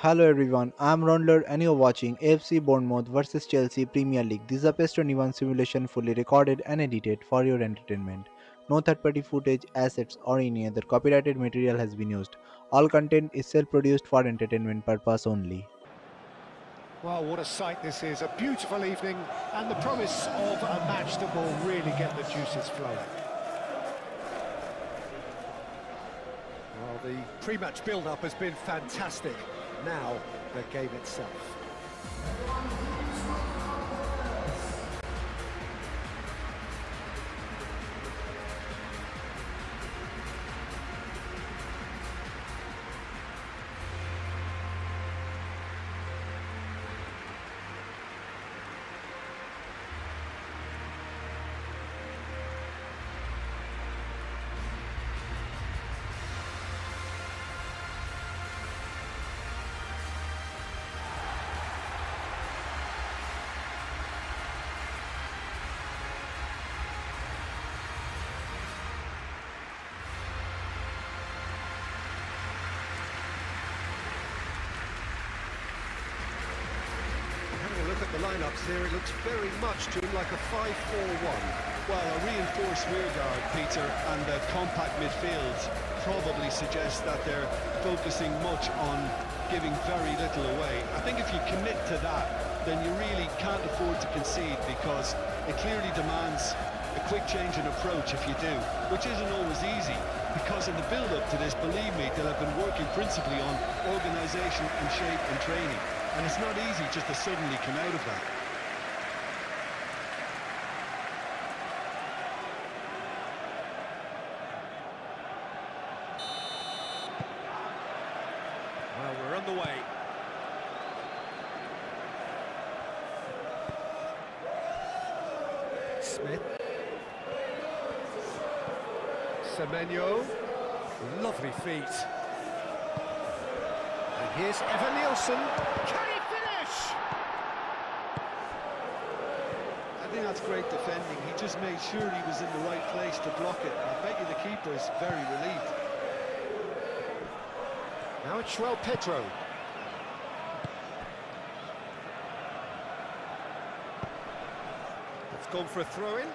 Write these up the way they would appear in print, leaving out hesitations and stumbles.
Hello everyone, I'm Ronald and you're watching AFC Bournemouth vs Chelsea Premier League. This is a PES 21 simulation fully recorded and edited for your entertainment. No third-party footage, assets or any other copyrighted material has been used. All content is self-produced for entertainment purpose only. Well, what a sight this is. A beautiful evening and the promise of a match that will really get the juices flowing. Well, the pre-match build-up has been fantastic. Now, the game itself. Look at the lineups here, it looks very much to him like a 5-4-1. Well, a reinforced rearguard, Peter, and a compact midfield probably suggests that they're focusing much on giving very little away. I think if you commit to that, then you really can't afford to concede, because it clearly demands a quick change in approach if you do, which isn't always easy, because in the build-up to this, believe me, they'll have been working principally on organisation and shape and training. And it's not easy just to suddenly come out of that. Well, we're on the way. Smith. Semenyo. Lovely feet. And here's Evan Nielsen. Can he finish? I think that's great defending. He just made sure he was in the right place to block it. I bet you the keeper's very relieved. Now it's João Pedro. It's gone for a throw-in.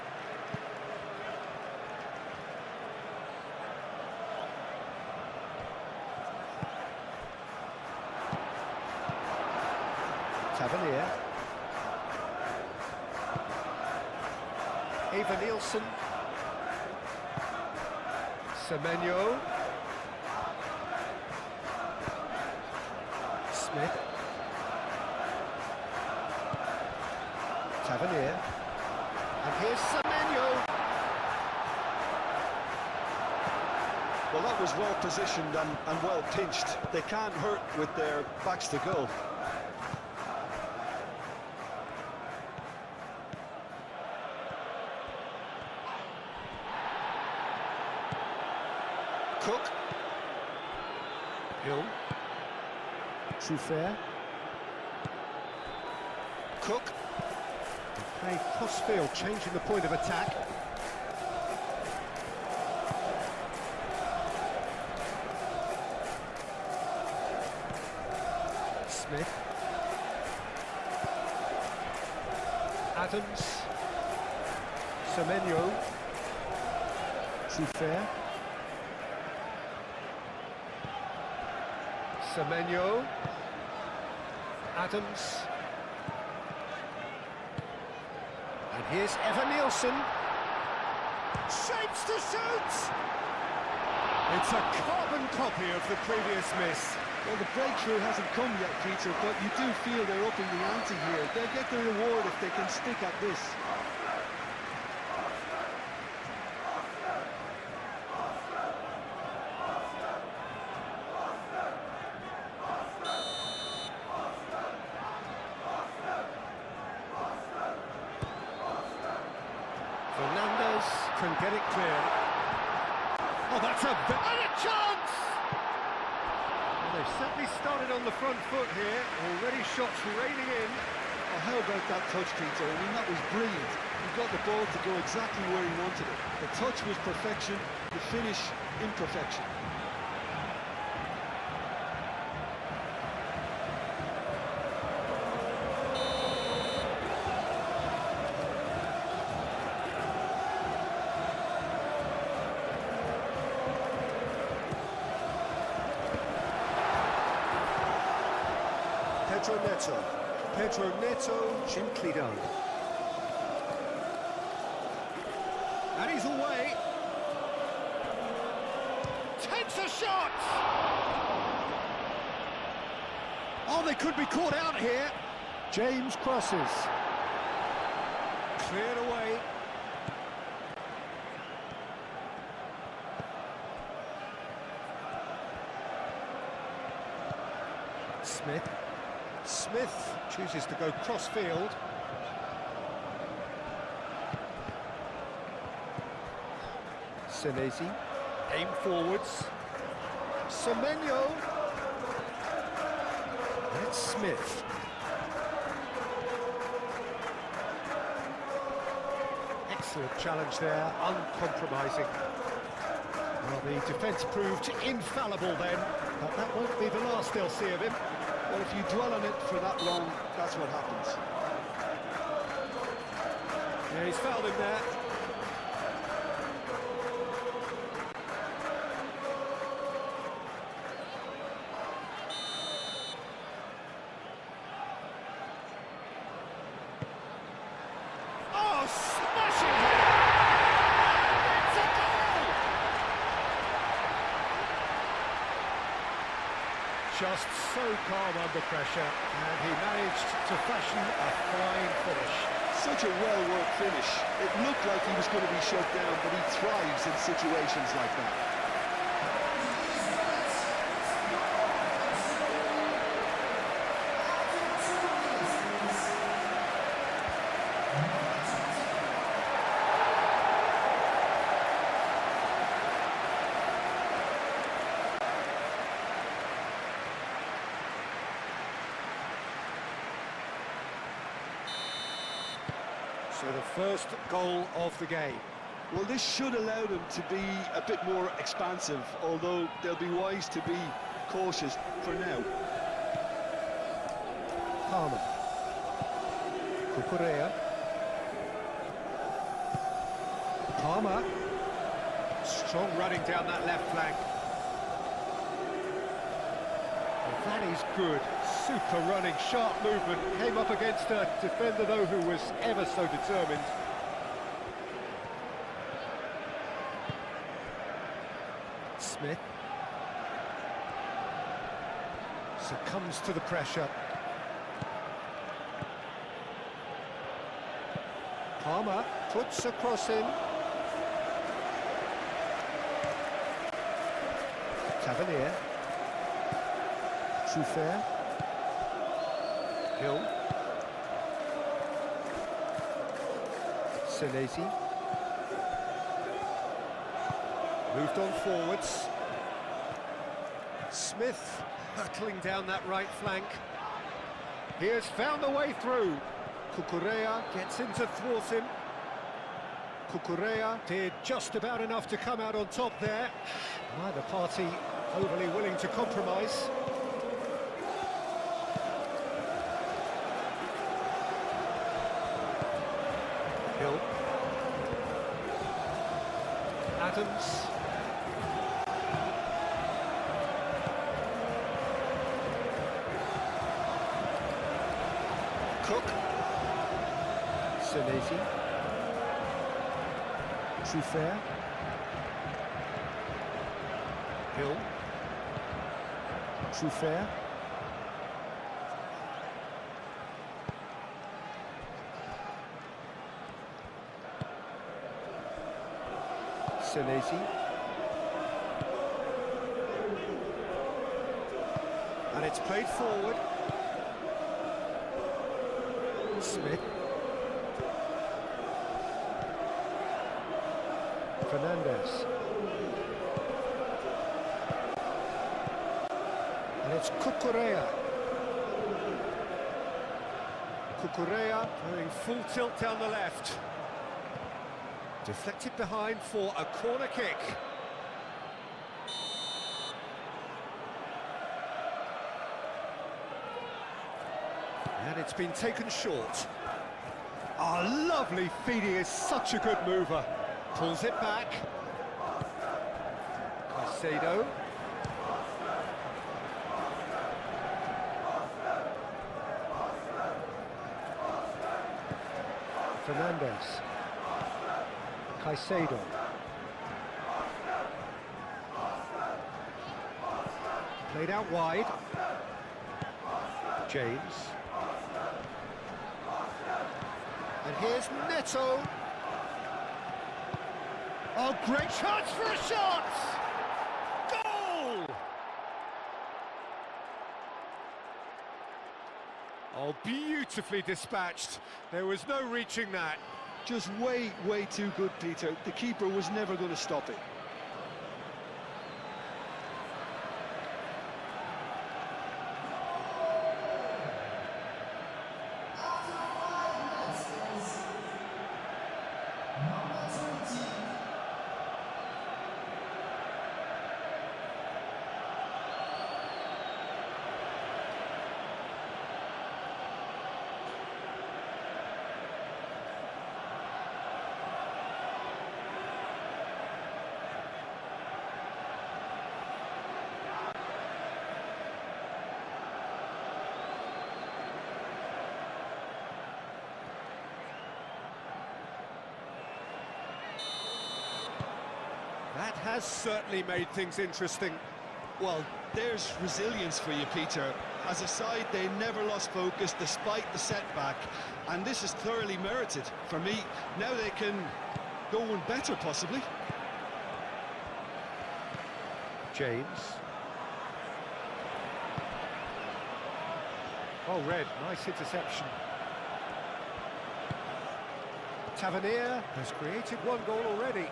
Tavernier. Eva Nielsen. Semenyo. Smith. Tavernier. And here's Semenyo. Well, that was well positioned and well pinched. They can't hurt with their backs to goal. Cook. Hill. Trufair. Cook. Play cross-field, changing the point of attack. Smith. Adams. Semenyo. Trufair. Semenyo. Adams. And here's Evan Nielsen. Shapes to shoot! It's a carbon copy of the previous miss. Well, the breakthrough hasn't come yet, Peter, but you do feel they're upping the ante here. They'll get the reward if they can stick at this. Fernandez can get it clear. Oh, that's a chance! Well, they've certainly started on the front foot here. Already shots raining in. Oh, how about that touch, Peter? I mean, that was brilliant. He got the ball to go exactly where he wanted it. The touch was perfection, the finish imperfection. Pedro Neto. Pedro Neto, gently done. And he's away. Takes a shot! Oh, they could be caught out here. James crosses. Cleared away. Smith. Smith chooses to go cross-field. Senesi. Aim forwards. Semenyo. That's Smith. Excellent challenge there, uncompromising. Well, the defence proved infallible then, but that won't be the last they'll see of him. Well, if you dwell on it for that long, that's what happens. Yeah, he's fouled him there. Oh, smashing hit! It's a goal! Just so calm under pressure, and he managed to fashion a fine finish. Such a well-worked finish. It looked like he was going to be shut down, but he thrives in situations like that. So the first goal of the game. Well, this should allow them to be a bit more expansive, although they'll be wise to be cautious for now. Palmer. Cucurella. Palmer. Strong running down that left flank. Well, that is good. Super running, sharp movement. Came up against a defender, though, who was ever so determined. Smith. Succumbs to the pressure. Palmer puts a cross in. Tavernier. Truffert. Hill. Senesi. Moved on forwards. Smith hurtling down that right flank. He has found a way through. Cucurella gets in to thwart him. Cucurella did just about enough to come out on top there. Neither party overly willing to compromise. Hill. Adams. Cook. Senesi. Truffert. Hill. Truffert. Senesi. And it's played forward. Smith. Fernandez. And it's Cucurella. Cucurella going full tilt down the left. Deflected behind for a corner kick. And it's been taken short. Oh, lovely feed, he is such a good mover. Pulls it back. Caicedo. Fernandez. Caicedo. Played out wide. James. And here's Neto. Oh, great chance for a shot! Goal! Oh, beautifully dispatched. There was no reaching that. Just way too good, Peter. The keeper was never going to stop it. That has certainly made things interesting. Well, there's resilience for you, Peter. As a side, they never lost focus despite the setback, and this is thoroughly merited. For me, now they can go one better, possibly. James. Oh, Red, nice interception. Tavernier has created one goal already.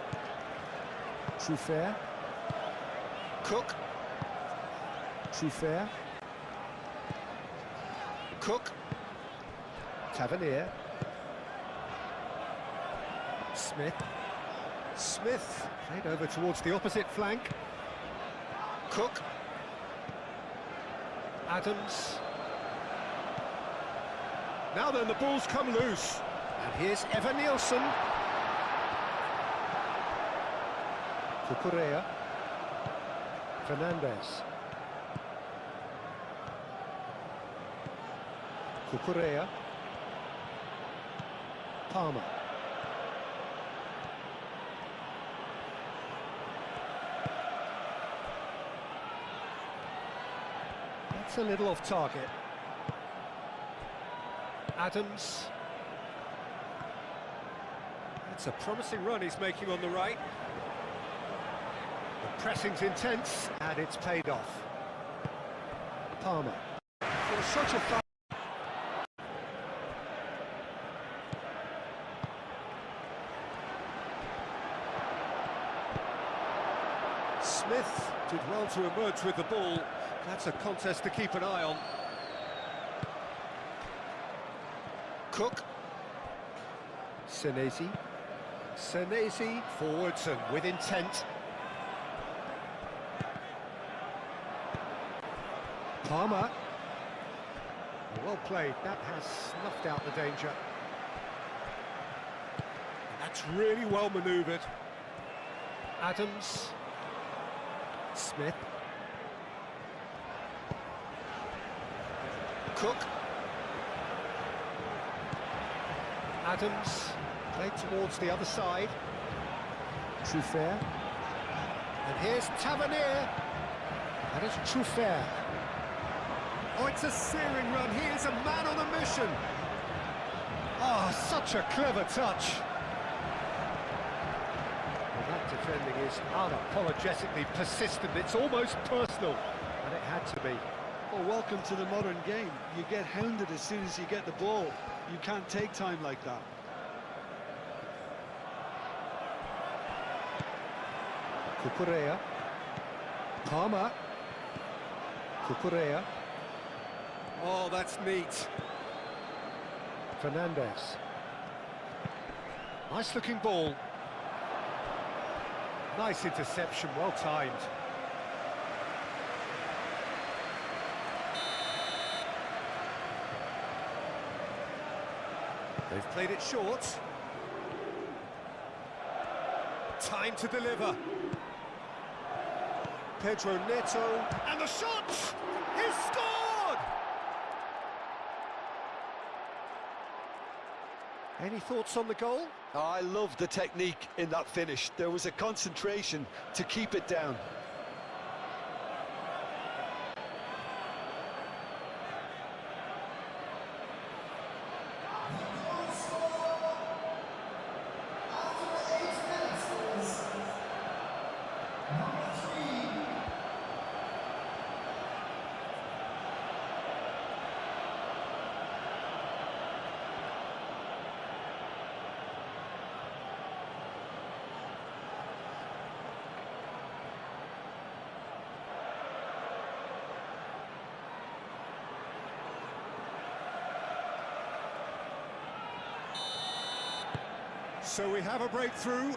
Truffert. Cook. Truffert. Cook. Tavernier. Smith. Smith played over towards the opposite flank. Cook. Adams. Now then, the ball's come loose. And here's Evan Nielsen. Cucurella. Fernandez. Cucurella. Palmer. That's a little off target. Adams. That's a promising run he's making on the right. The pressing's intense, and it's paid off. Palmer. For such a fun. Smith did well to emerge with the ball. That's a contest to keep an eye on. Cook. Senesi. Senesi forwards and with intent. Palmer. Well played, that has snuffed out the danger. That's really well manoeuvred. Adams. Smith. Cook. Adams. Played towards the other side. Truffert. And here's Tavernier. That is Truffert. Oh, it's a searing run. He is a man on a mission. Oh, such a clever touch. Well, that defending is unapologetically persistent. It's almost personal, and it had to be. Well, welcome to the modern game. You get hounded as soon as you get the ball. You can't take time like that. Cucurella. Palmer. Cucurella. Oh, that's neat. Fernandez. Nice looking ball. Nice interception, well timed. They've played it short. Time to deliver. Pedro Neto, and the shot! He's scored! Any thoughts on the goal? I love the technique in that finish. There was a concentration to keep it down. So we have a breakthrough.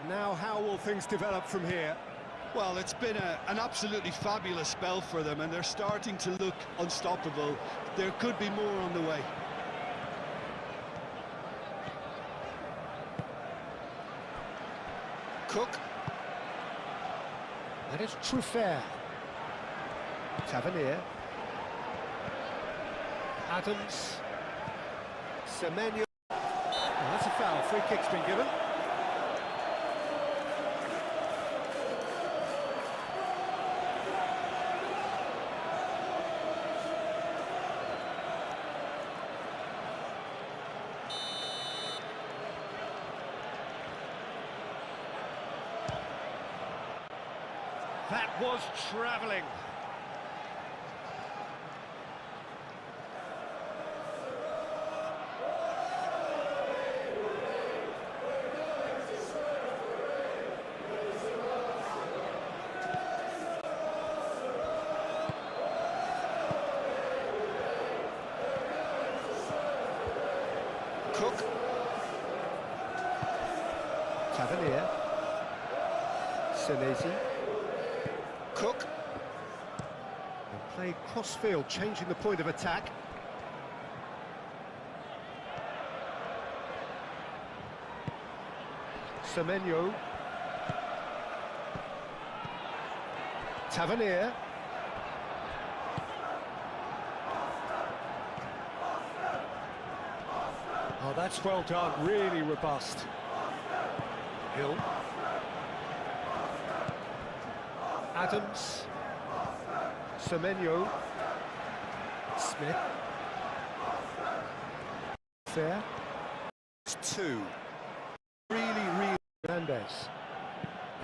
Now how will things develop from here? Well, it's been an absolutely fabulous spell for them, and they're starting to look unstoppable. There could be more on the way. Cook. That is Truffert. Tavernier. Adams. Semenyo. That's a foul. Free kick's been given. That was travelling. Cook. Tavernier. Senesi. Cook. And play cross-field, changing the point of attack. Semenyo. Tavernier. Oh, that's well done, really robust. Hill. Adams. Semenyo. Smith. Fair. It's two. Really Hernandez.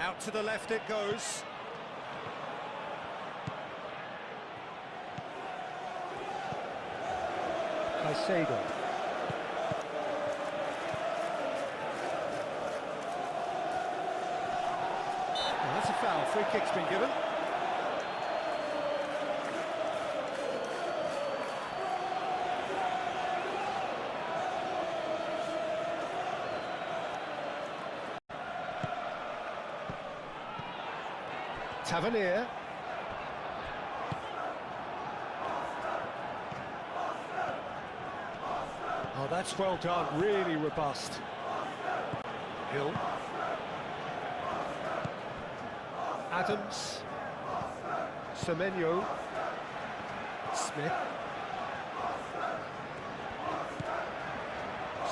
Out to the left it goes. Caicedo. That's a foul. Free kick's been given. Tavernier. Oh, that's well done. Really robust. Hill. Adams. Semenyo. Smith.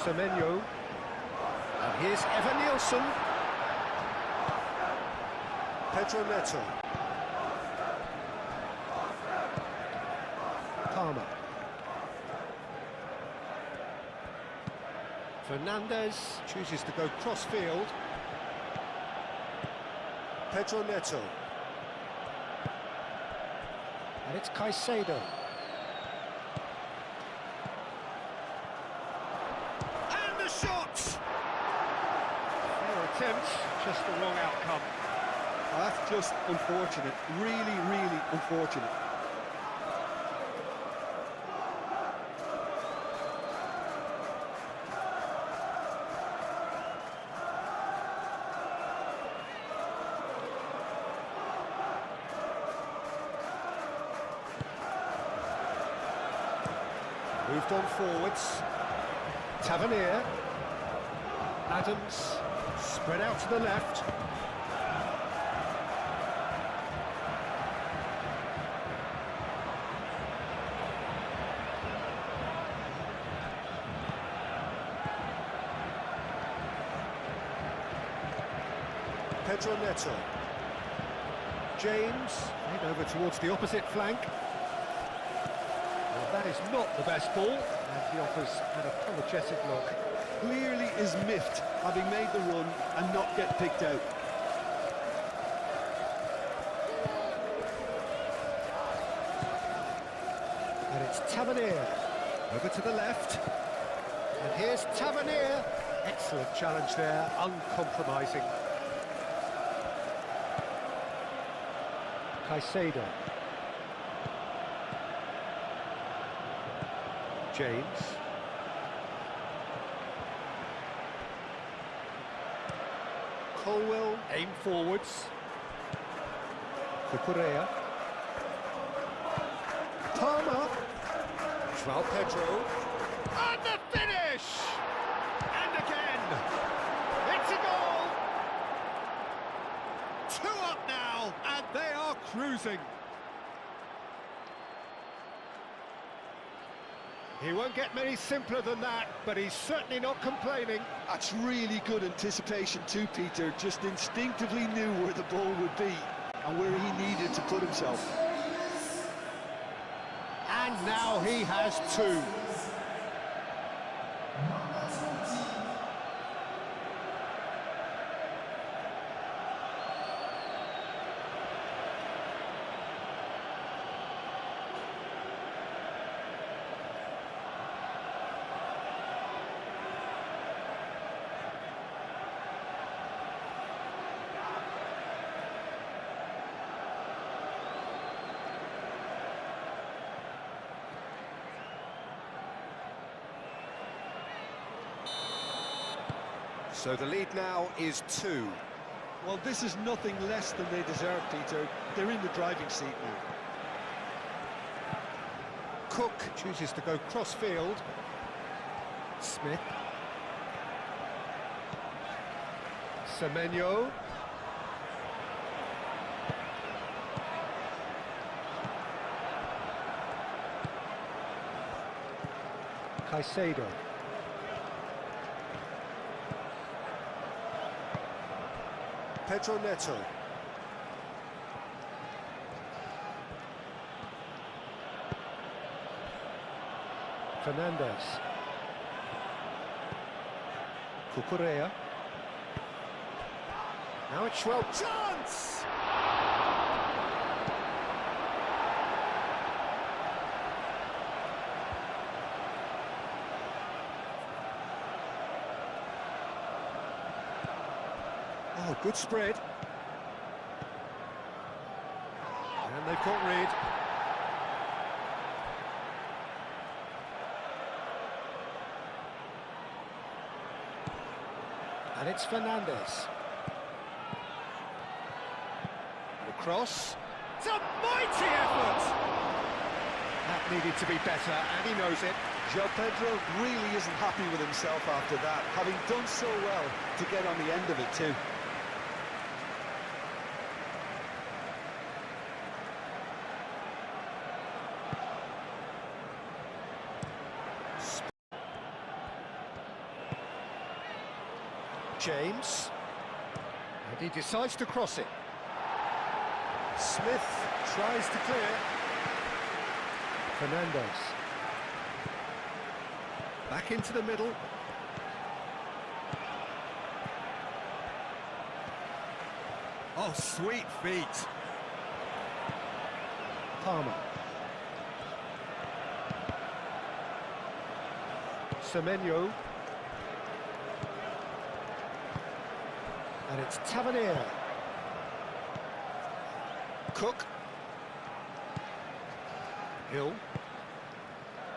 Semenyo. And here's Evan Nielsen. Pedro Neto. Palmer. Fernandez chooses to go cross-field. Pedro Neto. And it's Caicedo. And the shot! Fair attempt, just the wrong outcome. That's just unfortunate, really unfortunate. Moved on forwards. Tavernier. Adams. Spread out to the left. Pedro Neto. James, head over towards the opposite flank. Well, that is not the best ball, and he offers an apologetic look. Clearly is miffed, having made the run and not get picked out. And it's Tavernier. Over to the left. And here's Tavernier. Excellent challenge there, uncompromising. Caicedo. James. Colwell, aim forwards. Cucurella. Palmer. João Pedro. And the finish! And again! It's a goal! 2 up now, and they are cruising. He won't get many simpler than that, but he's certainly not complaining. That's really good anticipation too, Peter. Just instinctively knew where the ball would be and where he needed to put himself. And now he has 2. So the lead now is 2. Well, this is nothing less than they deserve, Peter. They're in the driving seat now. Cook chooses to go cross-field. Smith. Semenyo. Caicedo. Pedro Neto. Fernandez. Cucurella. Now it's Schwab. Chance! Oh, good spread. And they've got rid. And it's Fernandez. The cross. It's a mighty effort! That needed to be better, and he knows it. João Pedro really isn't happy with himself after that, having done so well to get on the end of it too. James. And he decides to cross it. Smith tries to clear. Fernandez. Back into the middle. Oh, sweet feet. Palmer. Semenyo. And it's Tavernier. Cook. Hill.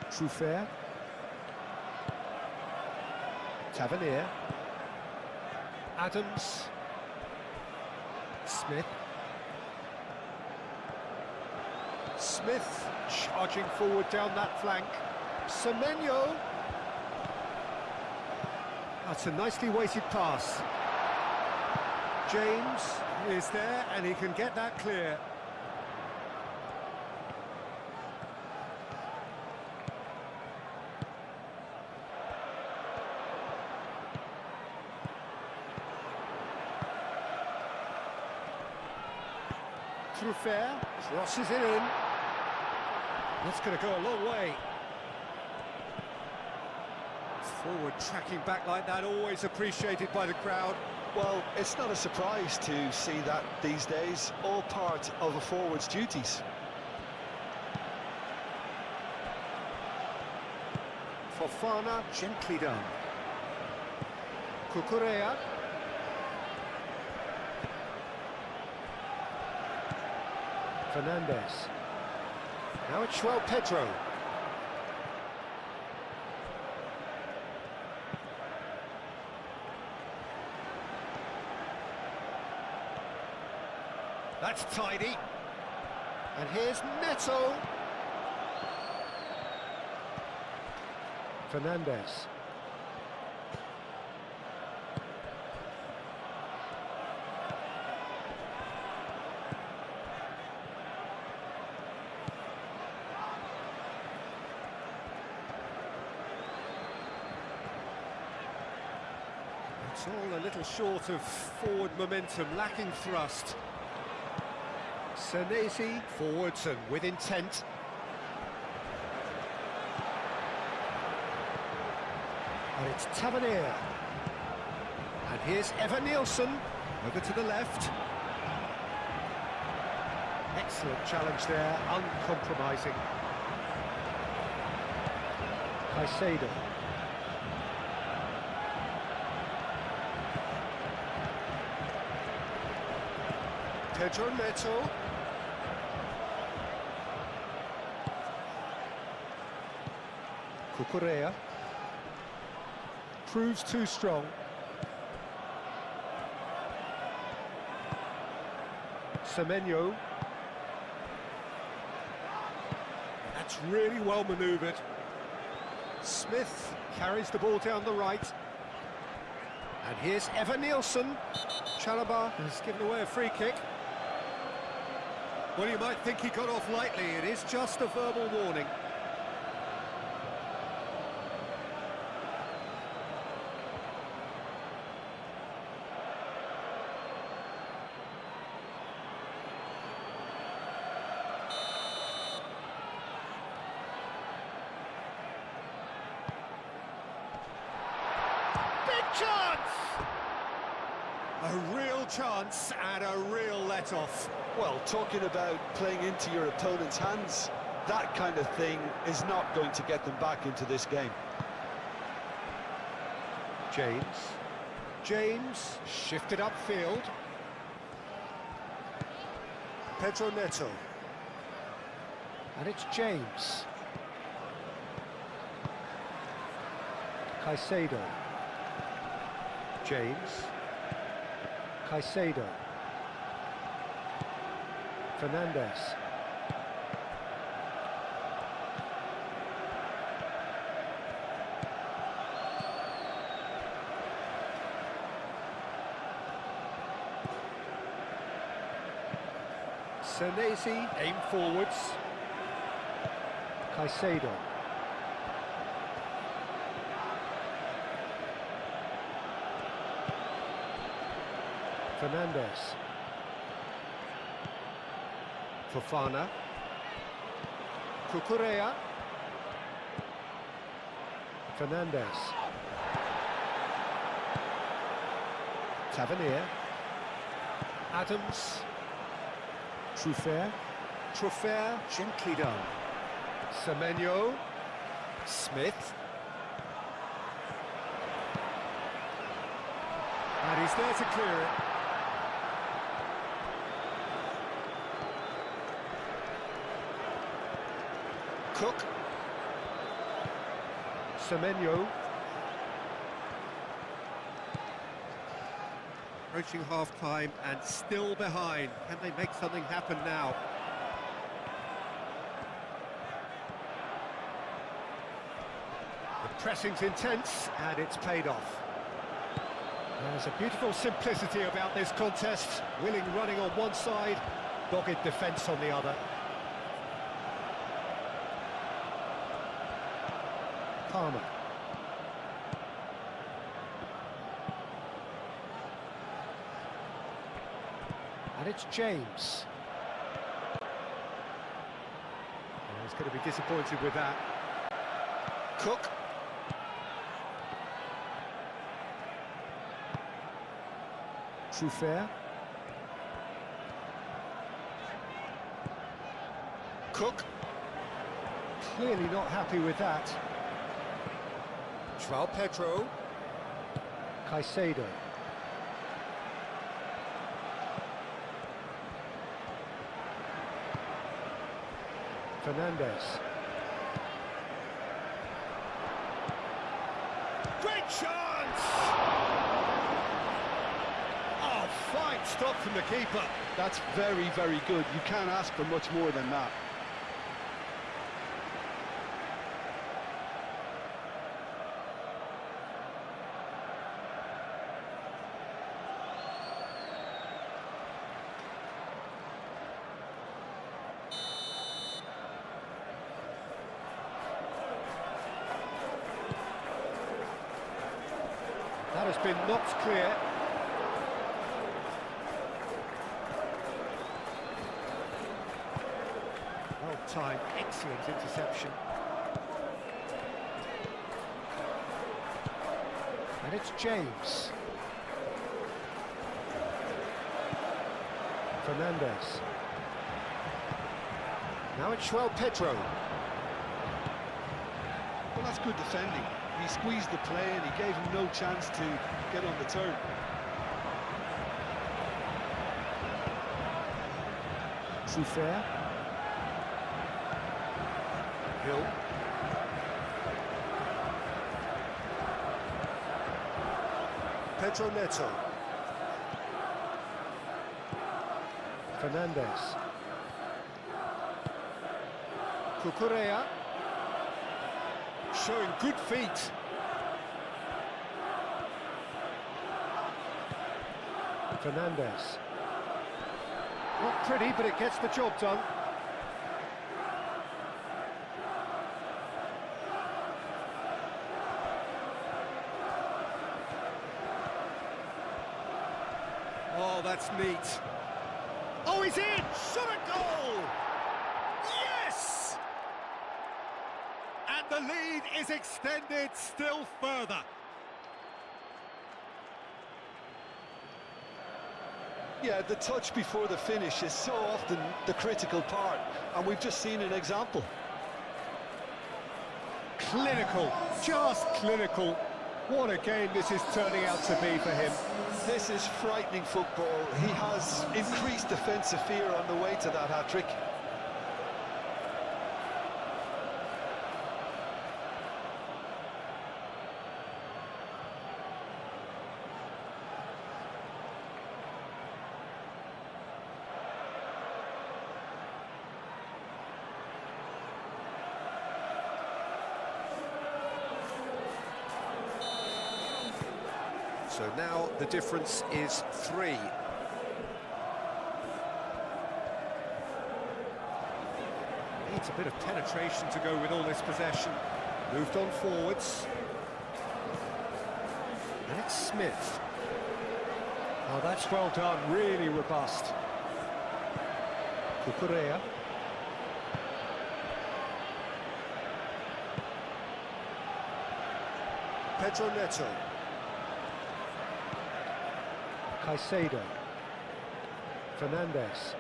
Truffert. Tavernier. Adams. Smith. Smith charging forward down that flank. Semenyo. That's a nicely weighted pass. James is there and he can get that clear. Truffert crosses it in. That's going to go a long way. Forward tracking back like that, always appreciated by the crowd. Well, it's not a surprise to see that these days, all part of a forward's duties. Fofana, gently done. Cucurella. Fernandez. Now it's João Pedro. That's tidy. And here's Neto. Fernandez. It's all a little short of forward momentum, lacking thrust. Senesi forwards and with intent. And it's Tavernier. And here's Evan Nielsen, over to the left. Excellent challenge there, uncompromising. Caicedo. Pedro Neto. Cucurella. Proves too strong. Semenyo. That's really well manoeuvred. Smith carries the ball down the right. And here's Evan Nielsen. Chalobah has given away a free kick. Well, you might think he got off lightly. It is just a verbal warning. Chance! A real chance and a real let-off. Well, talking about playing into your opponent's hands, that kind of thing is not going to get them back into this game. James shifted upfield. Pedro Neto. And it's James. Caicedo. Caicedo. Fernandez. Senesi, aim forwards. Caicedo. Fernandez. Fofana. Cucurella. Fernandez. Tavernier. Adams. Truffert, gently done. Semenyo. Smith. And he's there to clear it. Cook. Semenyo. Approaching half-time and still behind. Can they make something happen now? The pressing's intense and it's paid off. There's a beautiful simplicity about this contest. Willing running on one side, dogged defence on the other. Palmer. And it's James. going to be disappointed with that. Cook. Truffert. Cook. Clearly not happy with that. João Pedro. Caicedo. Fernandes. Great chance! Oh, fine stop from the keeper. That's very, very good. You can't ask for much more than that. That has been knocked clear. Well timed, excellent interception. And it's James. Fernandes. Now it's João Pedro. Well, that's good defending. He squeezed the play and he gave him no chance to get on the turn. Truffert. Hill. Pedro Neto. Fernandes. Cucurella. Showing good feet. Fernandes. Not pretty, but it gets the job done. Oh, that's neat. Oh, he's in! Shot a goal! Yes! And the lead is extended still further. Yeah, the touch before the finish is so often the critical part, and we've just seen an example. Clinical, just clinical. What a game this is turning out to be for him. This is frightening football. He has increased defensive fear on the way to that hat-trick. So now the difference is 3. Needs a bit of penetration to go with all this possession. Moved on forwards. And it's Smith. Oh, that's well done, really robust. Cucurella. Pedro Neto. Caicedo. Fernandes.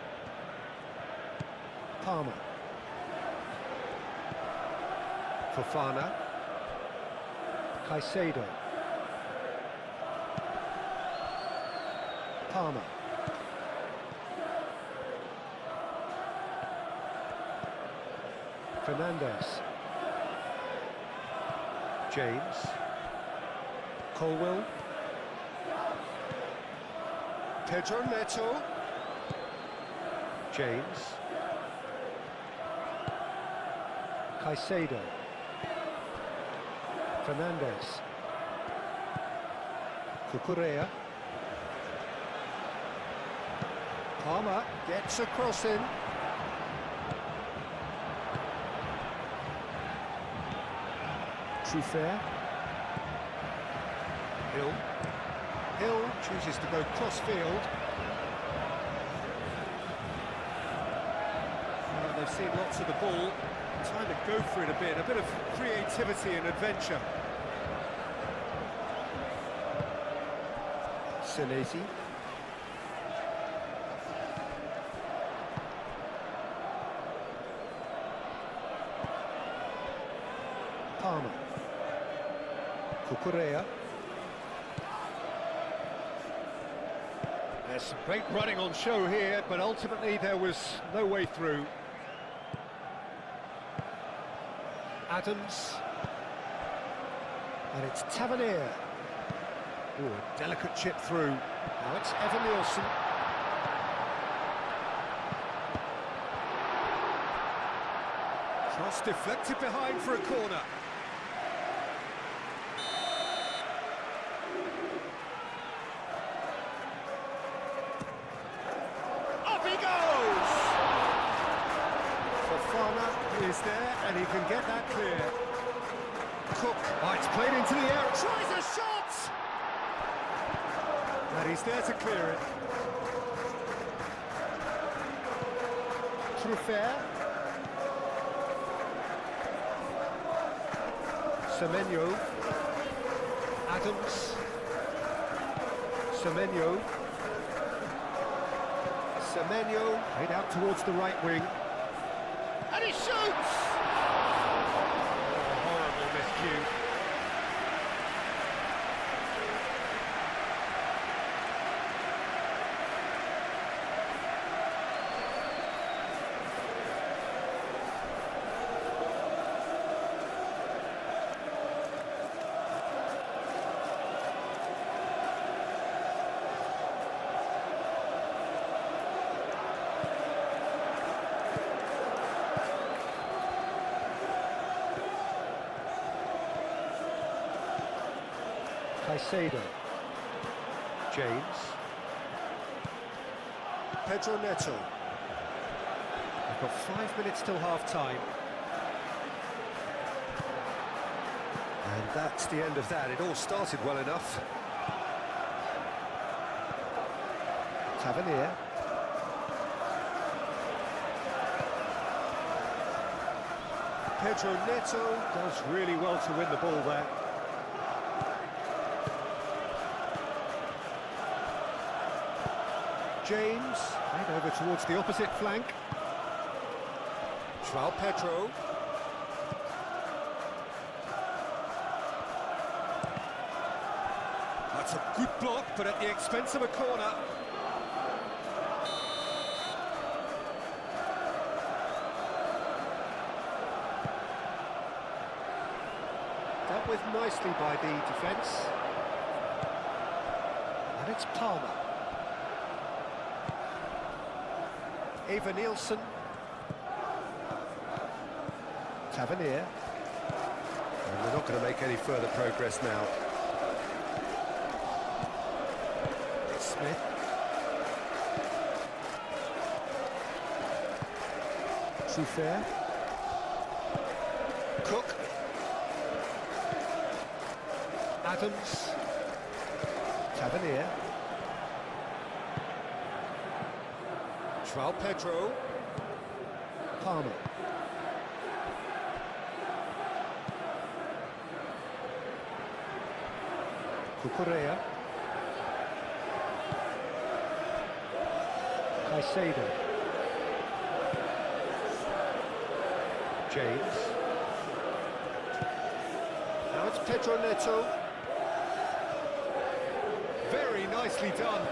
Palmer. Fofana. Caicedo. Palmer. Fernandes. James. Colwell. Pedro Neto. James. Caicedo. Fernandes. Cucurella. Palmer gets a cross in. Truffert. Hill. Hill chooses to go cross-field. Well, they've seen lots of the ball. Time to go for it a bit of creativity and adventure. Senesi. Palmer. Cucurella. There's some great running on show here, but ultimately there was no way through. Adams. And it's Tavernier. Ooh, a delicate chip through. Now it's Evan Nielsen. Cross deflected behind for a corner. Up he goes! Fofana is there and he can get that clear. Cook, oh, it's played into the air, tries a shot! And he's there to clear it. Truffert. Semenyo. Adams. Semenyo. Semenyo, played out towards the right wing. And he shoots! Oh, horrible miscue. Caicedo. James. Pedro Neto. We've got 5 minutes till half-time. And that's the end of that. It all started well enough. Tavernier. Pedro Neto does really well to win the ball there. James, played over towards the opposite flank. João Pedro. That's a good block, but at the expense of a corner. Dealt with nicely by the defence. And it's Palmer. Eva Nielsen. Tavernier. And we're not going to make any further progress now. It's Smith. Truffert. Cook. Adams. Tavernier. João Pedro. Palmer. Cucurella. Caicedo. James. Now it's Pedro Neto. Very nicely done.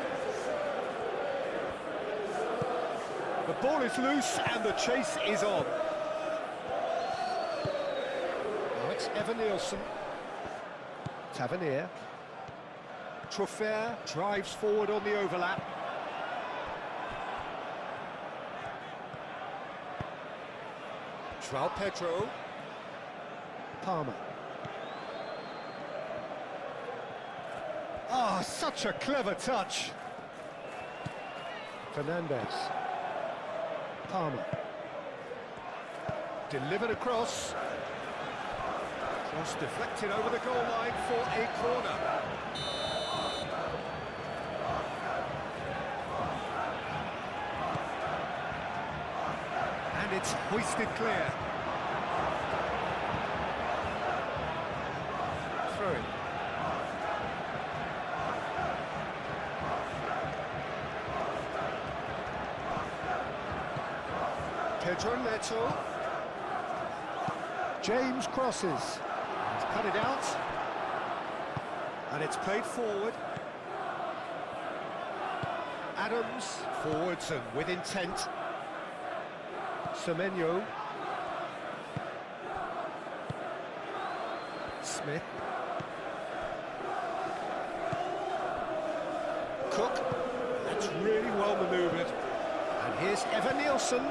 The ball is loose and the chase is on. Now it's Evan Nielsen. Tavernier. Truffert drives forward on the overlap. João Pedro. Palmer. Ah, such a clever touch. Fernandez. Palmer. Delivered across. Cross deflected over the goal line for a corner. And it's hoisted clear. Pedro Neto. James crosses. He's cut it out. And it's played forward. Adams, forwards and with intent. Semenyo. Smith. Cook. That's really well manoeuvred. And here's Evan Nielsen.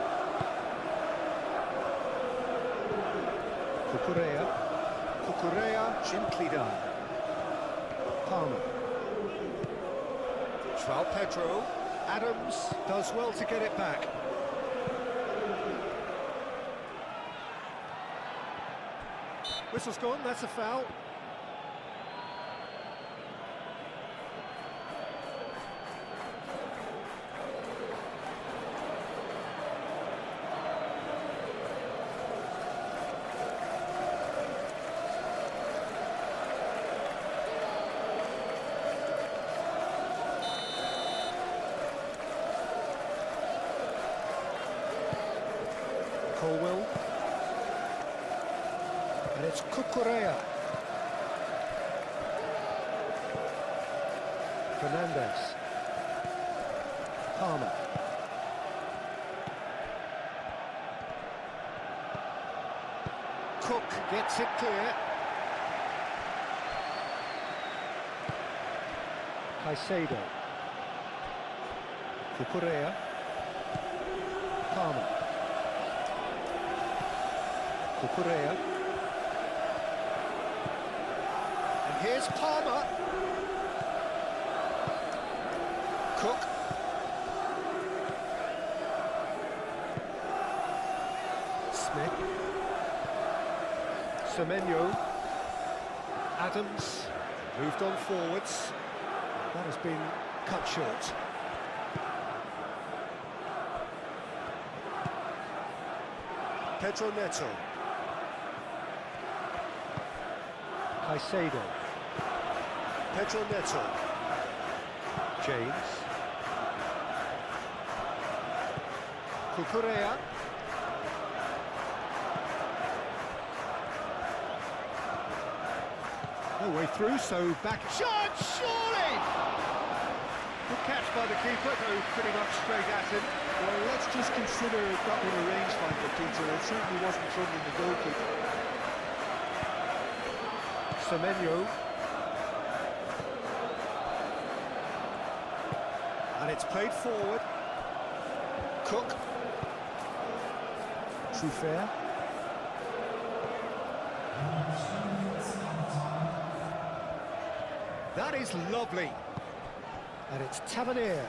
Cucurella, gently done. Palmer. João Pedro. Adams does well to get it back. Whistle's gone, that's a foul. Colwell. And it's Cucurella. Fernandez. Palmer. Cook gets it clear. Caicedo. Cucurella. Palmer. Cucurella. And here's Palmer. Cook. Smith. Semenyo. Adams. Moved on forwards. That has been cut short. Pedro Neto. Caicedo. Pedro Neto. James. Cucurella. No way through, so back. Shot, surely! Good catch by the keeper, though pretty much straight at him. Well, let's just consider that one a rangefinder, Peter. It certainly wasn't troubling the goalkeeper. Semenyo. And it's played forward. Cook. Truffert. That is lovely. And it's Tavernier.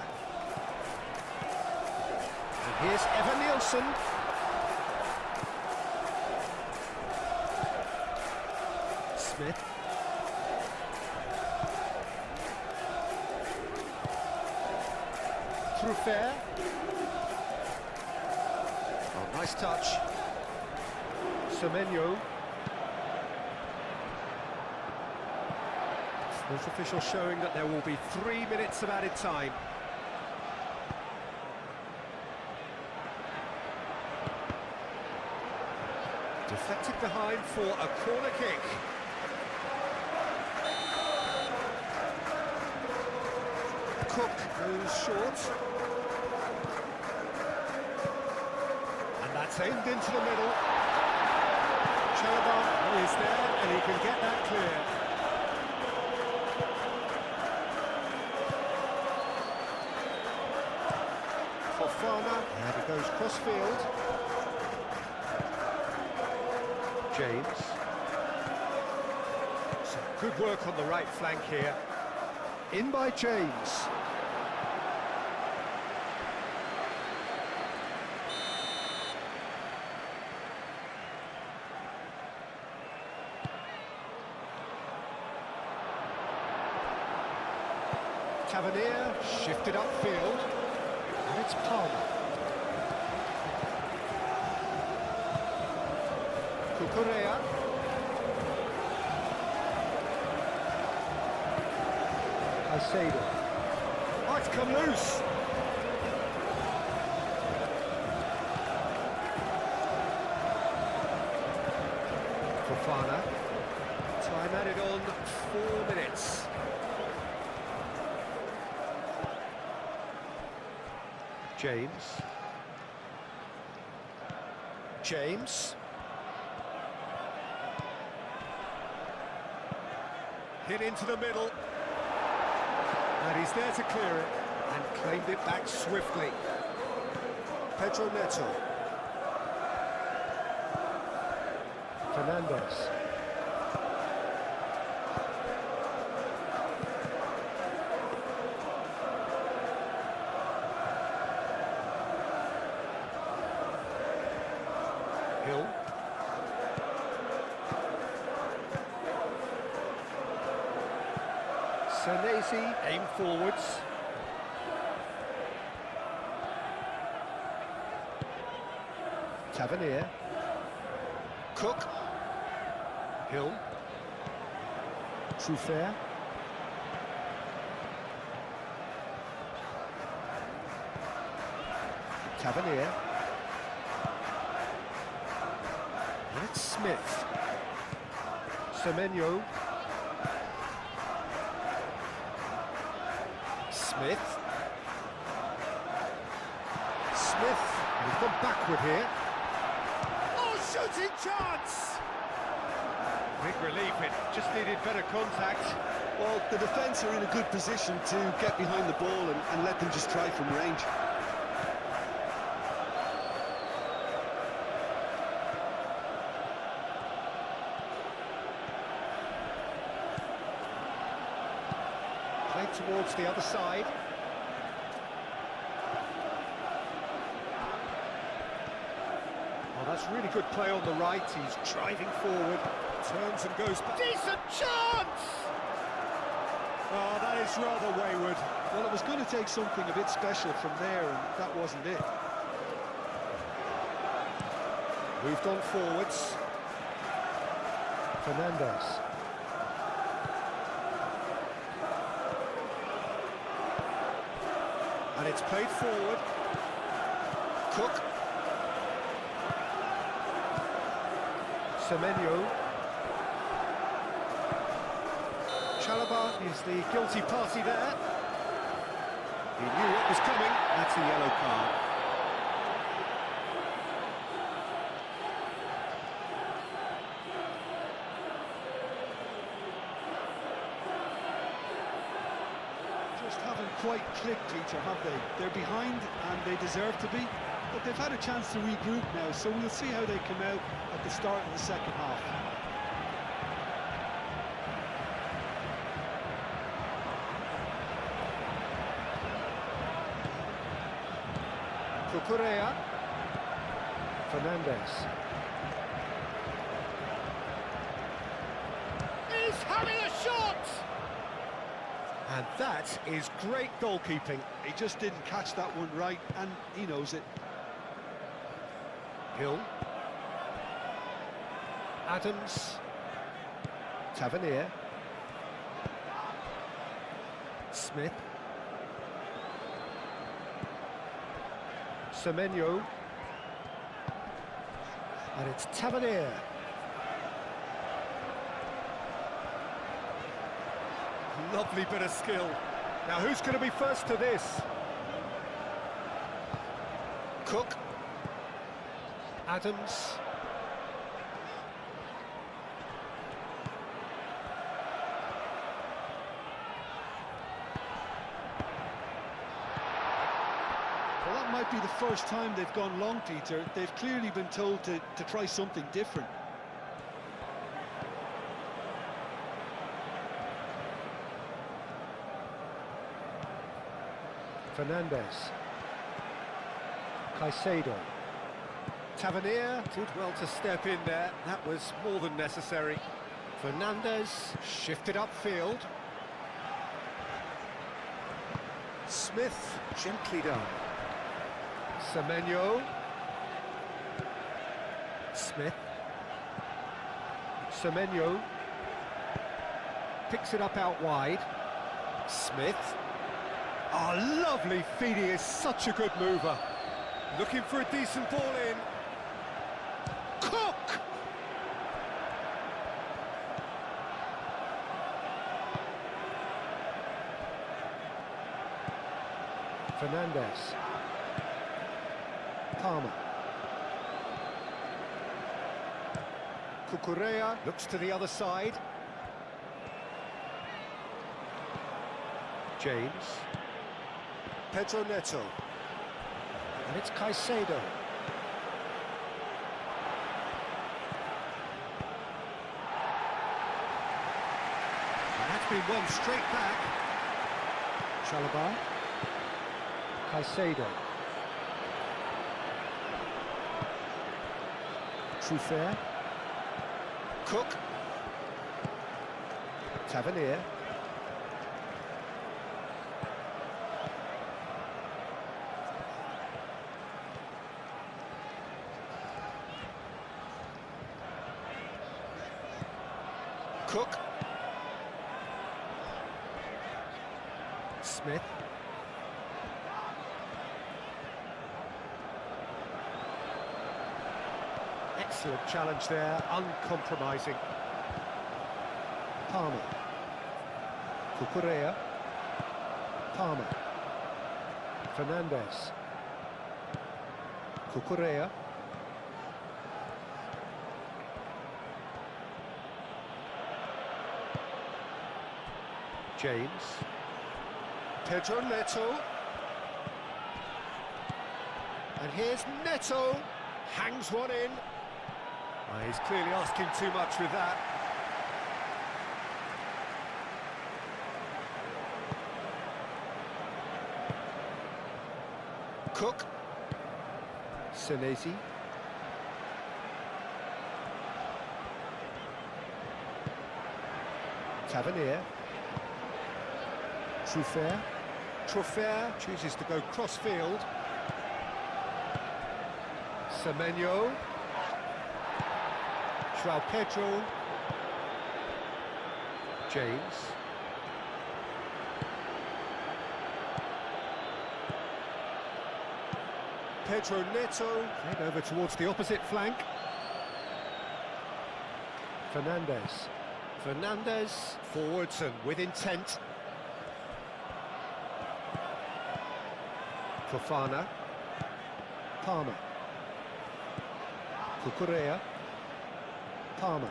And here's Evan Nielsen. Smith. Truffert. Oh, nice touch. Semenyo. Fourth official showing that there will be 3 minutes of added time. Deflected behind for a corner kick. Cook goes short. And that's aimed into the middle. Chalobah is there and he can get that clear. Fofana, and it goes cross-field. James. Some good work on the right flank here. In by James. Tavernier shifted upfield. And it's Palmer. Cucurella. Caicedo. Oh, it's come loose. Fofana. Time added on 4 minutes. James. James. Hit into the middle. And he's there to clear it and claimed it back swiftly. Pedro Neto. Fernandez. Hill. Senesi aim forwards. Tavernier. Cook. Hill. Truffert. Tavernier. That's Smith. Semenyo. Smith. And he's gone backward here. Oh, shooting chance! Big relief, it just needed better contact. Well, the defence are in a good position to get behind the ball and let them just try from range. Played towards the other side. Oh, that's really good play on the right. He's driving forward, turns and goes back. Decent chance! Oh, that is rather wayward. Well, it was going to take something a bit special from there, and that wasn't it. Moved on forwards. Fernandez. And it's played forward. Cook. Semenyo. Chalobah is the guilty party there. He knew what was coming. That's a yellow card. Just haven't quite clicked, Peter, have they? They're behind and they deserve to be, but they've had a chance to regroup now, so we'll see how they come out at the start of the second half. Cucurella. Fernandez. He's having a shot! And that is great goalkeeping. He just didn't catch that one right, and he knows it. Hill. Adams. Tavernier. Smith. Semenyo. And it's Tavernier. Lovely bit of skill. Now who's going to be first to this? Cook. Adams. Well, that might be the first time they've gone long, Peter. They've clearly been told to try something different. Fernandez. Caicedo. Tavernier did well to step in there. That was more than necessary. Fernandez shifted upfield. Smith gently done. Semenyo. Smith. Semenyo. Picks it up out wide. Smith. Oh, lovely feed. He is such a good mover. Looking for a decent ball in. Cook! Fernandez. Palmer. Cucurella looks to the other side. James. Pedro Neto. And it's Caicedo. And that's been won straight back. Chalobah. Caicedo. Truffert. Cook. Tavernier. Cook. Smith. Excellent challenge there, uncompromising. Palmer. Cucurella. Palmer. Fernandez. Cucurella. James. Pedro Neto. And here's Neto. Hangs one in. He's clearly asking too much with that. Cook. Senesi. Tavernier. Truffert. Truffert chooses to go cross-field. Semenyo. João Pedro. James. Pedro Neto. Played over towards the opposite flank. Fernandez. Fernandez forwards and with intent. Fofana. Palmer. Cucurella. Palmer.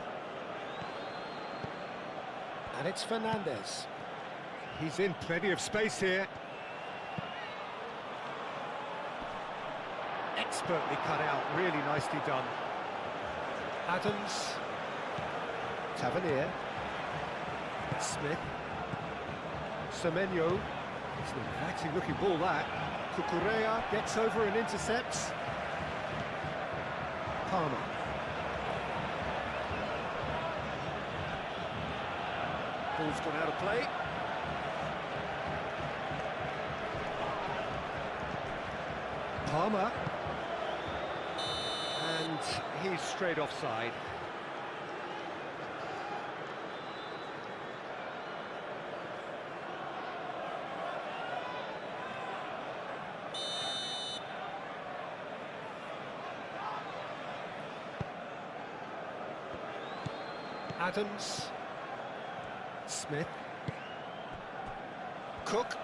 And it's Fernandez. He's in plenty of space here. Expertly cut out, really nicely done. Adams. Tavernier. Smith. Semenyo. It's an inviting looking ball that. Cucurella gets over and intercepts. Palmer. Ball's gone out of play. Palmer. And he's straight offside. Adams. Smith. Cook.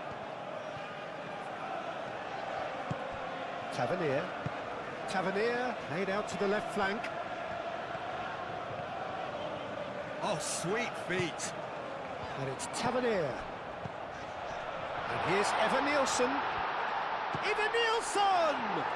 Tavernier. Tavernier played out to the left flank. Oh, sweet feet. And it's Tavernier. And here's Evan Nielsen. Evan Nielsen!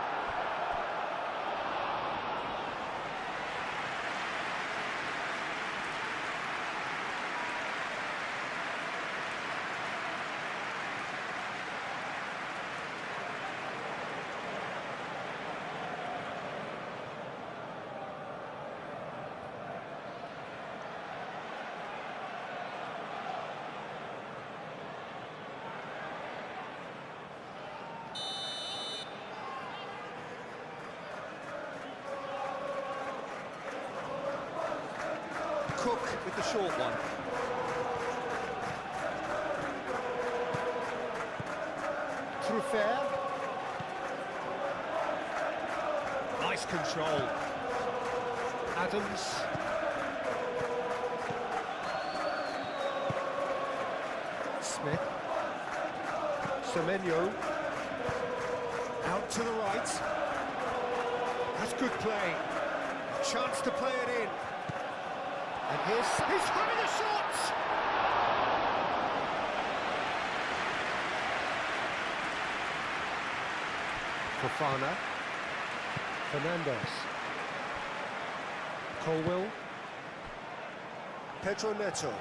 Cook with the short one. Truffert. Nice control. Adams. Smith. Semenyo. Out to the right. That's good play. A chance to play it in. And he's having a shot! Fofana. Fernandez. Colwill. Pedro Neto.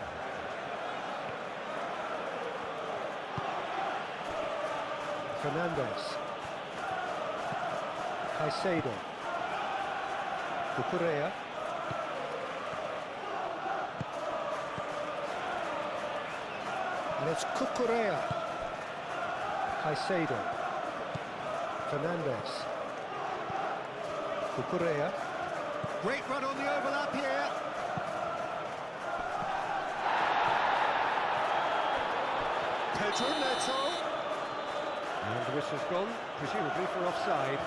Fernandez. Caicedo. Cucurella. And it's Cucurella. Caicedo. Fernandez. Cucurella. Great run on the overlap here. Pedro Neto. And the whistle's gone, presumably for offside.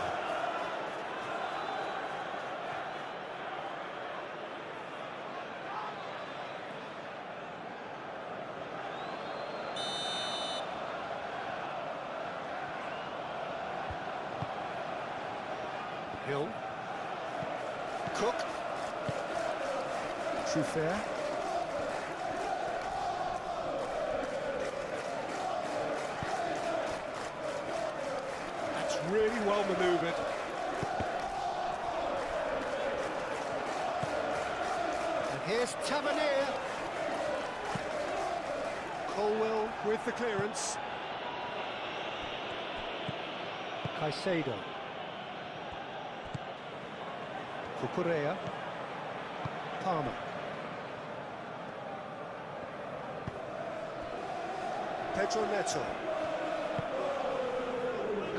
Hill. Cook. Trufair. That's really well manoeuvred. And here's Tavernier. Colwill with the clearance. Caicedo. Cucurella. Palmer. Pedro Neto.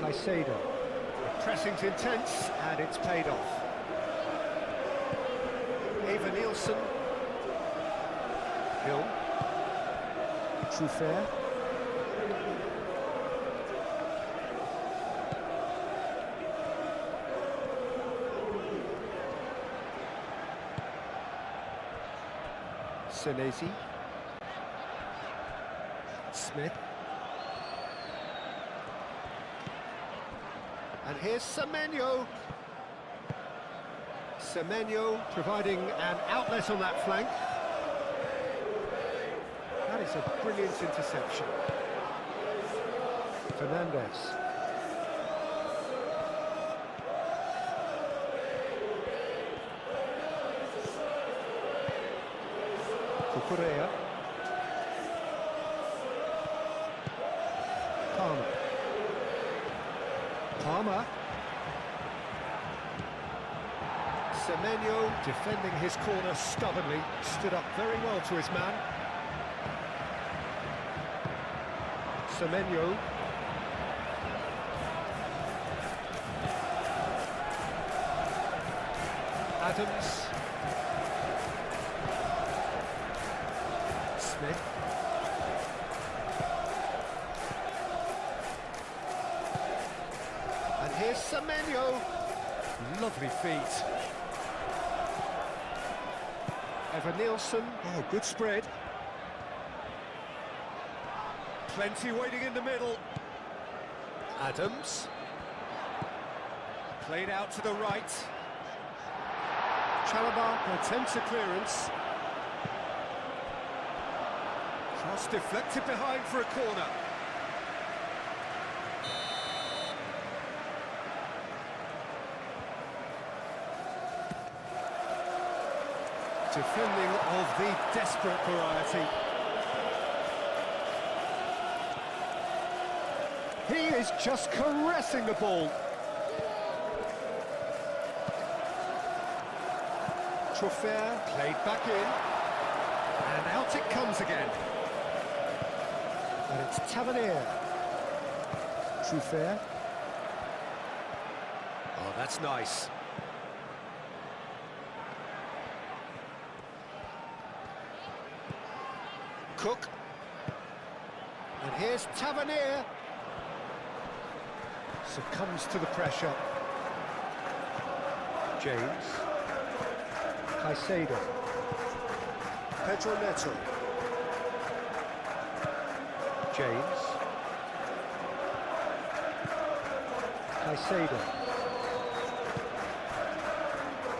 Caicedo. The pressing's intense and it's paid off. Eva Nielsen. Hill. Trufair. Senesi. Smith. And here's Semenyo. Semenyo providing an outlet on that flank. That is a brilliant interception. Fernandez. Cucurella. Palmer. Palmer. Semenyo defending his corner stubbornly, stood up very well to his man. Semenyo. Adams. Smith. And here's Semenyo. Lovely feet. Eva Nielsen. Oh, good spread. Plenty waiting in the middle. Adams. Played out to the right. Chalobah attempts a clearance. Cross deflected behind for a corner. Defending of the desperate variety. He is just caressing the ball. Trufair played back in. And out it comes again. And it's Tavernier. Trufair. Oh, that's nice. Cook. And here's Tavernier. Succumbs to the pressure. James. Caicedo. Pedro Neto. James. Caicedo.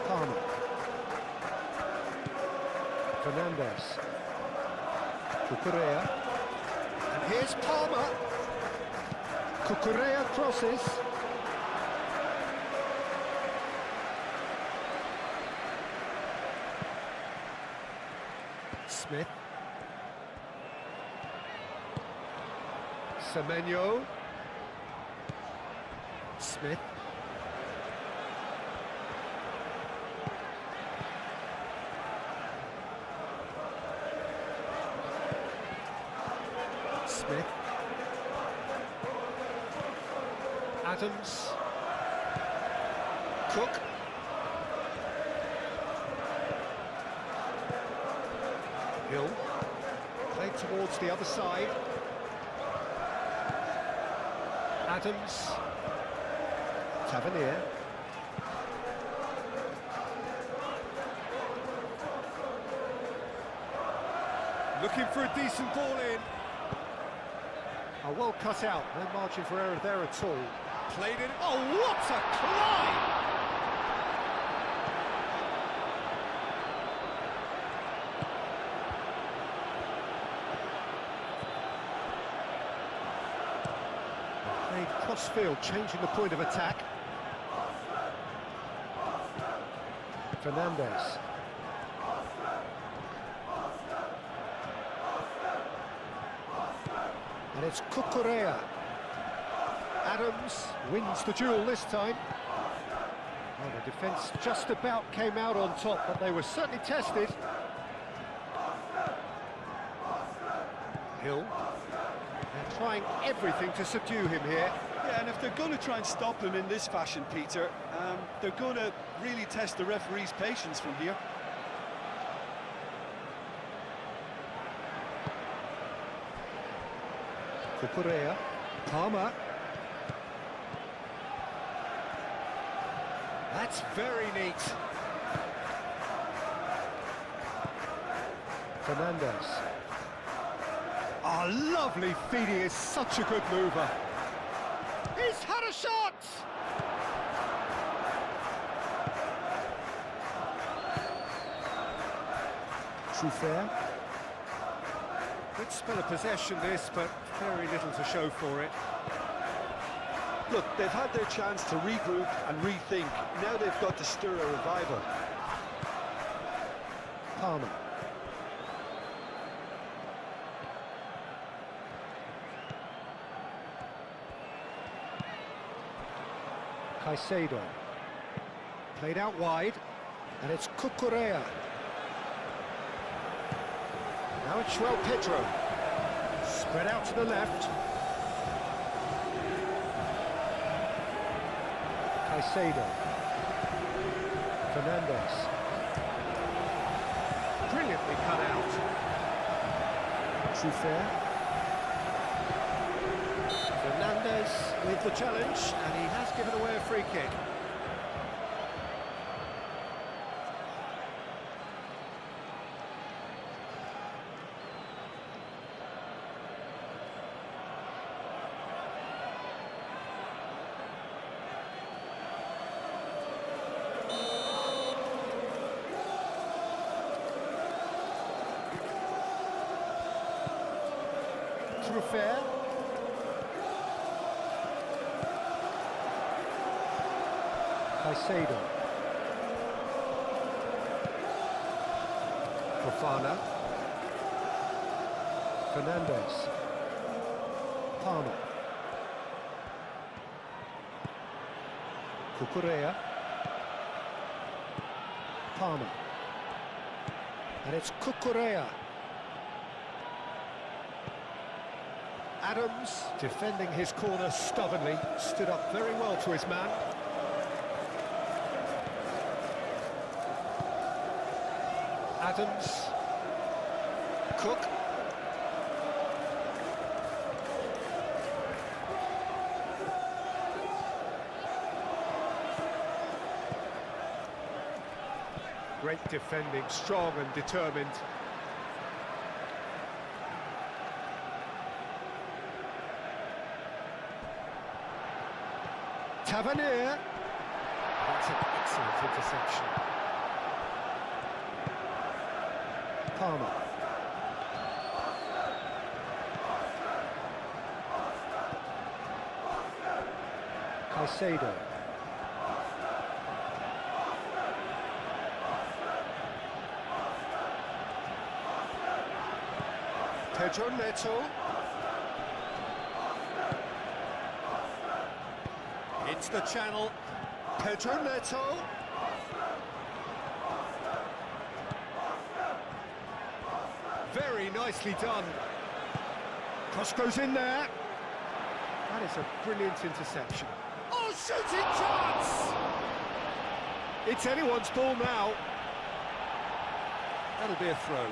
Palmer. Fernandes. Cucurella. And here's Palmer. Cucurella crosses. Smith. Semenyo. Smith. Smith. Adams. Cook. Hill. Played towards the other side. Adams. Tavernier. Looking for a decent ball in. Oh, well cut out. No margin for error there at all. Played in. Oh, what a climb! Played cross-field, changing the point of attack. Fernandes. And it's Cucurella. Adams wins the duel this time. Well, the defence just about came out on top, but they were certainly tested. Hill. They're trying everything to subdue him here. Yeah, and if they're going to try and stop him in this fashion, Peter, they're going to really test the referee's patience from here. Cucurella. Palmer. That's very neat. Fernandes. Oh, lovely feed. He is such a good mover. He's had a shot! Truffert. Good spell of possession this, but very little to show for it. Look, they've had their chance to regroup and rethink. Now they've got to stir a revival. Palmer. Caicedo. Played out wide, and it's Cucurella. Now it's João Pedro. Spread out to the left. Caicedo. Fernandes. Brilliantly cut out. Truffert. Fernandes with the challenge, and he has given away a free kick. Truffert. Caicedo. Fofana. Fernandes. Palmer. Cucurella. Palmer. And it's Cucurella. Adams, defending his corner stubbornly, stood up very well to his man. Adams. Cook. Great defending, strong and determined. Tavernier. That's an excellent interception. Palmer. Caicedo. Pedro Neto. It's the channel. Pedro Neto. Very nicely done. Cross goes in there. That is a brilliant interception. Oh, shooting chance! It's anyone's ball now. That'll be a throw.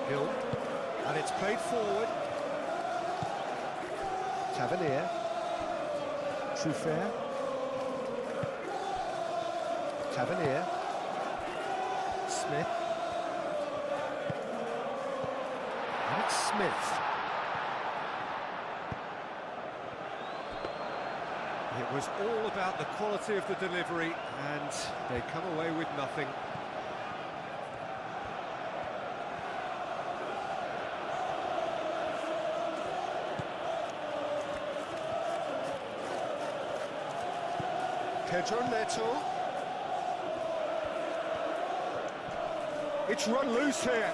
Hill, and it's played forward. Tavernier. Truffert. Tavernier. Smith. And it's Smith. It was all about the quality of the delivery, and they come away with nothing. Pedro Neto. It's run loose here.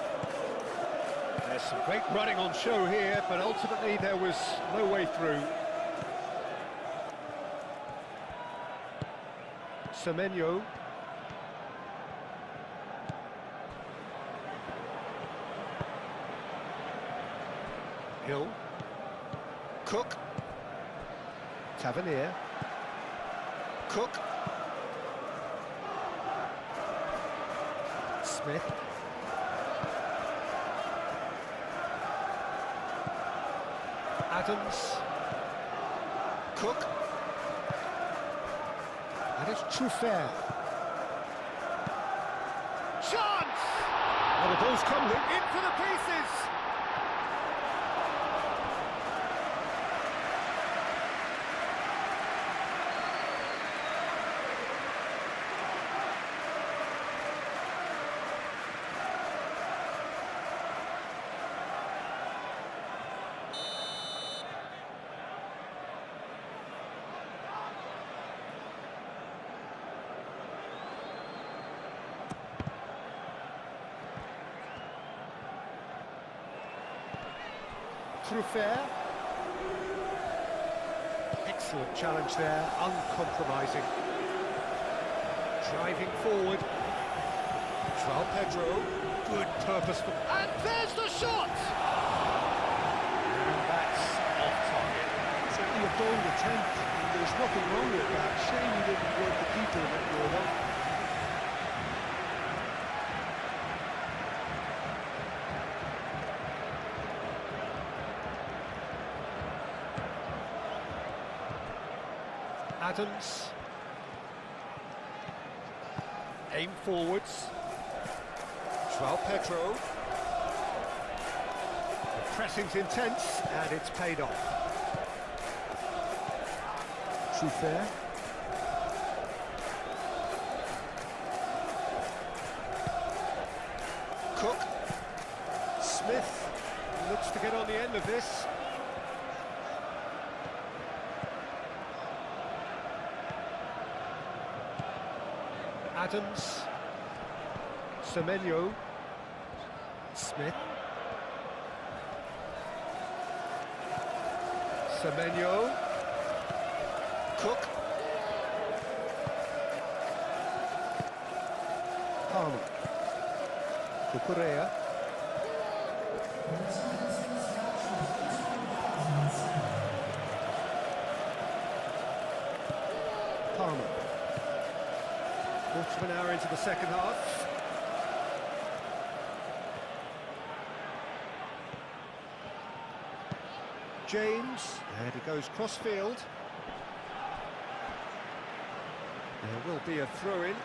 There's some great running on show here, but ultimately there was no way through. Semenyo. Hill. Cook. Tavernier. Cook. Smith. Adams. Cook. And it's Truffert. Chance! And the ball's come in for the pieces. Truffert. Excellent challenge there, uncompromising. Driving forward. João Pedro. Good purposeful. And there's the shot! And that's off target. Certainly a bold attempt, and there's nothing wrong with that. Shame he didn't work the keeper a bit more though. Adams. Aim forwards. João Pedro. The pressing's intense, and it's paid off. Truffert. Cook. Smith looks to get on the end of this. Adams. Semenyo. Smith. Semenyo. Cook. Palmer. Cucurella. Palmer. Quarter of an hour into the second half. James, and he goes cross-field. There will be a throw-in.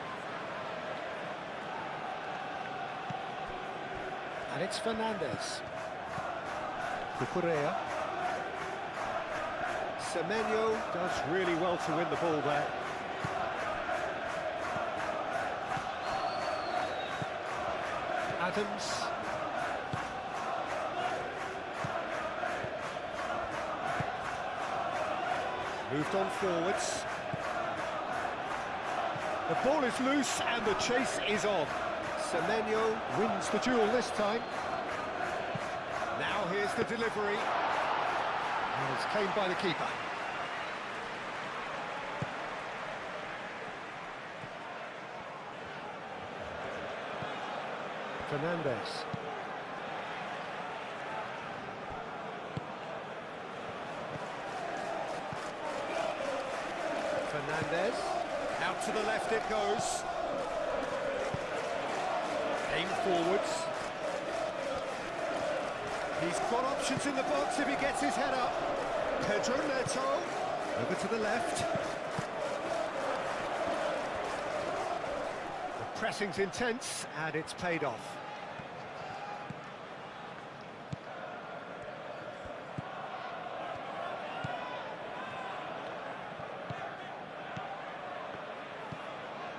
And it's Fernandez. Cucurella. Semenyo does really well to win the ball there. Adams. Moved on forwards. The ball is loose and the chase is on. Semenyo wins the duel this time. Now here's the delivery. And it's claimed by the keeper. Fernandez. Fernandez. Out to the left it goes. Aim forwards. He's got options in the box if he gets his head up. Pedro Neto. Over to the left. The pressing's intense and it's paid off.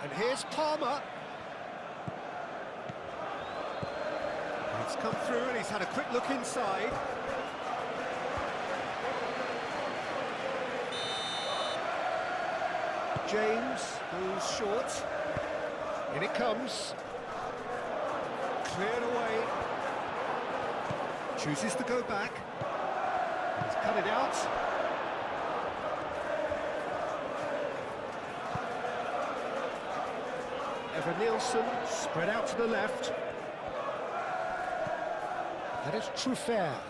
And here's Palmer. It's come through and he's had a quick look inside. James goes short. In it comes. Cleared away. Chooses to go back. He's cut it out. Evan Nielsen spread out to the left. That is Truffert.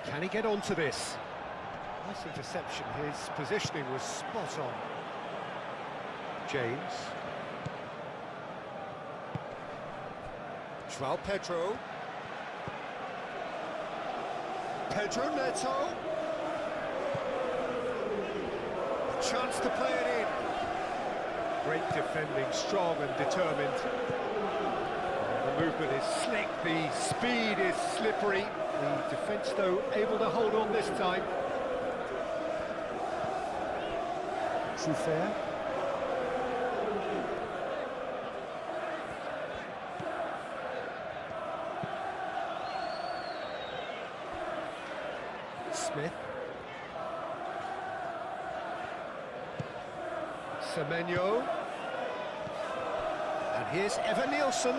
Can he get onto this? Nice interception. His positioning was spot on. James. João Pedro. Pedro Neto. A chance to play it in. Great defending, strong and determined. The movement is slick, the speed is slippery. The defence, though, able to hold on this time. Truffert. Smith. Semenyo. And here's Evan Nielsen.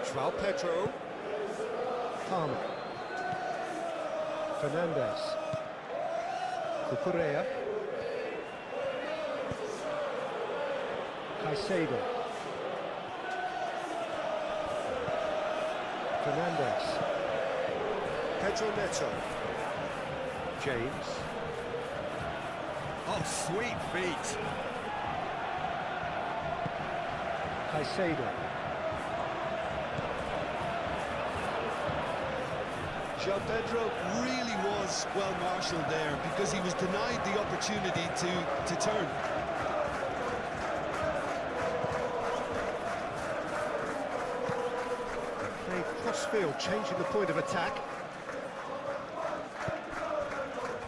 João Pedro. Palmer. Fernandez. Cucurella. Caicedo. Fernandez. Pedro Neto. James. Oh, sweet feet. Caicedo. João Pedro really was well marshalled there because he was denied the opportunity to turn. Played cross-field, changing the point of attack.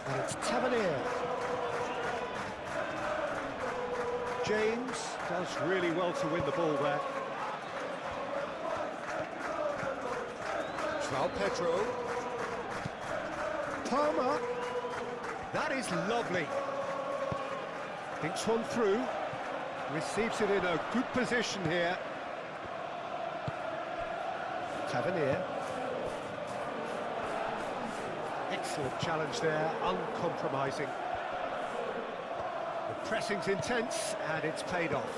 And it's Tavernier. James does really well to win the ball there. João Pedro. Palmer. That is lovely. Thinks one through. Receives it in a good position here. Tavernier. Excellent challenge there, uncompromising. The pressing's intense and it's paid off.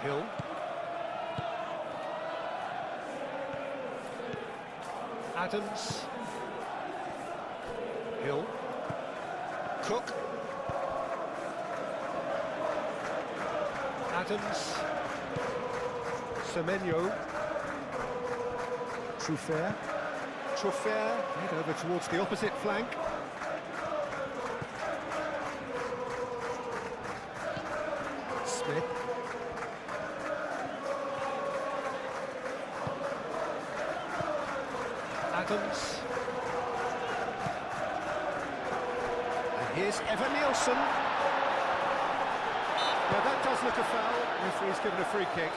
Hill. Adams. Hill. Cook. Adams. Semenyo. Truffert. Truffert, head over towards the opposite flank. Smith. Adams. And here's Evan Nielsen. Now that does look a foul. Referee's given a free kick.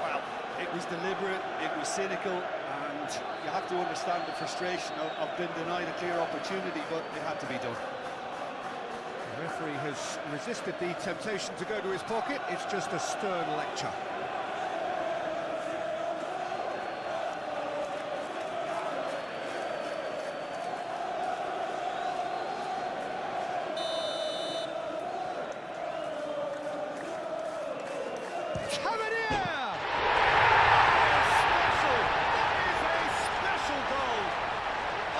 Well, it was deliberate, it was cynical, and you have to understand the frustration of being denied a clear opportunity, but it had to be done. The referee has resisted the temptation to go to his pocket. It's just a stern lecture. Tavernier! Special! That is a special goal!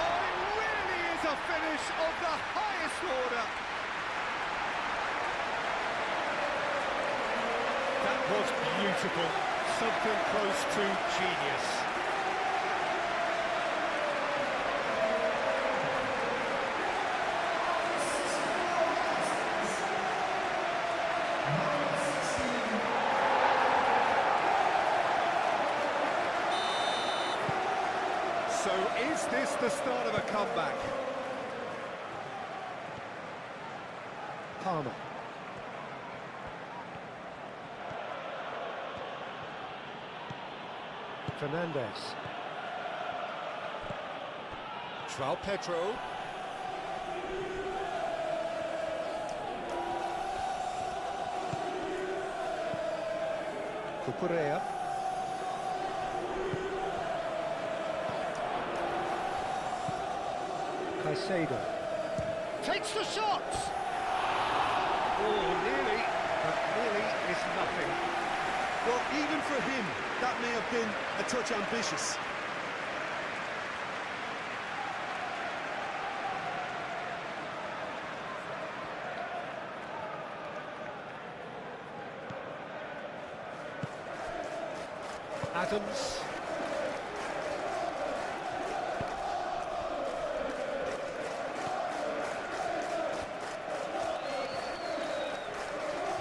Oh, it really is a finish of the highest order! That was beautiful. Something close to genius. So is this the start of a comeback? Palmer. Fernandez. João Pedro. Cucurella. Caicedo. Takes the shot! Oh, nearly, but nearly is nothing. Well, even for him, that may have been a touch ambitious. Adams.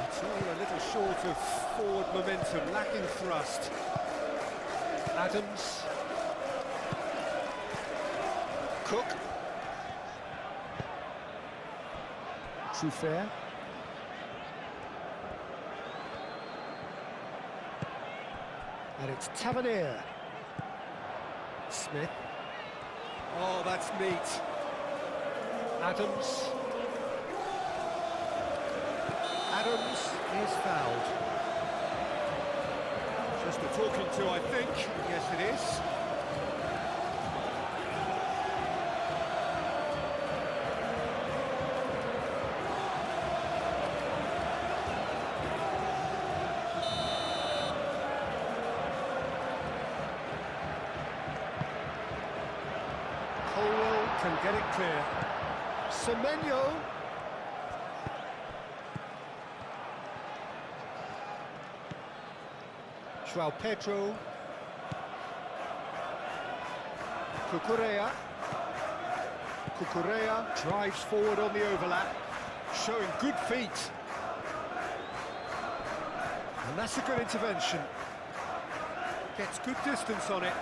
It's all a little short of forward momentum, lacking thrust. Adams. Cook. Truffert. And it's Tavernier. Smith. Oh, that's neat. Adams. Adams is fouled. Just a talking to, I think. Yes, it is. Colwell can get it clear. Semenyo. João Pedro. Cucurella. Cucurella drives forward on the overlap, showing good feet. And that's a good intervention. Gets good distance on it.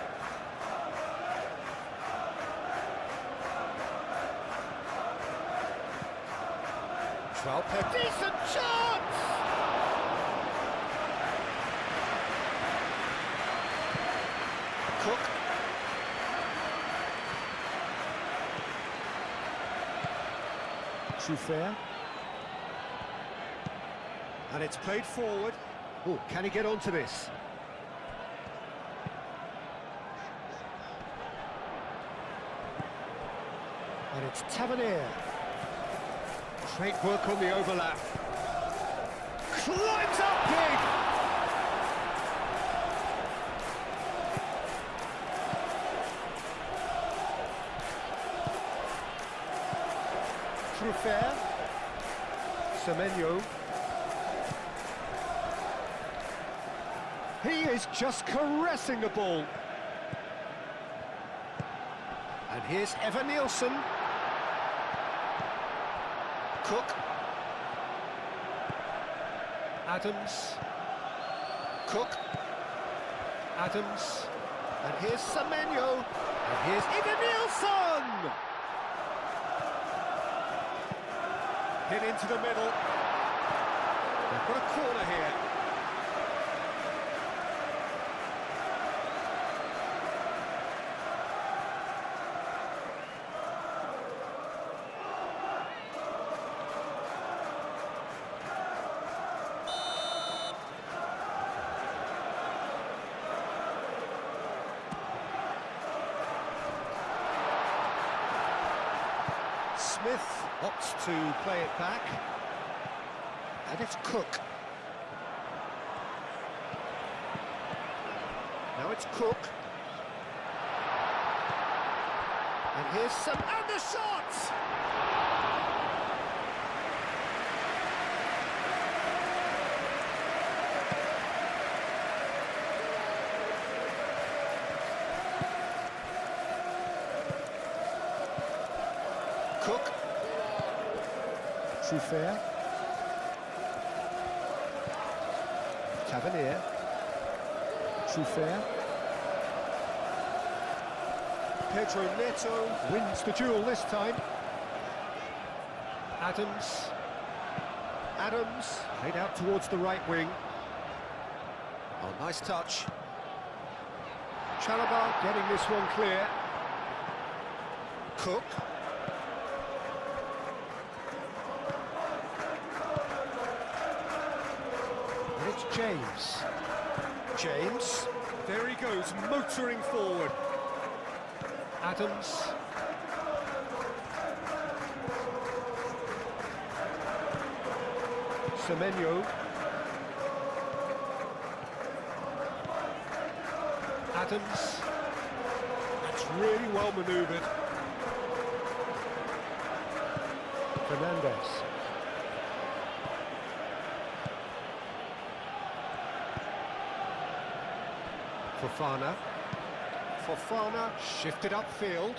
João Pedro. Decent chance! Cook. Truffert. And it's played forward. Oh, can he get onto this? And it's Tavernier. Great work on the overlap. Climbs up big! Truffert. Semenyo. He is just caressing the ball. And here's Evan Nielsen. Cook. Adams. Cook. Adams. And here's Semenyo. And here's Evanilson. Hit into the middle. They've got a corner here. Smith opts to play it back, and it's Cook. Now it's Cook. And here's some... and the shot! Cook. Trufair. Tavernier. Trufair. Pedro Neto wins the duel this time. Adams. Adams laid out towards the right wing. Oh, nice touch. Chalobah getting this one clear. Cook. And it's James. James. There he goes, motoring forward. Adams. Semenyo. Adams. That's really well manoeuvred. Fernandez. Fofana. Fofana shifted upfield.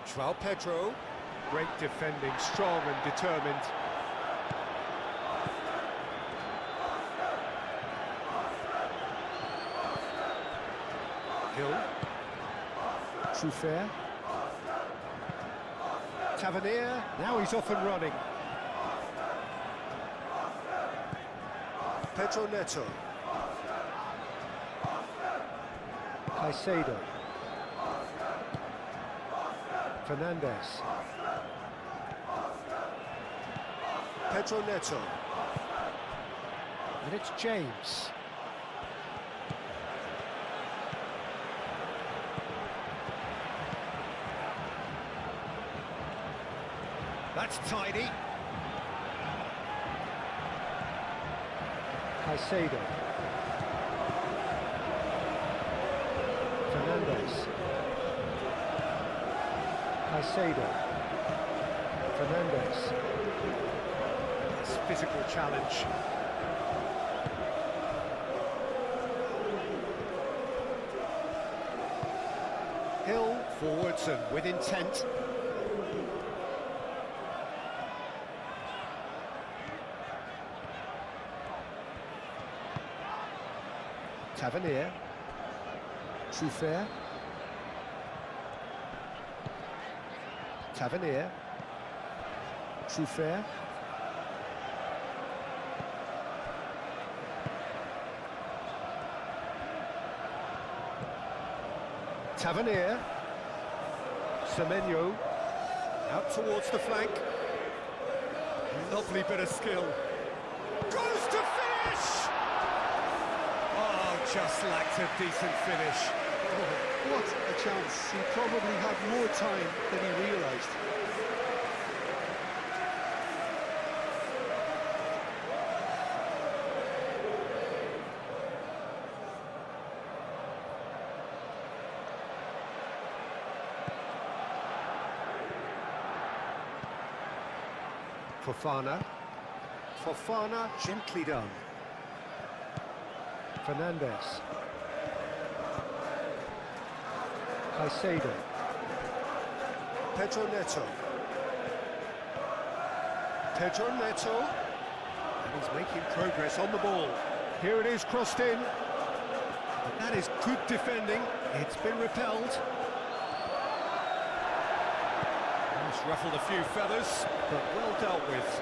João Pedro. Great defending, strong and determined. Hill. Trufair. Tavernier. Now he's off and running. Pedro Neto. Caicedo. Fernandez. Pedro Neto. And it's James. That's tidy. Caicedo. Fernandez. Caicedo. Fernandez. It's physical challenge. Hill forwards and with intent. Tavernier. Trufair. Tavernier. Trufair. Tavernier. Semenyo. Out towards the flank. Lovely bit of skill. Goes to finish! Oh, just lacked a decent finish. Oh, what a chance. He probably had more time than he realised. Fofana. Fofana, gently done. Fernandez. Caicedo. Pedro Neto. Pedro Neto. And he's making progress on the ball. Here it is, crossed in. And that is good defending. It's been repelled. It's ruffled a few feathers, but well dealt with.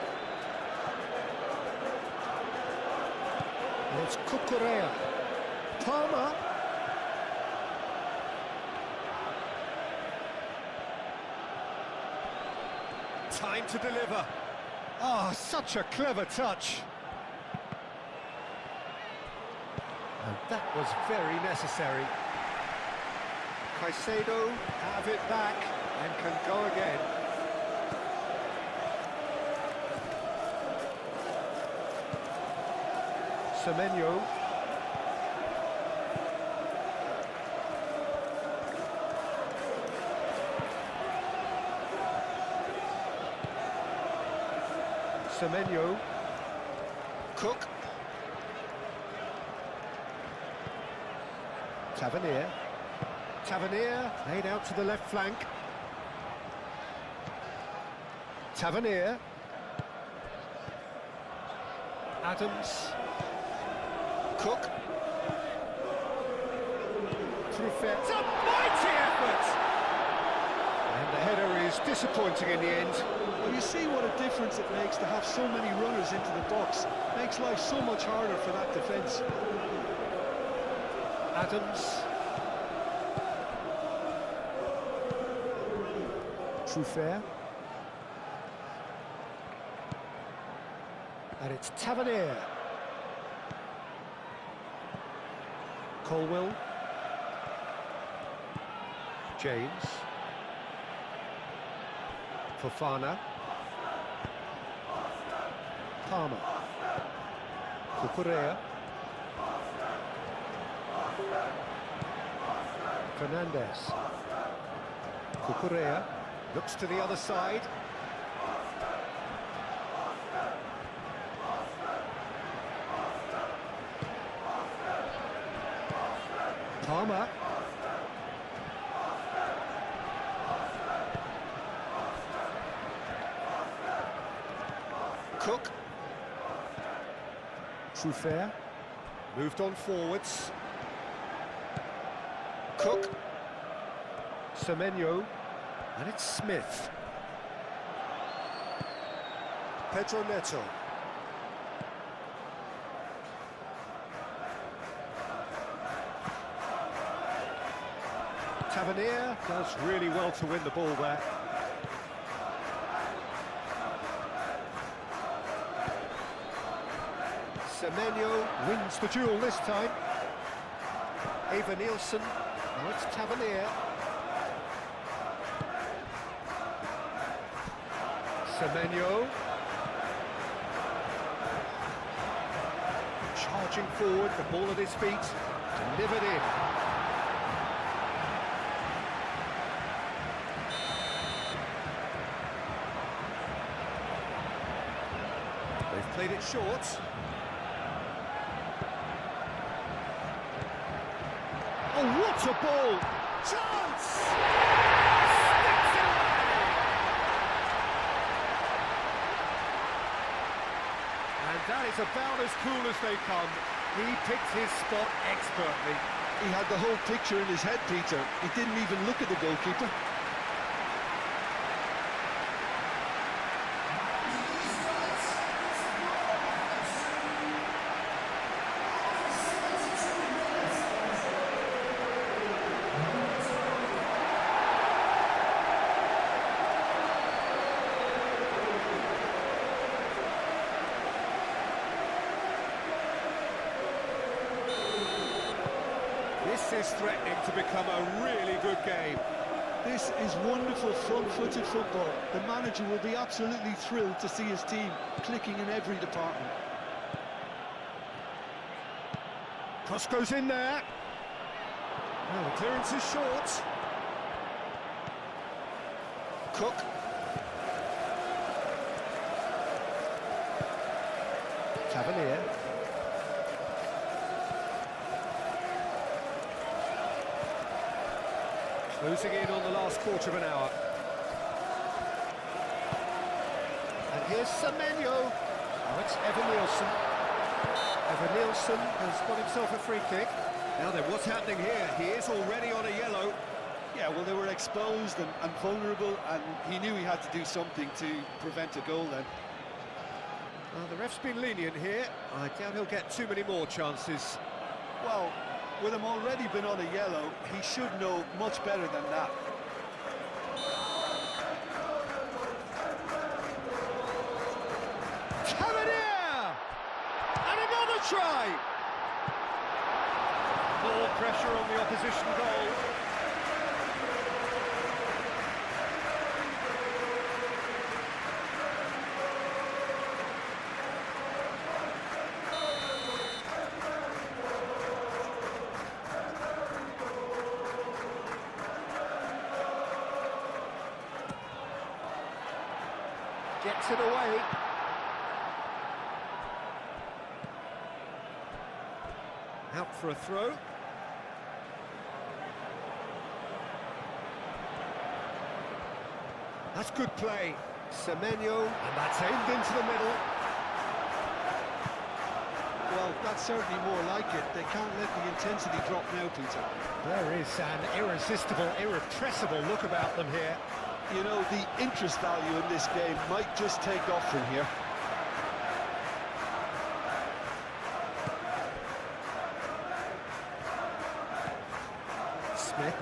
It's Cucurella. Palmer. Time to deliver. Ah, such a clever touch. And that was very necessary. Caicedo have it back and can go again. Semenyo. Semenyo. Cook. Tavernier. Tavernier laid out to the left flank. Tavernier. Adams. Cook. Through fair. It's a mighty effort! And the header is disappointing in the end. Well, you see what a difference it makes to have so many runners into the box. Makes life so much harder for that defence. Adams. Truffert. And it's Tavernier. Colwill. James. Fofana. Palmer. Cucurella. Fernandez. Cucurella looks to the other side. Palmer. Cook. Truffert. Moved on forwards. Cook. Semenyo. And it's Smith. Pedro Neto. Tavernier does really well to win the ball there. Semenyo wins the duel this time. Ava Nielsen. Now it's Tavernier. Semenyo. Charging forward, the ball at his feet. Delivered in. They've played it short. Oh, what a ball! Chance! Sticks it away! And that is about as cool as they come. He picked his spot expertly. He had the whole picture in his head, Peter. He didn't even look at the goalkeeper. This is threatening to become a really good game. This is wonderful front-footed football. The manager will be absolutely thrilled to see his team clicking in every department. Cross goes in there. Oh, the clearance is short. Cook. Tavernier. Closing in on the last quarter of an hour. And Here's Semenyo. Oh, it's Evan Nielsen. Evan Nielsen has got himself a free kick. Now then, what's happening here? He is already on a yellow. Yeah, well, they were exposed and vulnerable, and he knew he had to do something to prevent a goal then. The ref's been lenient here. I doubt he'll get too many more chances. Well, with him already been on a yellow, he should know much better than that. Tavernier! And another try! More pressure on the opposition goal. Gets it away. Out for a throw. That's good play. Semenyo, and that's aimed into the middle. Well, that's certainly more like it. They can't let the intensity drop now, Peter. There is an irresistible, irrepressible look about them here. You know, the interest value in this game might just take off from here. Smith.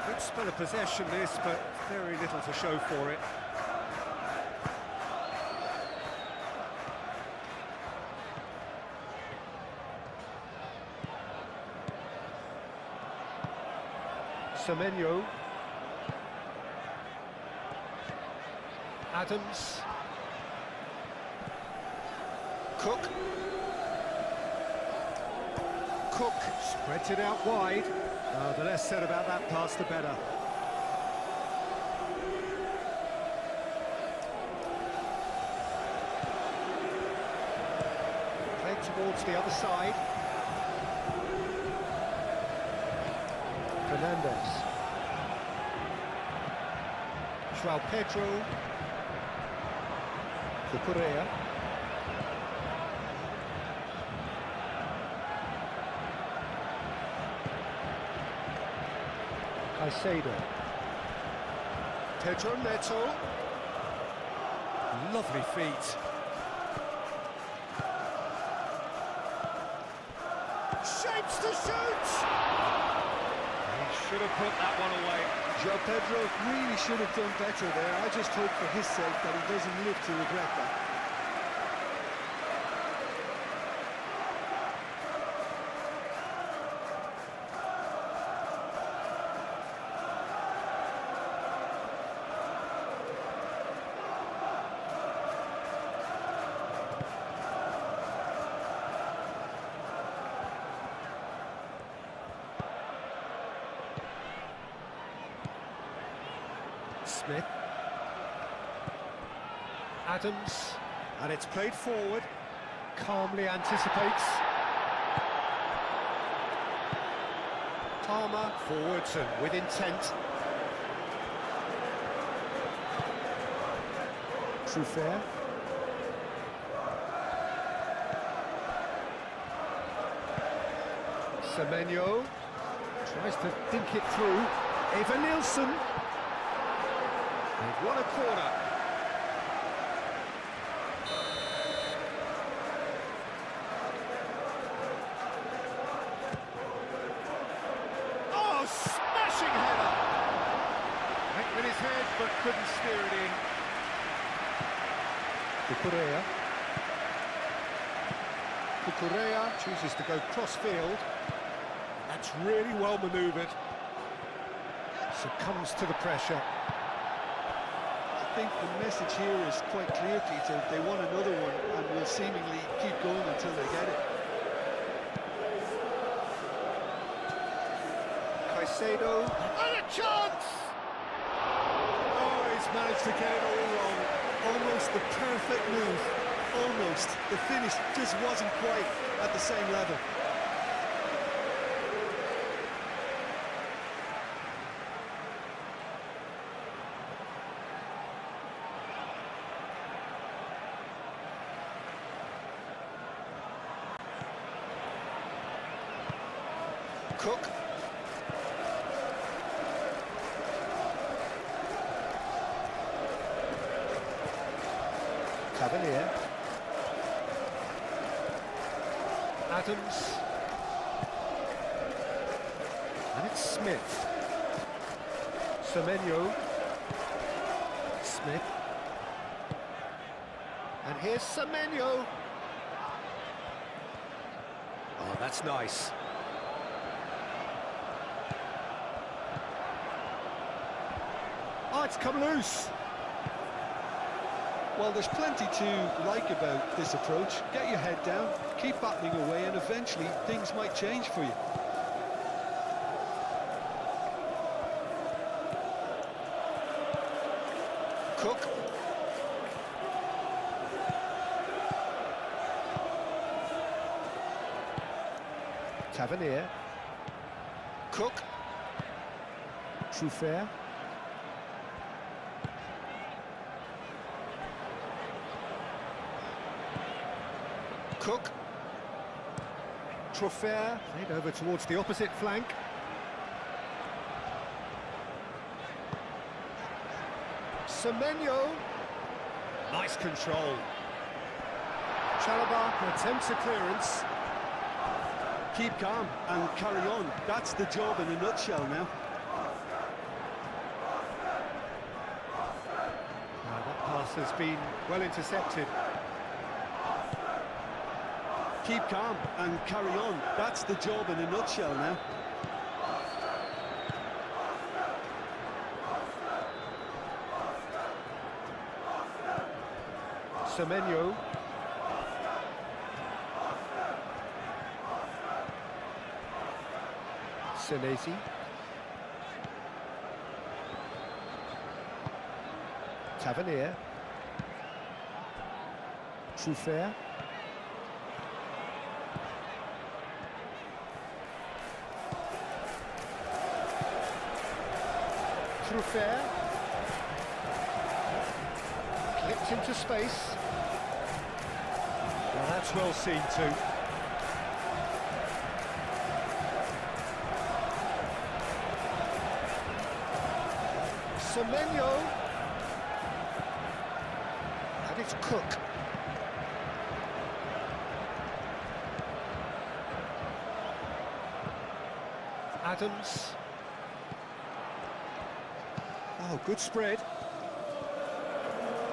Good spell of possession this, but very little to show for it. Semenyo. Adams. Cook. Cook spreads it out wide. The less said about that pass, the better. Played towards the other side. Fernandez. João Pedro. Cucurella. Caicedo. Pedro Neto. Lovely feet. Shapes to shoot! He should have put that one away. João Pedro really should have done better there. I just hope for his sake that he doesn't live to regret that. Smith. Adams. And it's played forward. Calmly anticipates. Palmer forwards and with intent. Truffert. Semenyo tries to dink it through. Evan Nielsen. They've won a corner. Oh, smashing header! Went with his head, but couldn't steer it in. Cucurella. Cucurella chooses to go cross-field. That's really well manoeuvred. Succumbs to the pressure. I think the message here is quite clear, Peter. They want another one and will seemingly keep going until they get it. Caicedo. And a chance! Oh, he's managed to get it all wrong. Almost the perfect move. Almost. The finish just wasn't quite at the same level. Cook. Cavalier. Adams. And it's Smith. Semenyo. Smith. And here's Semenyo. Oh, that's nice. Oh, it's come loose. Well, there's plenty to like about this approach. Get your head down, keep battling away, and eventually things might change for you. Cook. Tavernier. Cook. Truffert. Cook. Truffert. Played over towards the opposite flank. Semenyo. Nice control. Chalobah attempts a clearance. Keep calm and carry on. That's the job in a nutshell now. Now that pass has been well intercepted. Keep calm and carry on. That's the job in a nutshell now. Semenyo. Senesi. Tavernier. Truffert. Truffert. Clipped into space. Well, that's well seen too. Semenyo. And it's Cook. Adams. Oh, good spread.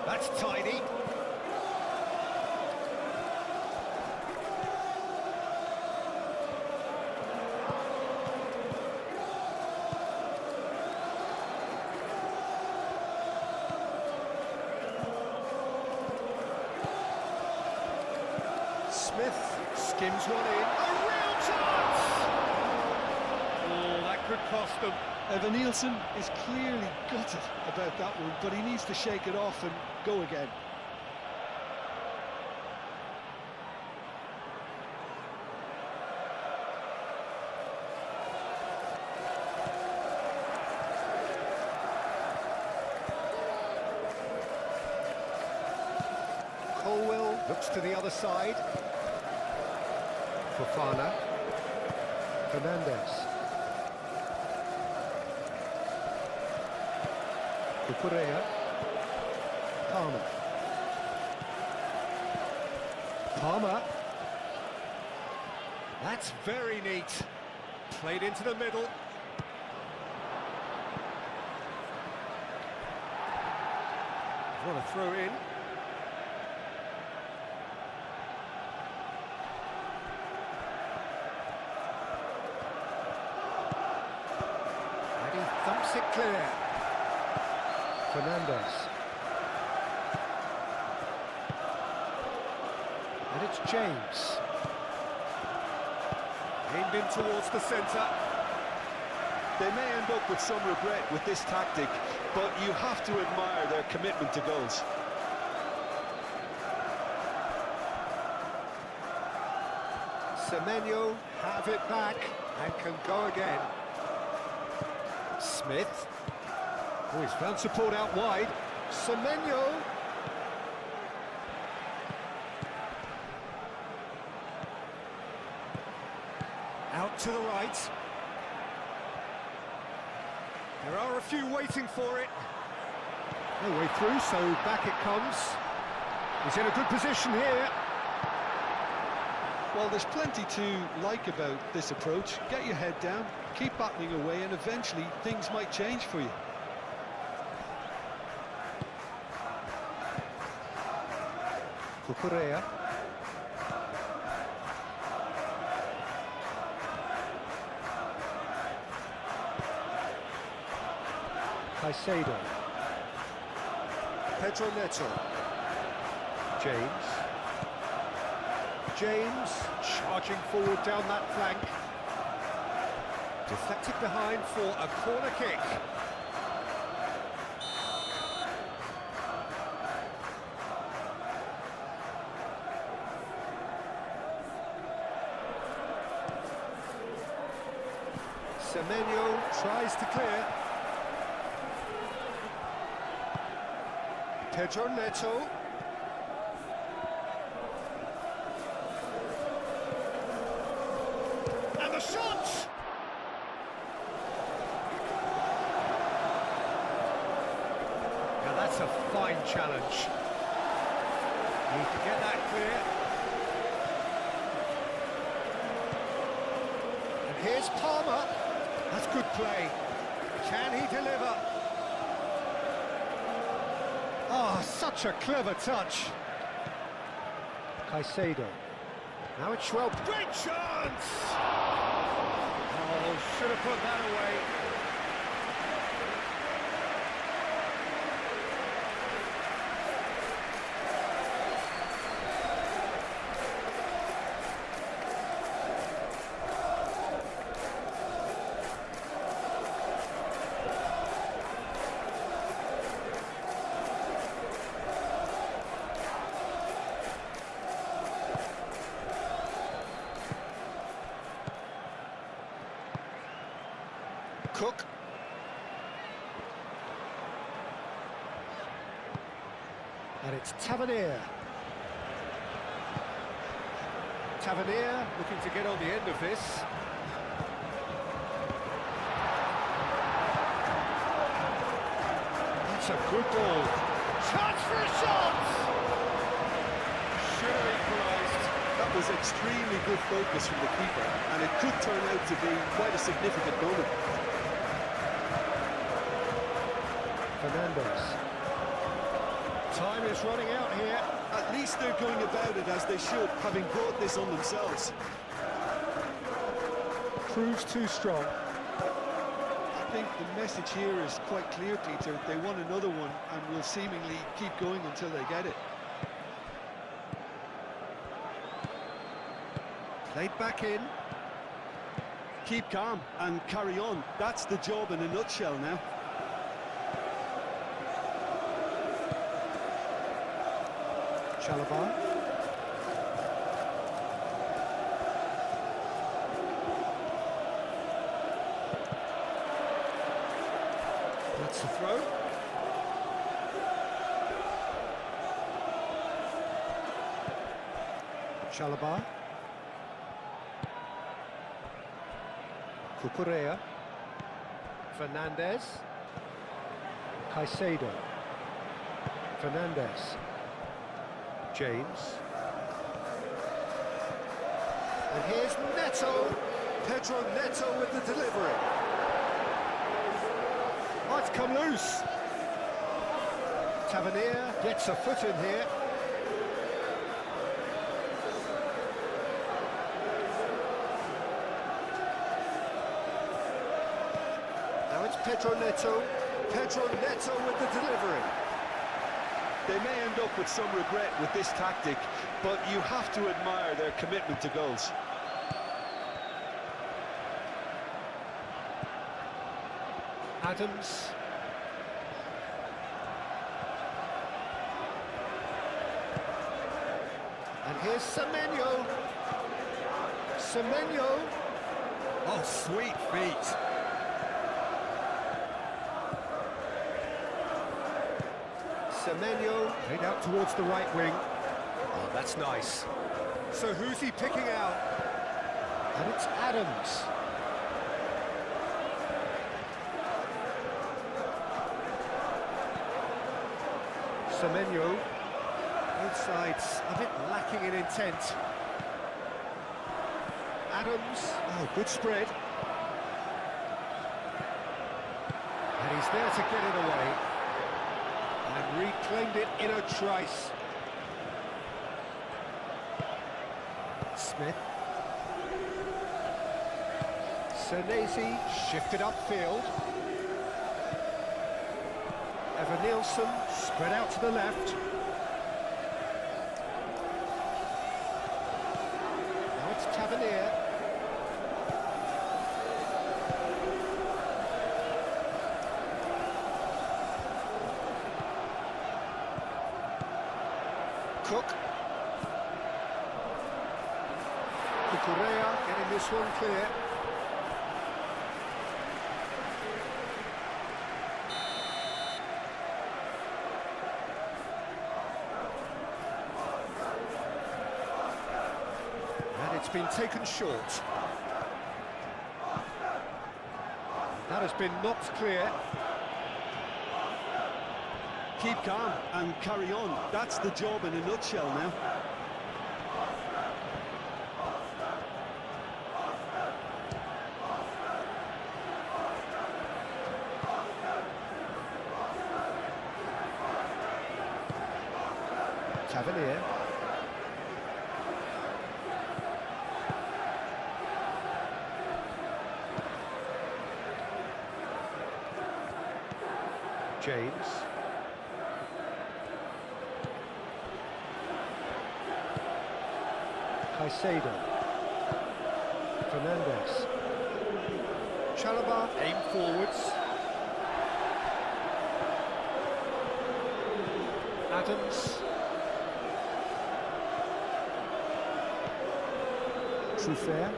That's tidy. Smith skims one in. A real chance! Oh, that could cost them. Evan Nielsen is clearly gutted about that one, but he needs to shake it off and go again. Colwell looks to the other side. Fofana. Fernandez. Cucurella. Palmer. Palmer. That's very neat. Played into the middle. Want to throw in. And he thumps it clear. Fernandez. And it's James. Aimed in towards the centre. They may end up with some regret with this tactic, but you have to admire their commitment to goals. Semenyo have it back and can go again. Smith. Oh, he's found support out wide. Semenyo. Out to the right. There are a few waiting for it. No way through, so back it comes. He's in a good position here. Well, there's plenty to like about this approach. Get your head down, keep battling away, and eventually things might change for you. Cucurella. Caicedo. Pedro Neto. James charging forward down that flank. Deflected behind for a corner kick. Semenyo tries to clear. Pedro Neto. And the shot! Now that's a fine challenge. Need to get that clear. And here's Palmer. That's good play. Can he deliver? Oh, such a clever touch. Caicedo. Now it's Schwab. Great chance! Oh, should have put that away. Cook. And it's Tavernier. Tavernier looking to get on the end of this. That's a good ball. Chance for a shot! Should have equalised. That was extremely good focus from the keeper, and it could turn out to be quite a significant moment. Fernandez. Time is running out here. At least they're going about it as they should, having brought this on themselves. Proves too strong. I think the message here is quite clear, Peter. They want another one and will seemingly keep going until they get it. Played back in. Keep calm and carry on. That's the job in a nutshell now. Chalobah. That's the throw. Chalobah. Cucurella. Fernandez. Caicedo. Fernandez. James. And here's Neto. Pedro Neto with the delivery. Oh, it's come loose. Tavernier gets a foot in here. Now it's Pedro Neto. Pedro Neto with the delivery. They may end up with some regret with this tactic, but you have to admire their commitment to goals. Adams. And here's Semenyo. Semenyo. Oh, sweet feet. Semenyo played out towards the right wing. Oh, that's nice. So who's he picking out? And it's Adams. Semenyo. Both sides a bit lacking in intent. Adams. Oh, good spread. And he's there to get it away. And reclaimed it in a trice. Smith. Senesi shifted upfield. Evan Nielsen spread out to the left. Now it's Tavernier. Cook. Correa getting this one clear. And it's been taken short. That has been knocked clear. Keep calm and carry on. That's the job in a nutshell now. Tavernier. James. Caicedo. Fernandez. Chalobah aim forwards. Adams. Truffert.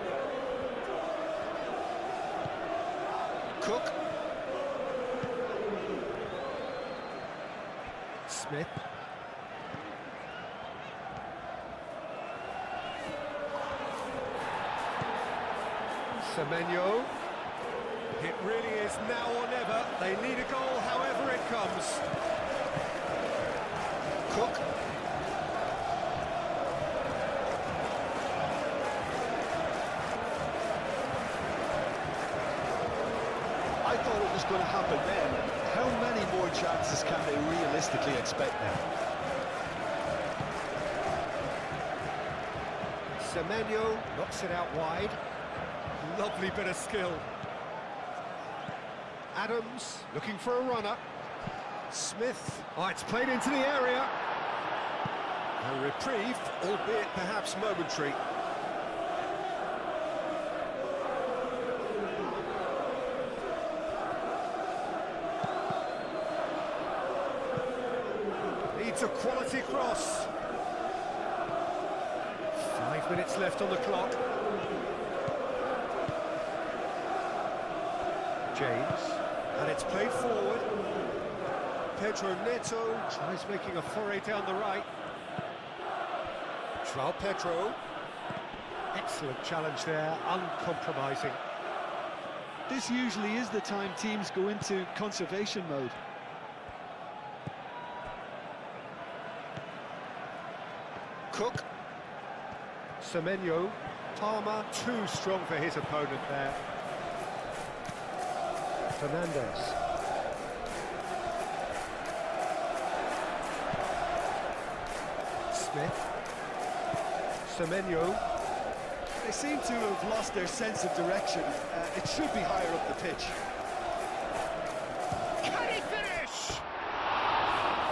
Cook. Smith. Semenyo. It really is now or never. They need a goal however it comes. Cook. I thought it was going to happen then. How many more chances can they realistically expect now? Semenyo knocks it out wide. Lovely bit of skill. Adams looking for a runner. Smith. Oh, it's played into the area. A reprieve, albeit perhaps momentary. Needs a quality cross. 5 minutes left on the clock. James, and it's played forward. Pedro Neto tries making a foray down the right. Joao Pedro. Excellent challenge there, uncompromising. This usually is the time teams go into conservation mode. Cook. Semenyo. Palmer too strong for his opponent there. Fernandez. Smith. Semenyo. They seem to have lost their sense of direction. It should be higher up the pitch. Can he finish?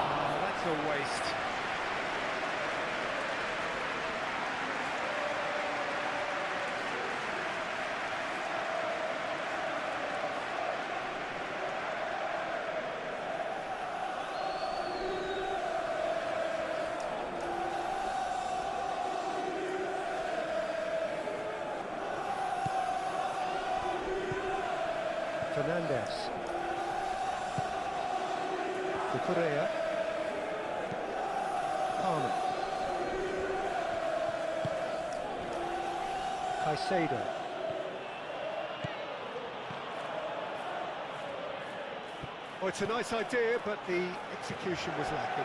Oh, that's a waste. Fernandez. Correa. Palmer. Caicedo. Oh, it's a nice idea, but the execution was lacking.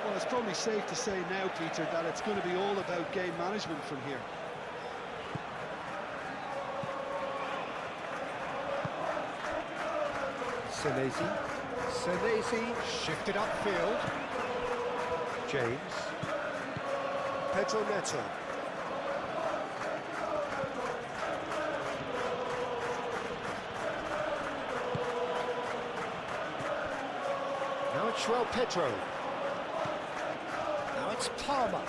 Well, it's probably safe to say now, Peter, that it's going to be all about game management from here. Senesi shifted upfield. James. Pedro Neto. Now it's João Pedro. Now it's Palmer.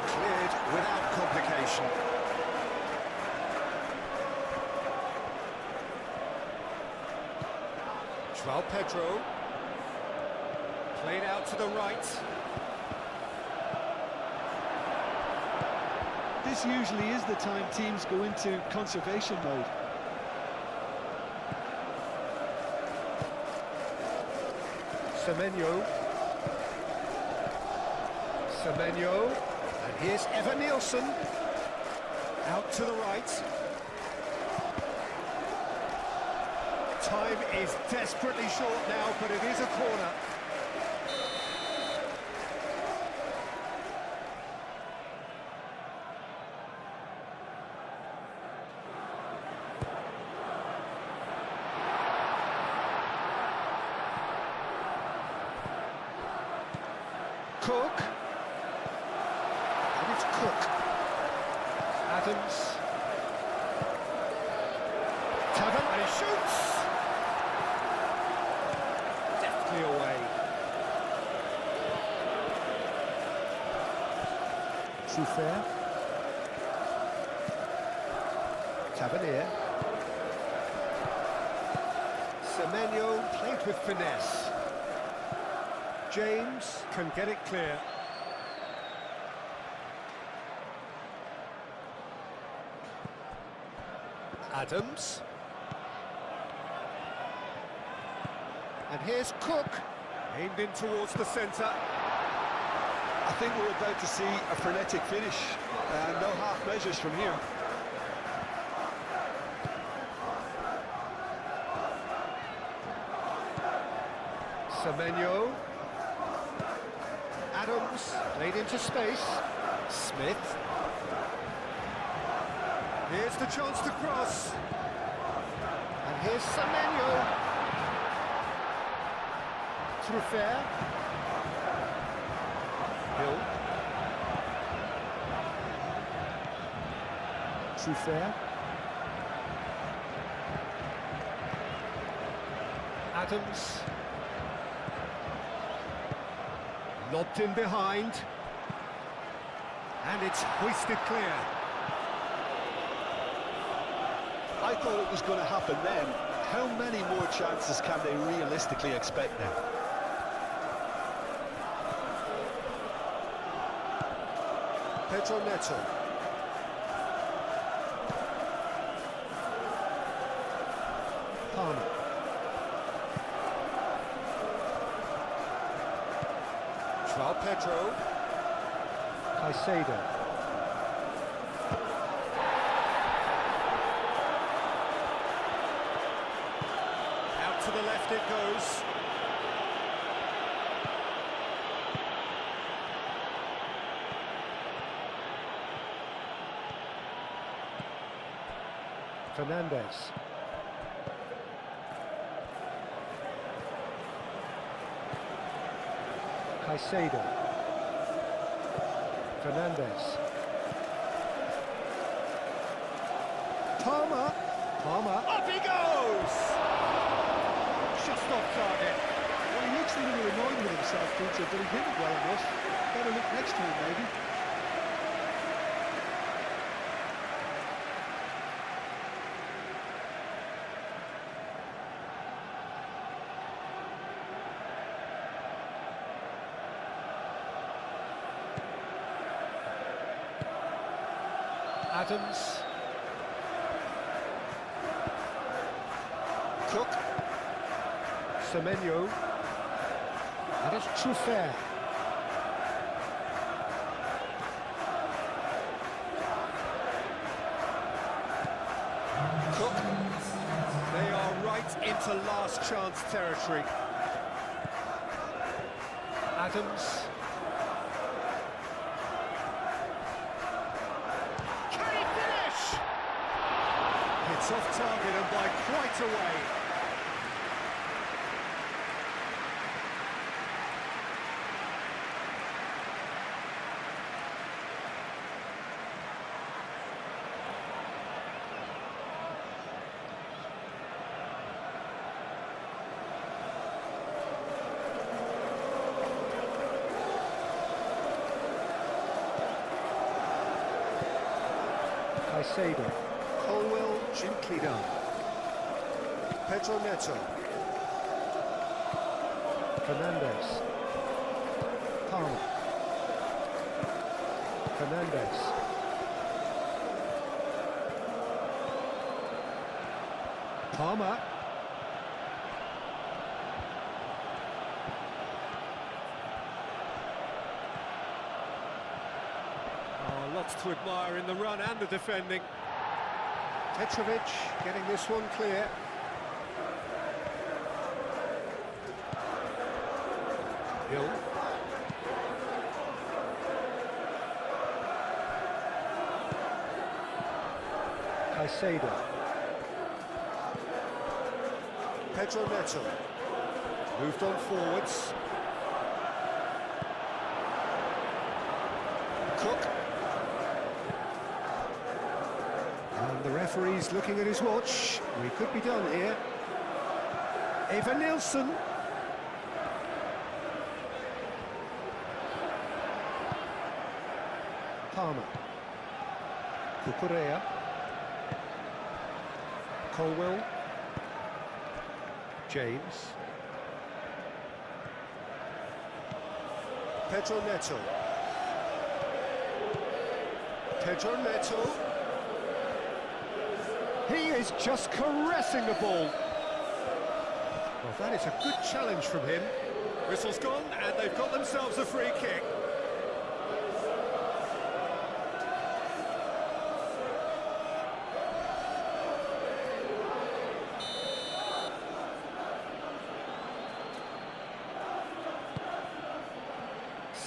Cleared without complication. João Pedro. Played out to the right. This usually is the time teams go into conservation mode. Semenyo, and here's Evan Nielsen, out to the right. Time is desperately short now, but it is a corner. Cook. And it's Cook. Adams. Taven, and he shoots! Deftly away. Trufair. Tavernier. Semenyo played with finesse. James can get it clear. Adams. And here's Cook. Aimed in towards the centre. I think we're about to see a frenetic finish. No half measures from here. Semenyo. Adams played into space. Smith. Here's the chance to cross. And here's Semenyo. Trufair. Hill. Trufair. Adams. Lobbed in behind. And it's hoisted clear. I thought it was going to happen then. How many more chances can they realistically expect now? Pedro Neto. Palmer. João Pedro. Caicedo. Out to the left it goes. Fernandez. Caicedo. Fernandez. Palmer. Up he goes! Just off target. Well, he looks a little annoyed with himself, Peter, but he hit it well enough. Better look next time, maybe. Adams. Cook. Semenyo. And it's Trufair. Cook. They are right in into last chance territory. Adams. Can he finish? It's off target and by quite a way. Caicedo. Colwell gently done. Pedro Neto. Fernandes. Palmer. Fernandes. Palmer. Oh, lots to admire in the run and the defending. Petrovic getting this one clear. Hill. Caicedo. Pedro Neto. Moved on forwards. Cook. And the referee's looking at his watch. We could be done here. Eva Nilsson. Palmer. Cucurella. Colwell. James. Pedro Neto. Pedro Neto. He is just caressing the ball. Well, that is a good challenge from him. Whistle's gone, and they've got themselves a free kick.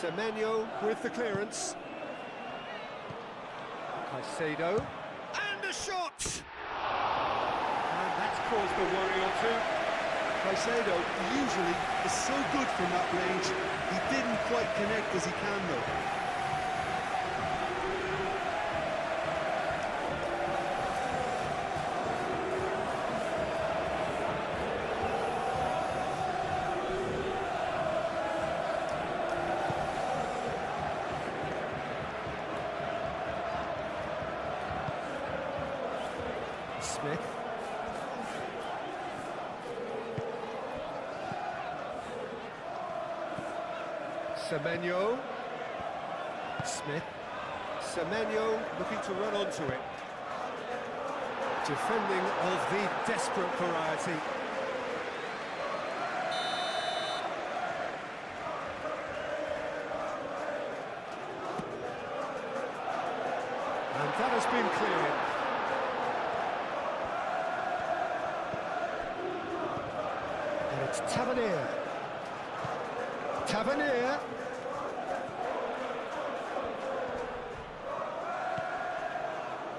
Semenyo with the clearance. Caicedo. And a shot! And that's caused a worry or two. Caicedo usually is so good from that range. He didn't quite connect as he can though. Smith. Semenyo. Smith. Semenyo looking to run onto it. Defending of the desperate variety. And that has been cleared. And it's Tavernier. Tavernier.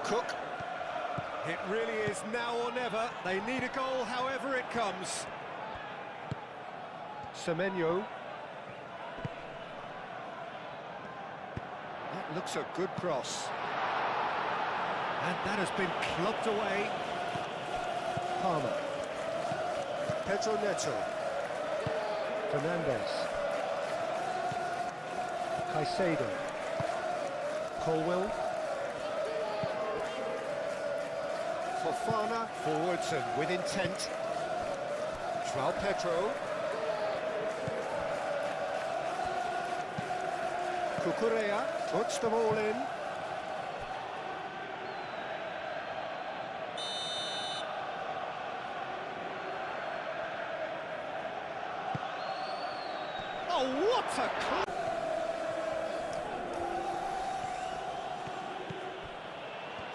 Cook. It really is now or never. They need a goal however it comes. Semenyo. That looks a good cross. And that has been clubbed away. Palmer. Pedro Neto. Fernandes. Caicedo. Colwell. Fofana forwards and with intent. João Pedro. Cucurella puts the ball in. Oh, what a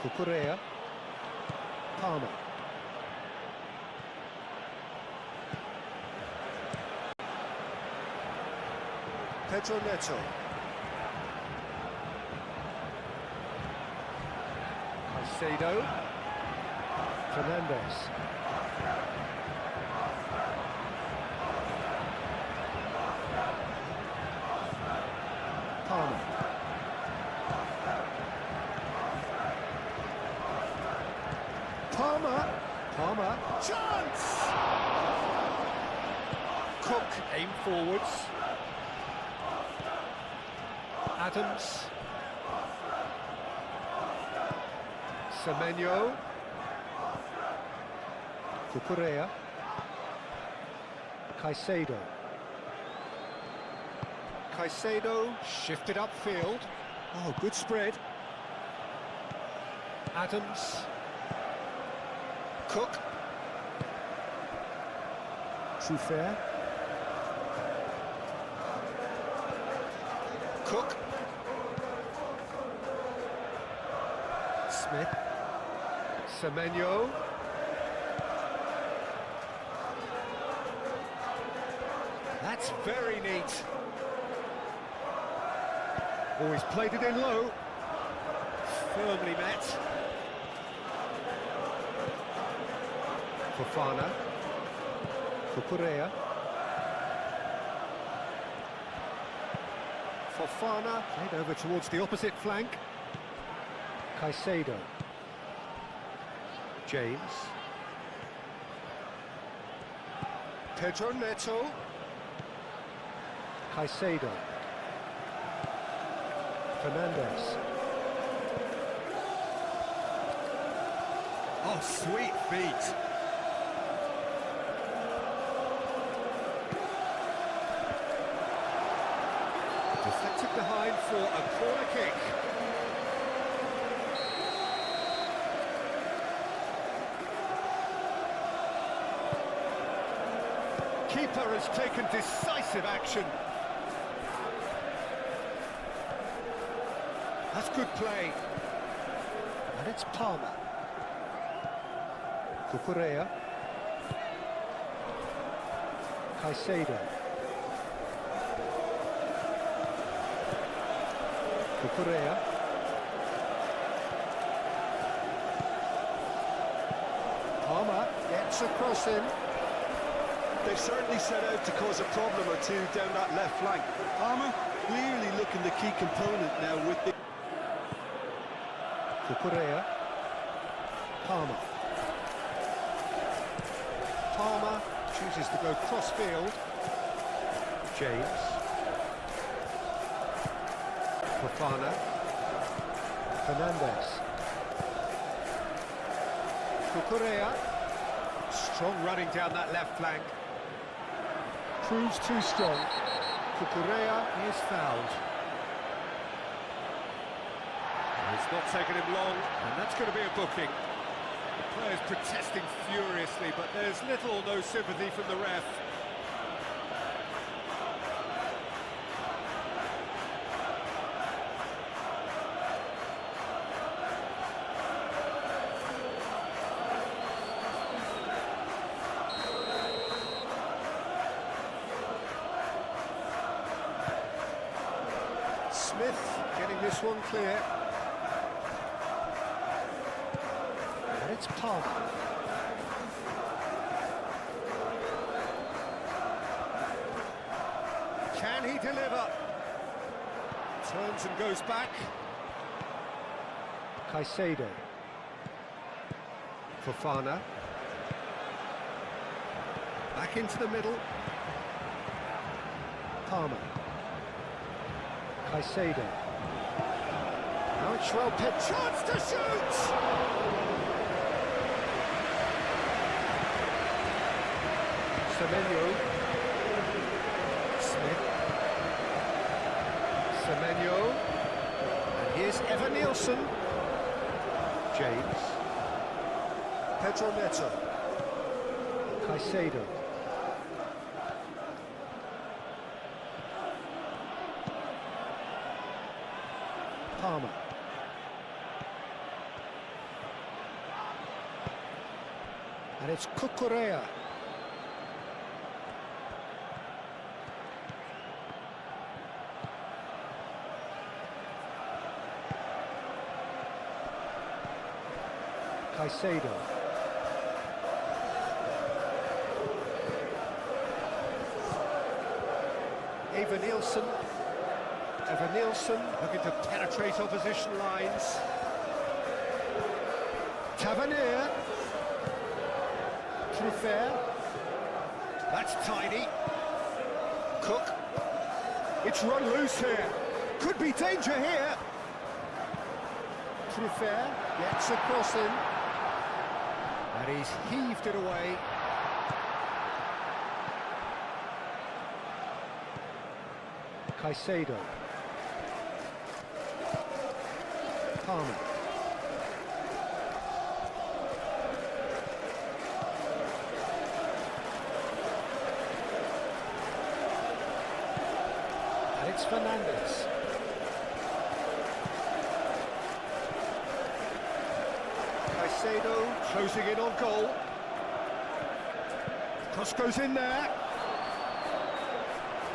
Cucurella. Palmer. Pedro Neto. Caicedo. Fernandez. Palmer. Palmer. Chance! Cook, aim forwards. Adams. Semenyo. Cucurella. Caicedo. Caicedo shifted upfield. Oh, good spread. Adams. Cook. Truffert. Cook. Smith. Semenyo. That's very neat. Oh, he's played it in low. Firmly met. Fofana. Cucurella. Fofana played over towards the opposite flank. Caicedo. James. Pedro Neto. Caicedo. Fernandez. Oh, sweet feet. Deflected behind for a corner kick. Keeper has taken decisive action. That's good play. And it's Palmer. Cucurella. Caicedo. Cucurella. Palmer gets across him. They've certainly set out to cause a problem or two down that left flank. Palmer clearly looking the key component now with the... Cucurella. Palmer. Palmer chooses to go cross-field. James. Fofana. Fernandez. Cucurella. Strong running down that left flank. Proves too strong. Cucurella is fouled. It's not taken him long, and that's going to be a booking. The players protesting furiously, but there's little or no sympathy from the ref. Smith getting this one clear. And it's Palmer. Can he deliver? Turns and goes back. Caicedo. Fofana. Back into the middle. Palmer. Caicedo. Now it's well pitched. Chance to shoot! Semenyo. Smith. Semenyo. And here's Evan Nielsen. James. Pedro Neto. Caicedo. Palmer. And it's Cucurella. Caicedo. Evan Nielsen Looking to penetrate opposition lines. Tavernier. Truffert. That's tidy. Cook. It's run loose here. Could be danger here. Truffert gets a cross in. And he's heaved it away. Caicedo. Palmer. And it's Fernandes. Caicedo closing in on goal. Cross goes in there.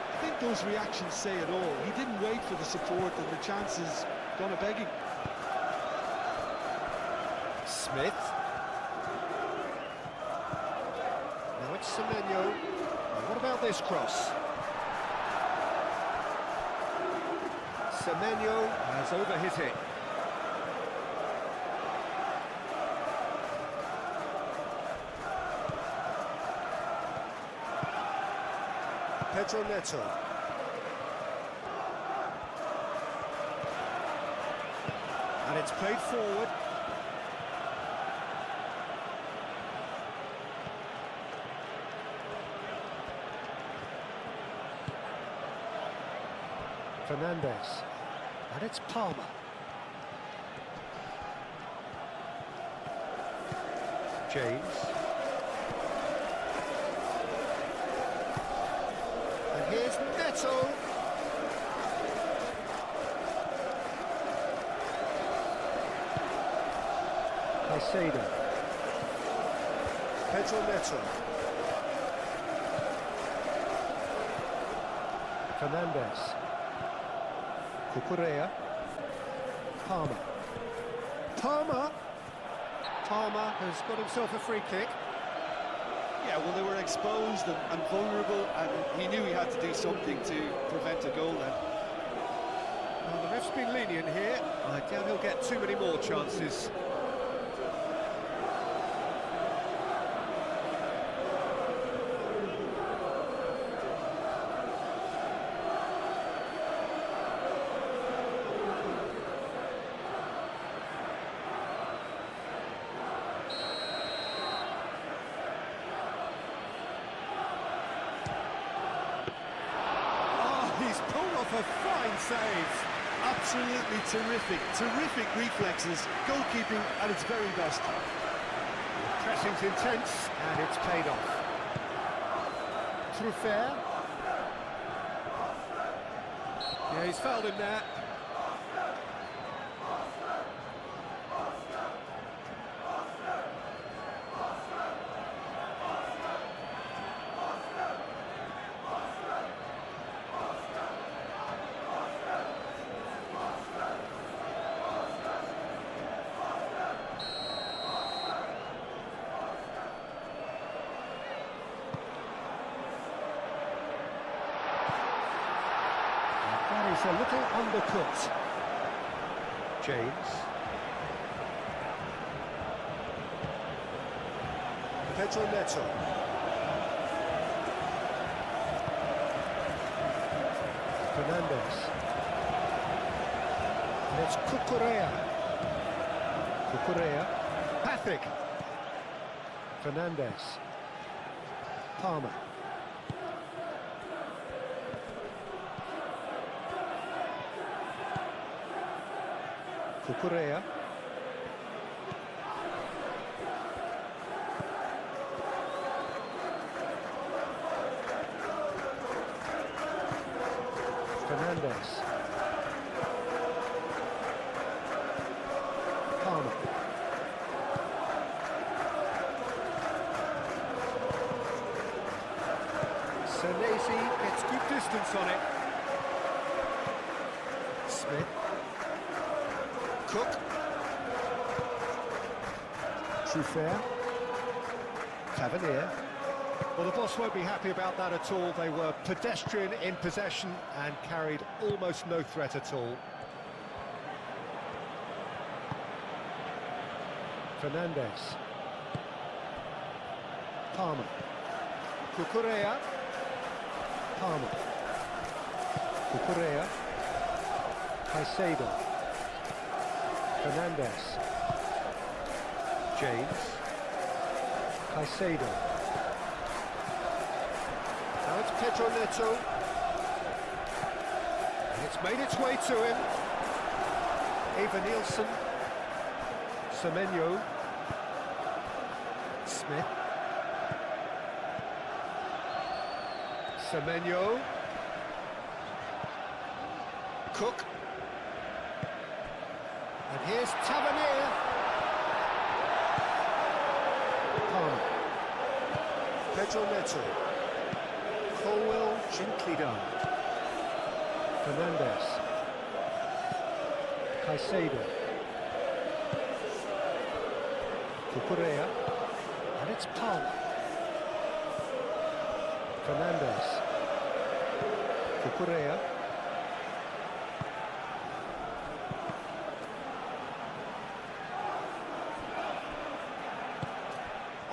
I think those reactions say it all. He didn't wait for the support and the chances gone a-begging. Smith. Now it's Semenyo. And what about this cross? Semenyo has overhit it. Pedro Neto. And it's played forward. Fernandes. And it's Palmer. James. And here's Neto. Caicedo. Pedro Neto. Fernandes. Cucurella. Palmer. Palmer has got himself a free kick. Yeah, well, they were exposed and vulnerable, and he knew he had to do something to prevent a goal then. Well, the ref's been lenient here. I doubt he'll get too many more chances. He's pulled off a fine save. Absolutely terrific reflexes, goalkeeping at its very best. Pressing's intense, and it's paid off. Truffert. Yeah, he's fouled him there. That is a little undercut. James. Pedro Neto. Fernandes. And it's Cucurella. Pathic. Fernandes. Palmer. Cucurella. Fernandes. Palmer. Senesi gets good distance on it. Smith. Cook. Truffert. Tavernier. Well, the boss won't be happy about that at all. They were pedestrian in possession and carried almost no threat at all. Fernandez. Palmer. Cucurella. Palmer. Cucurella. Caicedo. Fernandez. James. Caicedo. Now it's Pedro Neto. And it's made its way to him. Eva Nielsen. Semenyo. Smith. Semenyo. Cook. And here's Tavernier. Palmer. Pedro Neto. Colwell, gently done. Fernandez. Caicedo. Cucurella. And it's Palmer. Fernandez. Cucurella.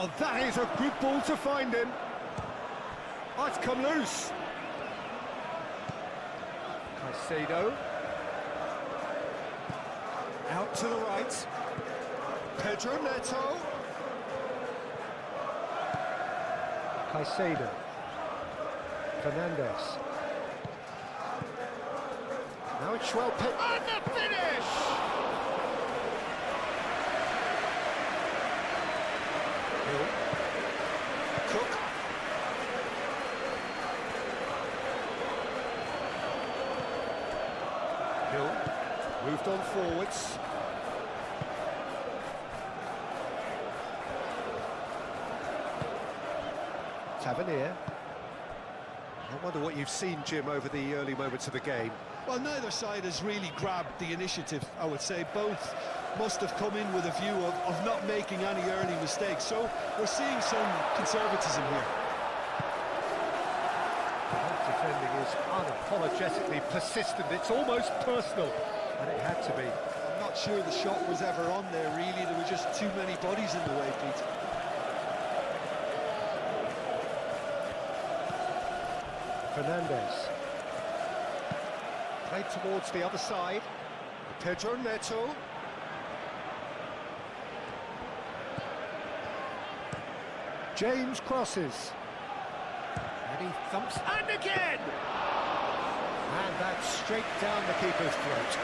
Oh, that is a good ball to find him. Oh, it's come loose. Caicedo. Out to the right. Pedro Neto. Caicedo. Fernandez. Now it's Schwell. And the finish! Hill. Cook. Hill. Moved on forwards. Tavernier. I wonder what you've seen, Jim, over the early moments of the game. Well, neither side has really grabbed the initiative, I would say. Both must have come in with a view of not making any early mistakes. So we're seeing some conservatism here. Defending is unapologetically persistent. It's almost personal, and it had to be. I'm not sure the shot was ever on there, really. There were just too many bodies in the way, Pete. Fernandez. Played towards the other side. Pedro Neto. James crosses. And he thumps. And again! And that's straight down the keeper's throat.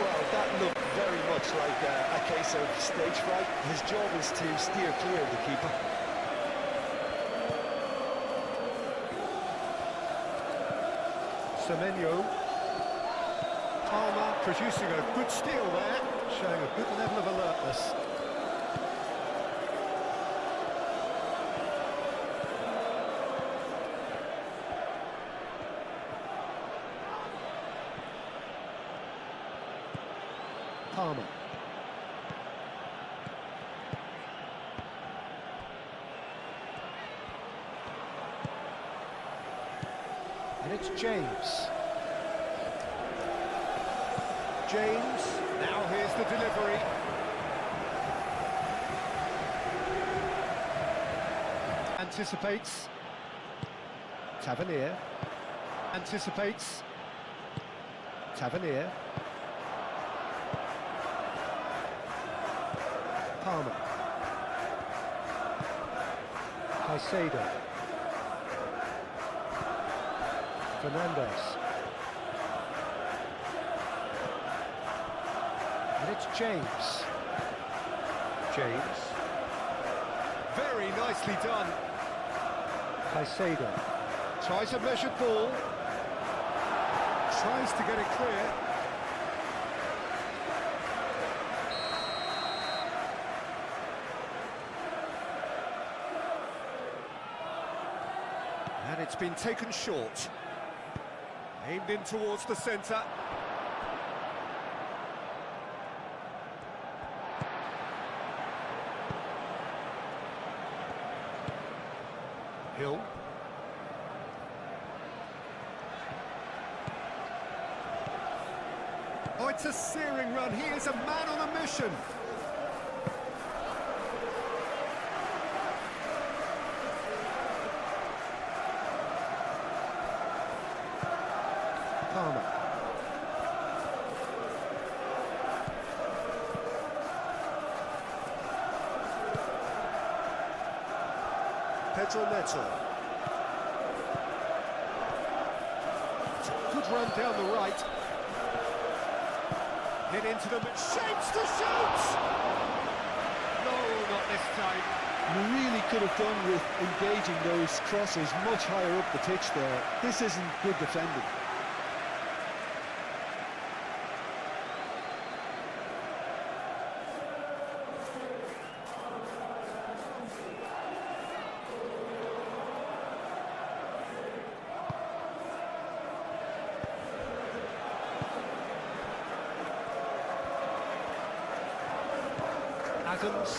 Well, that looked very much like a case of stage fright. His job is to steer clear of the keeper. Semenyo. Palmer producing a good steal there, showing a good level of alertness. Palmer. And it's James. James, now here's the delivery. Anticipates. Tavernier. Anticipates. Tavernier. Palmer. Caicedo. Fernandez. And it's James. James. Very nicely done. Caicedo. Tries a measured ball. Tries to get it clear. And it's been taken short. Aimed in towards the centre. Hill. Oh, it's a searing run. He is a man on a mission. Palmer. Pedro Neto. It's a good run down the right. Hit into them, shapes to shoot! No, not this time. You really could have done with engaging those crosses much higher up the pitch there. This isn't good defending. Adams.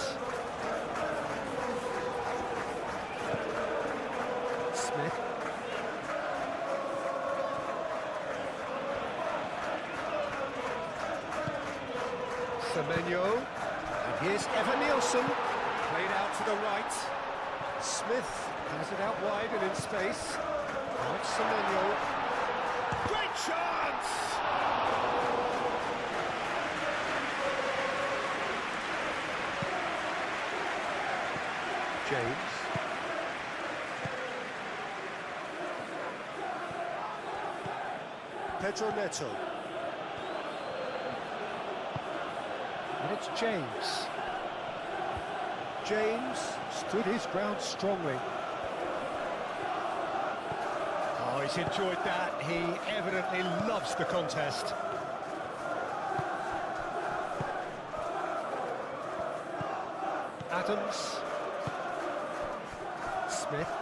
Smith. Semenyo. And here's Evan Nielsen. Played out to the right. Smith has it out wide and in space. Now it's Semenyo. Great chance! James. Pedro Neto. And it's James. James stood his ground strongly. Oh, he's enjoyed that. He evidently loves the contest. Adams. Smith.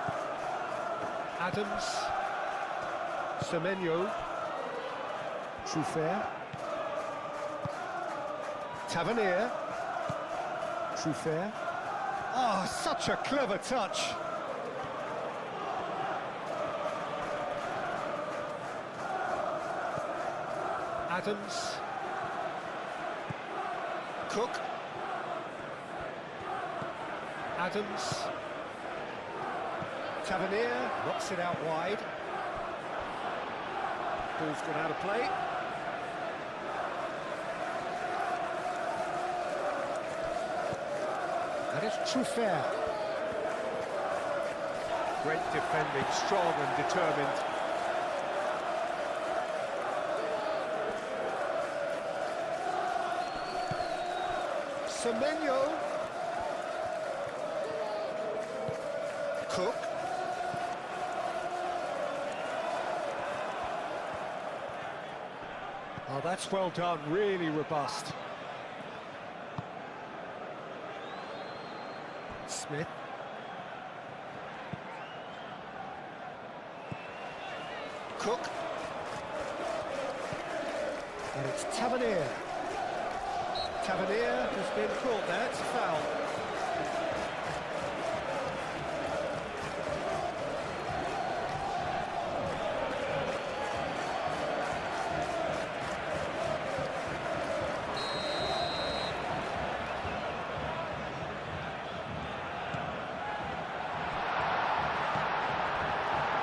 Adams. Semenyo. Truffert. Tavernier. Truffert. Oh, such a clever touch. Adams. Cook. Adams. Tavernier knocks it out wide. Ball's gone out of play. And it's Truffert. Great defending, strong and determined. Semenyo. Cook. Oh, that's well done, really robust. Smith. Cook. And it's Tavernier. Tavernier has been caught there, it's a foul.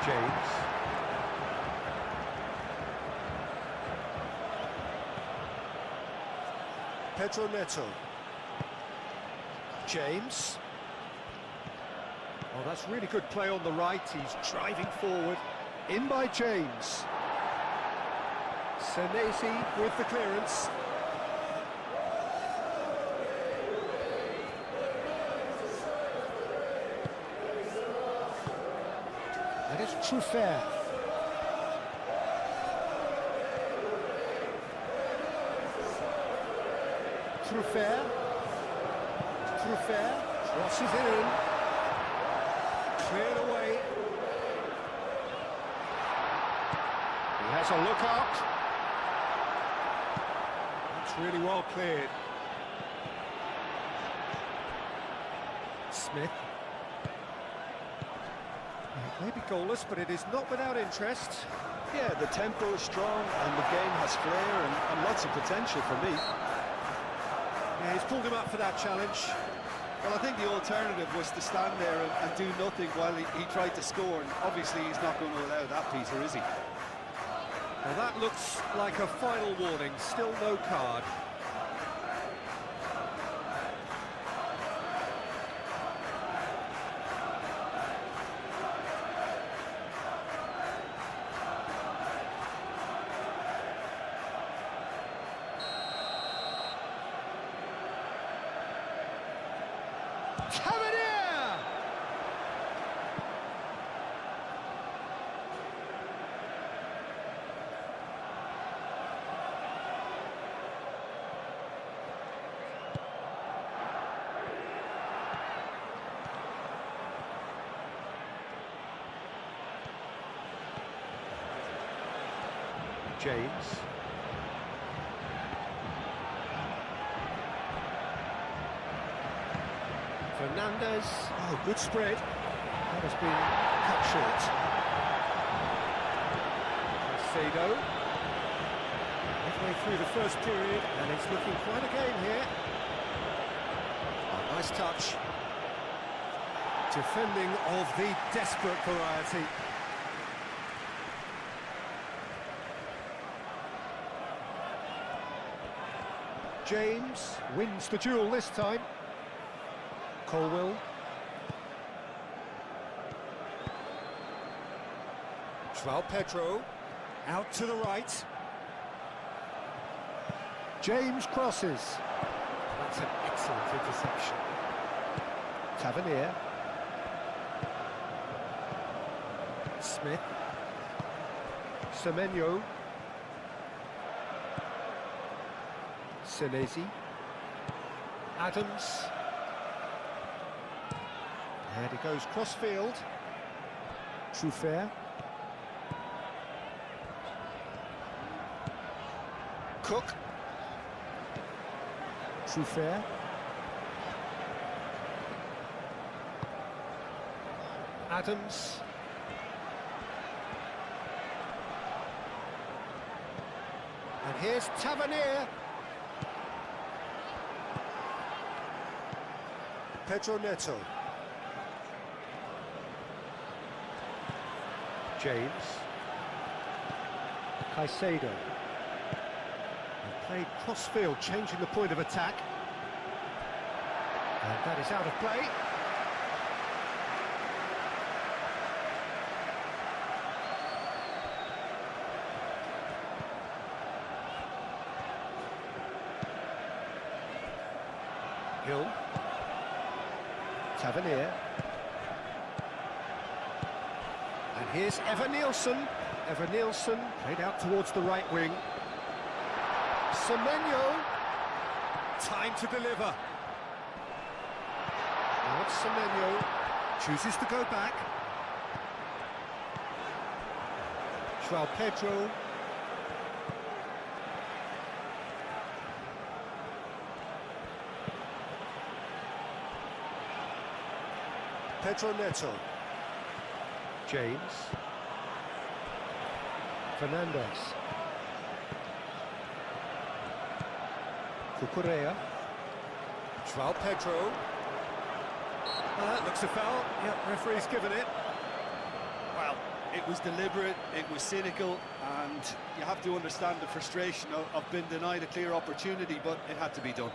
James. Pedro Neto. James. Oh, that's really good play on the right. He's driving forward. In by James. Senesi with the clearance. And it's Truffert. Truffert. Truffert crosses it in. Cleared away. He has a look out. That's really well cleared. Smith. Maybe goalless, but it is not without interest. Yeah, the tempo is strong and the game has flair and lots of potential for me. Yeah, he's pulled him up for that challenge. Well, I think the alternative was to stand there and do nothing while he tried to score, and obviously he's not going to allow that, Peter, is he? Well, that looks like a final warning, still no card. Tavernier! James. Fernandez. Oh, good spread. That has been cut short. Caicedo. Midway through the first period, and it's looking quite a game here. Oh, nice touch. Defending of the desperate variety. James wins the duel this time. Colwill. João Pedro. Out to the right. James crosses. That's an excellent interception. Tavernier. Smith. Semenyo. Senesi. Adams. And it goes cross-field. Truffert. Cook. Truffert. Adams. And here's Tavernier. Pedro Neto. James. Caicedo. And played cross-field, changing the point of attack. And that is out of play. Hill. Tavernier. And here's Evan-Nielsen. Evan-Nielsen played out towards the right wing. Semenyo. Time to deliver. Now it's Semenyo. Chooses to go back. João Pedro. Pedro Neto. James. Fernandez. Cucurella. João Pedro. That looks a foul. Yep, referee's given it. Well, it was deliberate, it was cynical, and you have to understand the frustration of being denied a clear opportunity, but it had to be done.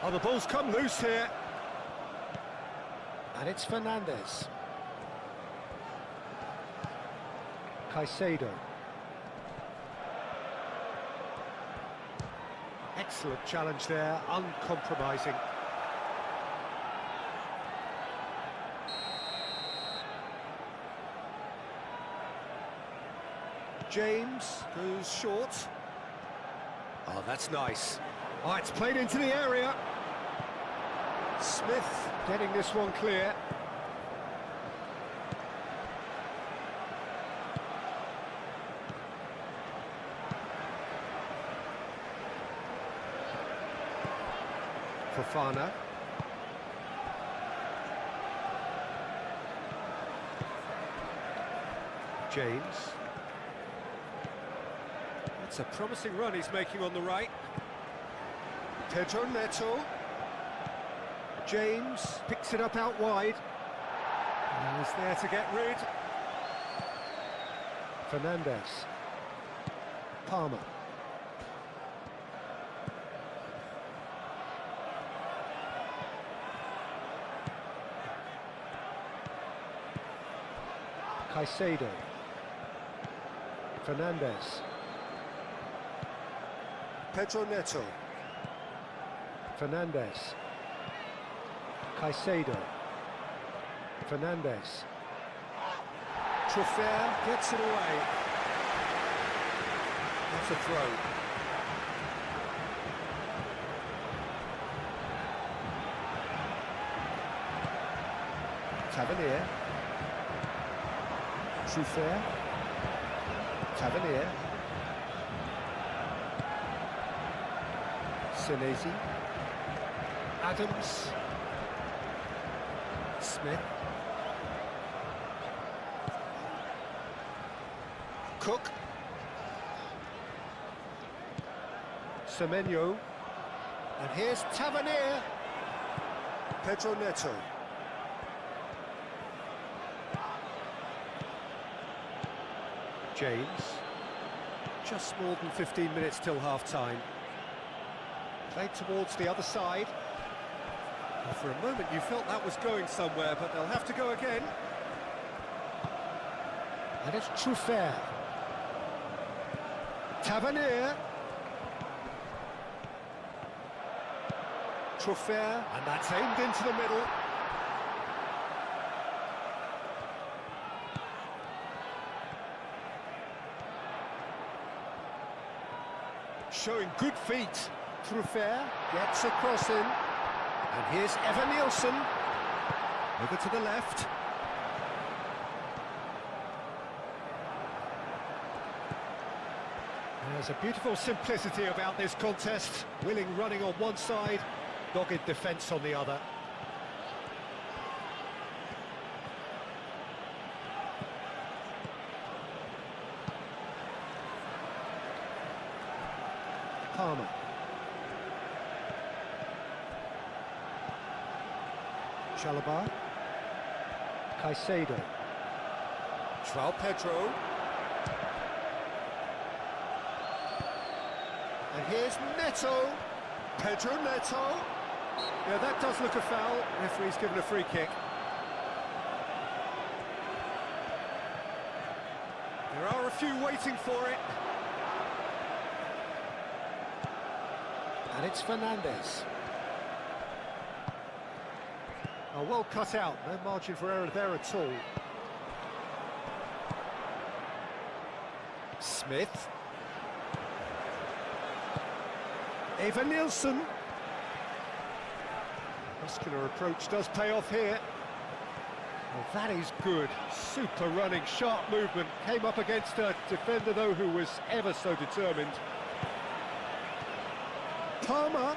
Oh, the ball's come loose here. And it's Fernandez. Caicedo. Excellent challenge there, uncompromising. James goes short. Oh, that's nice. Oh, it's played into the area. Smith getting this one clear. Fofana. James. That's a promising run he's making on the right. Pedro Neto. James picks it up out wide. And he's there to get rid. Fernandez. Palmer. Caicedo. Fernandez. Pedro Neto. Fernandez. Caicedo. Fernandez. Truffert gets it away. That's a throw. Tavernier. Truffert. Tavernier. Senesi. Adams. Smith. Cook. Semenyo. And here's Tavernier. Pedro Neto. James. Just more than 15 minutes till half-time. Played towards the other side. Well, for a moment you felt that was going somewhere, but they'll have to go again. And it's Truffert. Tavernier. Truffert, and that's aimed into the middle. Showing good feet. Truffert gets a cross in. And here's Evan Nielsen. Over to the left. There's a beautiful simplicity about this contest. Willing running on one side, dogged defence on the other. Palmer. Chalobah. Caicedo. João Pedro. And here's Neto. Pedro Neto. Yeah, that does look a foul. Referee's given a free kick. There are a few waiting for it. And it's Fernandez. Oh, well cut out, no margin for error there at all. Smith. Evan Nielsen. Muscular approach does pay off here. Well, that is good. Super running, sharp movement. Came up against a defender, though, who was ever so determined. Palmer.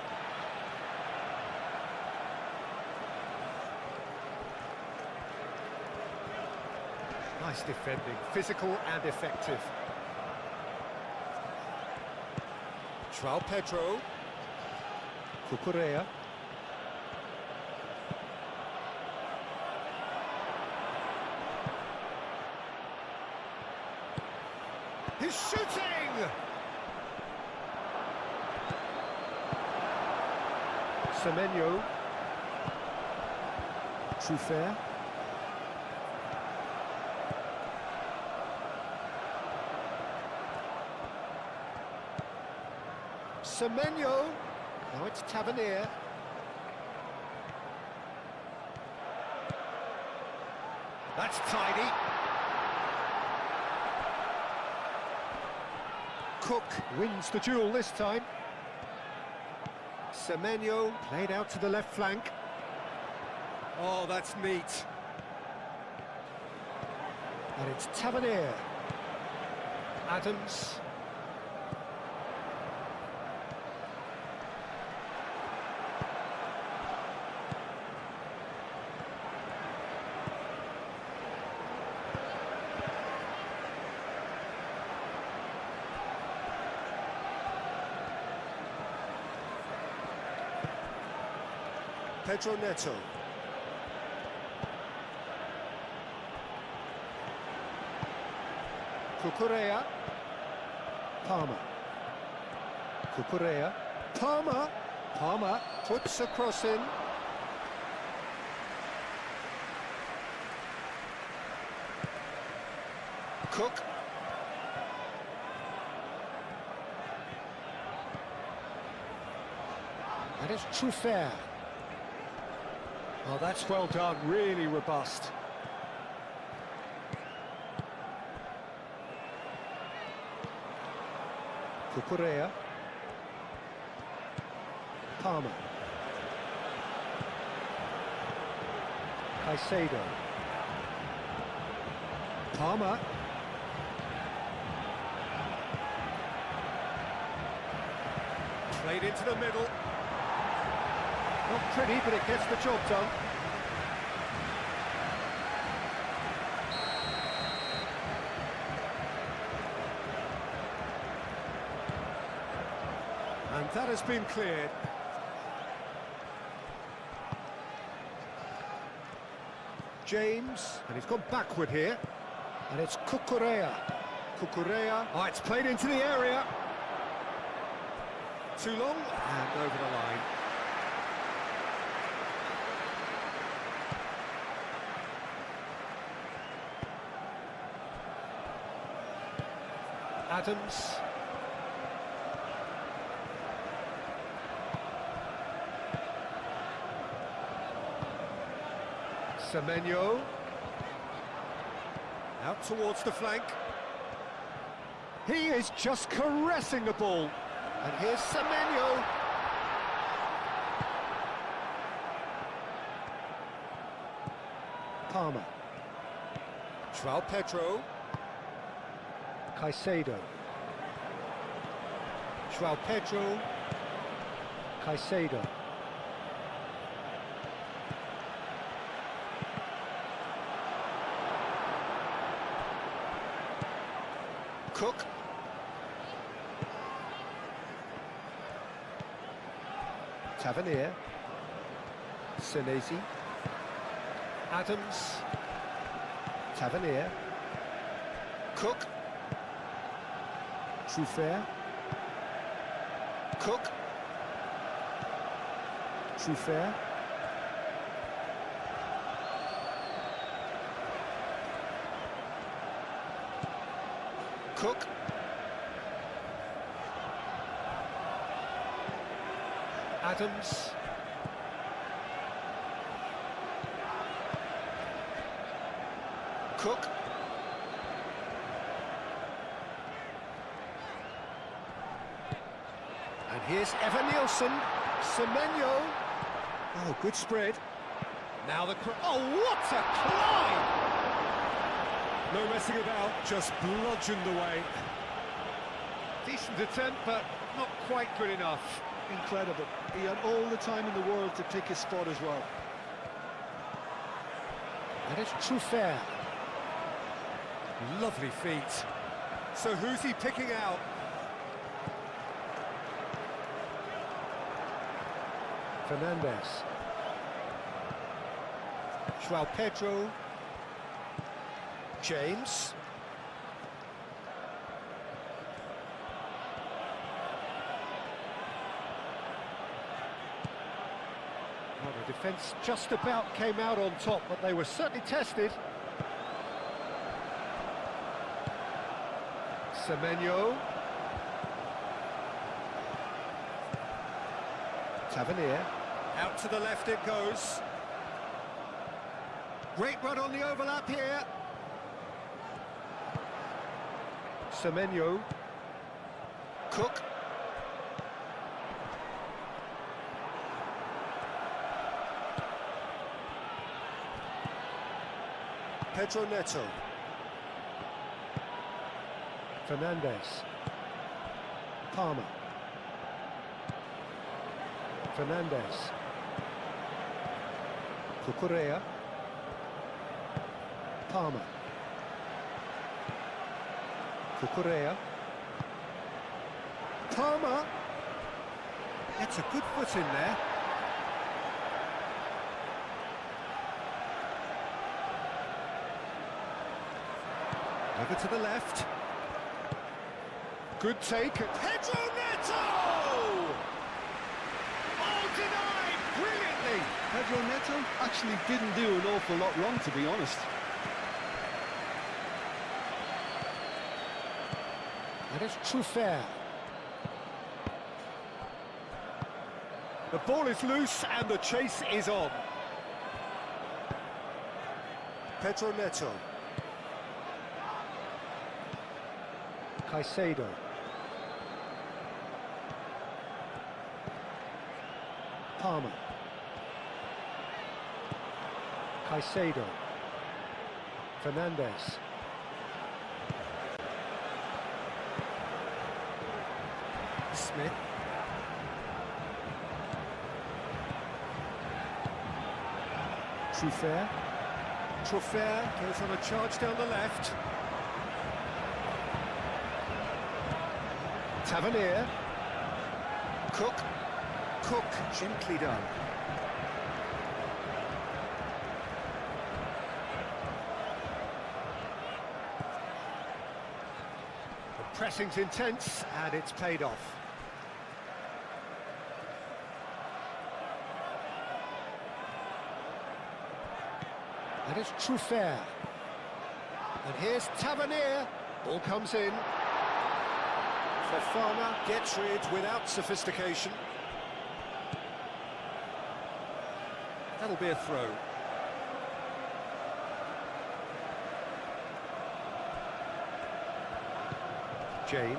Nice defending, physical and effective. João Pedro. Cucurella. He's shooting! Semenyo. Truffert. Semenyo. Now it's Tavernier. That's tidy. Cook wins the duel this time. Semenyo played out to the left flank. Oh, that's neat. And it's Tavernier. Adams. Pedro Neto. Cucurella. Palmer. Cucurella. Palmer. Palmer puts a cross in. Cook. And it's Truffert. Oh, that's well done, really robust. Cucurella. Palmer. Caicedo. Palmer. Played into the middle. Not pretty, but it gets the job done. And that has been cleared. James, and he's gone backward here. And it's Cucurella. Cucurella. Oh, it's played into the area. Too long and over the line. Adams. Semenyo. Out towards the flank. He is just caressing the ball. And here's Semenyo. Palmer. João Pedro. Caicedo. João Pedro. Caicedo. Cook. Tavernier. Senesi. Adams. Tavernier. Cook. Truffert. Cook. Truffert. Cook. Adams. Cook. And here's Evan Nielsen. Semenyo. Oh, good spread. Now the oh, what a climb! No messing about, just bludgeoned away. Decent attempt, but not quite good enough. Incredible. He had all the time in the world to pick his spot as well. And it's Truffert. Lovely feet. So who's he picking out? Fernandez. João Pedro. James. Well, the defence just about came out on top, but they were certainly tested. Semenyo. Tavernier. Out to the left it goes. Great run on the overlap here. Semenyo. Cook. Pedro Neto. Fernandez. Palmer. Fernandez. Cucurella. Palmer. Cucurella. Palmer. Gets a good foot in there. Over to the left. Good take. Pedro Neto! Oh, denied brilliantly. Pedro Neto actually didn't do an awful lot wrong, to be honest. And it's Truffert. The ball is loose and the chase is on. Pedro Neto. Caicedo. Palmer. Caicedo. Fernandez. Smith. Truffert. Truffert goes on a charge down the left. Tavernier. Cook. Cook, gently done. The pressing's intense and it's paid off. And it's Truffert. And here's Tavernier. Ball comes in. Fofana gets rid without sophistication. That'll be a throw. James.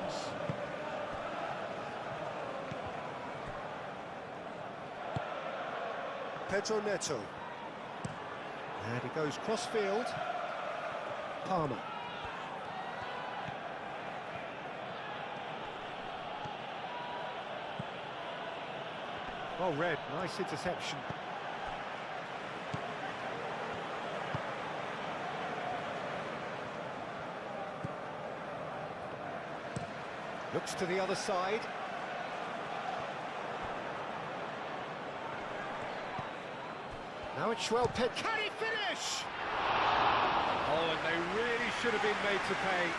Pedro Neto. And he goes cross-field. Palmer. Well read, nice interception. Looks to the other side. Now it's Schwelpet. Can he finish? Oh, and they really should have been made to pay.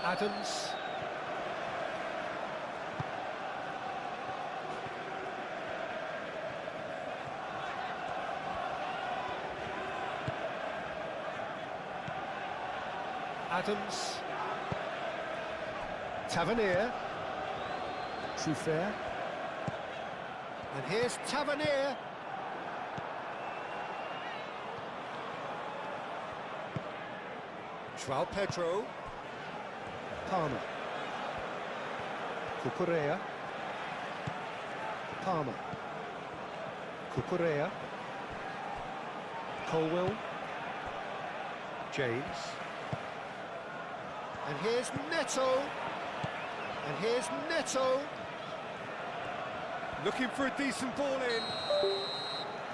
Adams. Adams. Tavernier. Truffert. And here's Tavernier. João Pedro. Palmer. Cucurella. Palmer. Cucurella. Colwell. James. And here's Neto. And here's Neto. Looking for a decent ball in.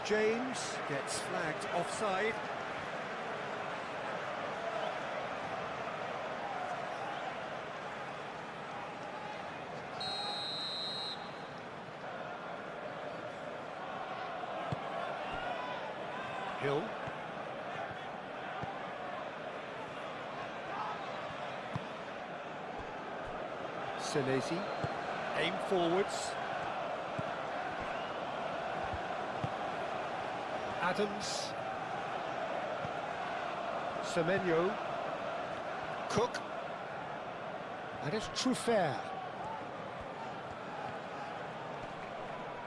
James gets flagged offside. Hill. Senesi. Aim forwards. Adams. Semenyo. Cook. And it's Truffert.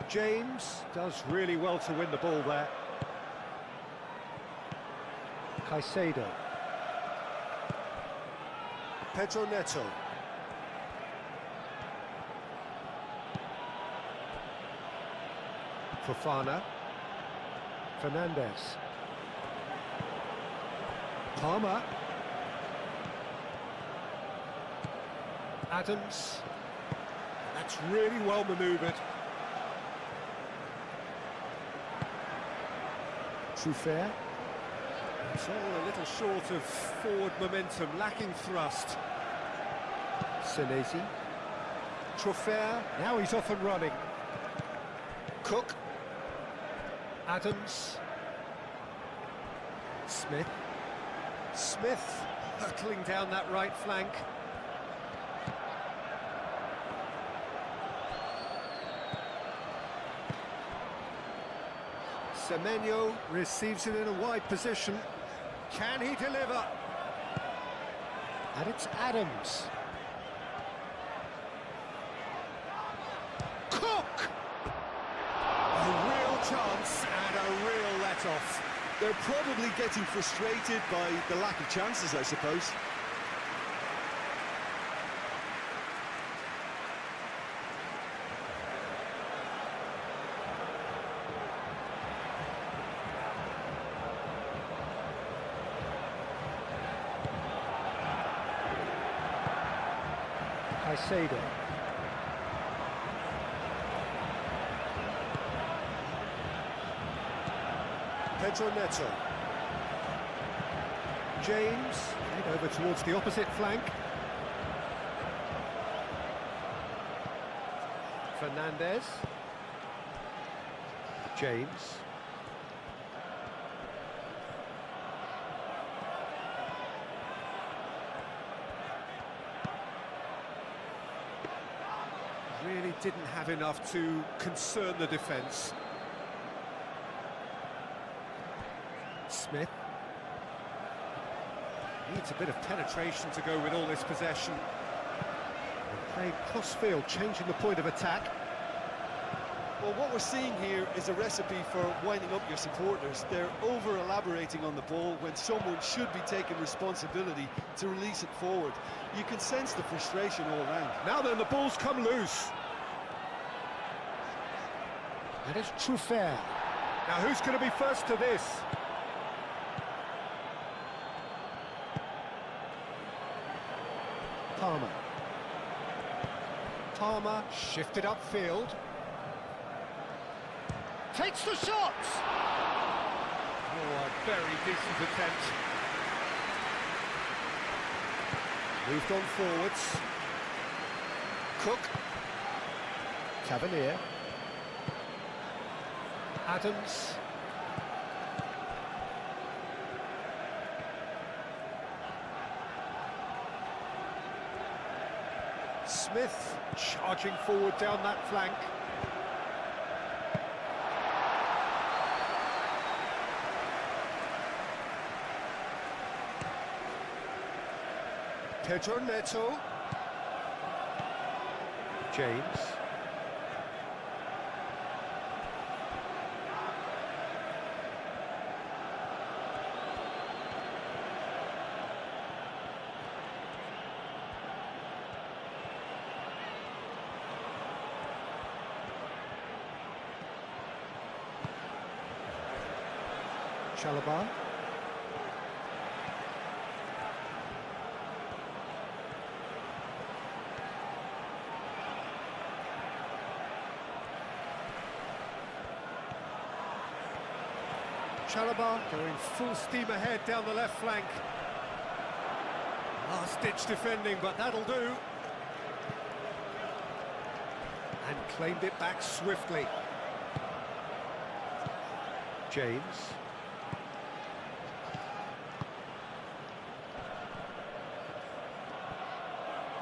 James does really well to win the ball there. Caicedo. Pedro Neto. Fofana. Fernandes. Palmer. Adams. That's really well manoeuvred. Truffert. It's all a little short of forward momentum, lacking thrust. Senesi. Truffert. Now he's off and running. Cook. Adams. Smith. Smith hurtling down that right flank. Semenyo receives it in a wide position. Can he deliver? And it's Adams. Cook! A real chance and a real let-off. They're probably getting frustrated by the lack of chances, I suppose. Caicedo. Pedro Neto. James. Head over towards the opposite flank. Fernandes. James. Really didn't have enough to concern the defence. Smith. Needs a bit of penetration to go with all this possession. Playing cross-field, changing the point of attack. Well, what we're seeing here is a recipe for winding up your supporters. They're over-elaborating on the ball when someone should be taking responsibility to release it forward. You can sense the frustration all around. Now then, the ball's come loose. And it's Truffert. Now who's going to be first to this? Palmer. Palmer shifted upfield. Takes the shot! Oh, a very decent attempt. Moved on forwards. Cook. Cavalier. Adams. Smith charging forward down that flank. Pedro Neto. James. Chalobah. Chalobah going full steam ahead down the left flank. Last-ditch defending, but that'll do. And claimed it back swiftly. James.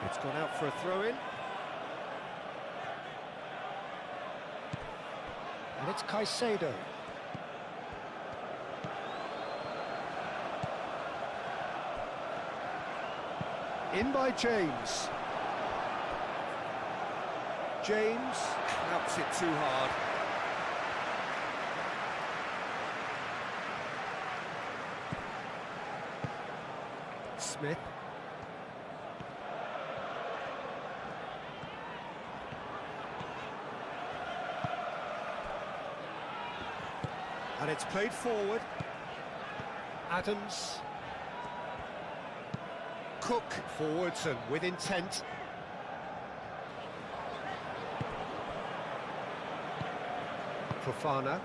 It's gone out for a throw-in. And it's Caicedo. In by James. James clamps it too hard. Smith. And it's played forward. Adams. Cook forwards and with intent. Fofana.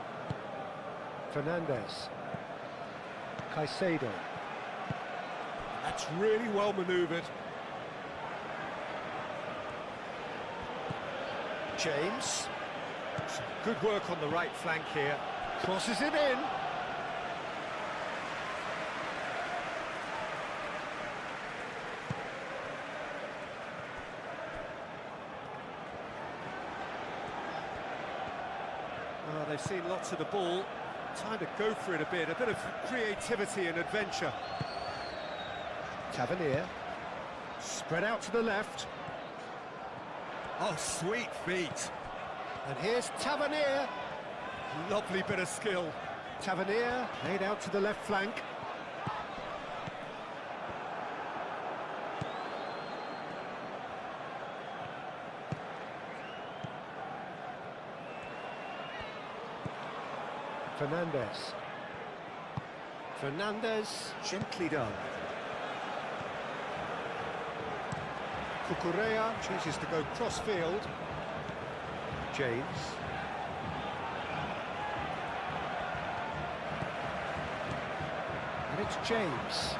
Fernandez. Caicedo. That's really well manoeuvred. James. Some good work on the right flank here. Crosses it in. Well, they've seen lots of the ball. Time to go for it a bit of creativity and adventure. Tavernier. Spread out to the left. Oh, sweet feet. And here's Tavernier. Lovely bit of skill. Tavernier laid out to the left flank. Fernandez. Fernandez, gently done. Cucurella chooses to go cross-field. James. And it's James.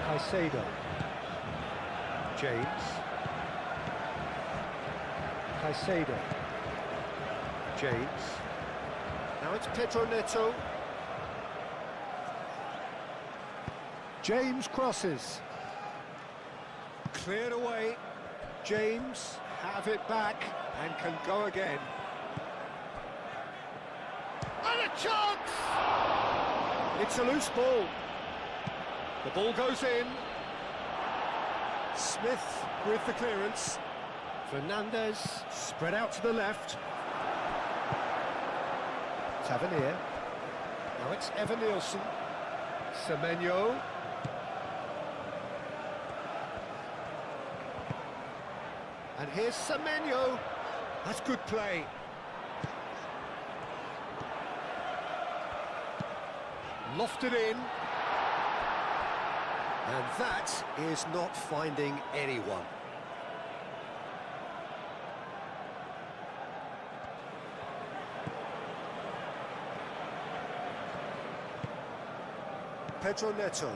Caicedo. James. Caicedo. James. Now it's Pedro Neto. James crosses. Cleared away. James have it back and can go again. And a chance! It's a loose ball. The ball goes in. Smith with the clearance. Fernandez spread out to the left. Tavernier. Now it's Evan Nielsen. Semenyo. And here's Semenyo. That's good play. Lofted in. And that is not finding anyone. Pedro Neto.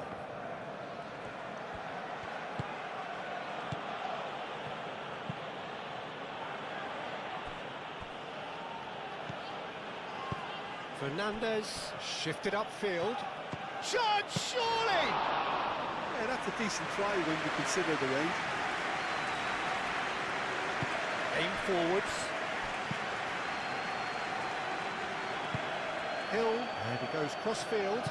Fernandez shifted upfield. Chance, surely! Yeah, that's a decent try when you consider the range. Aim forwards. Hill, and he goes cross-field.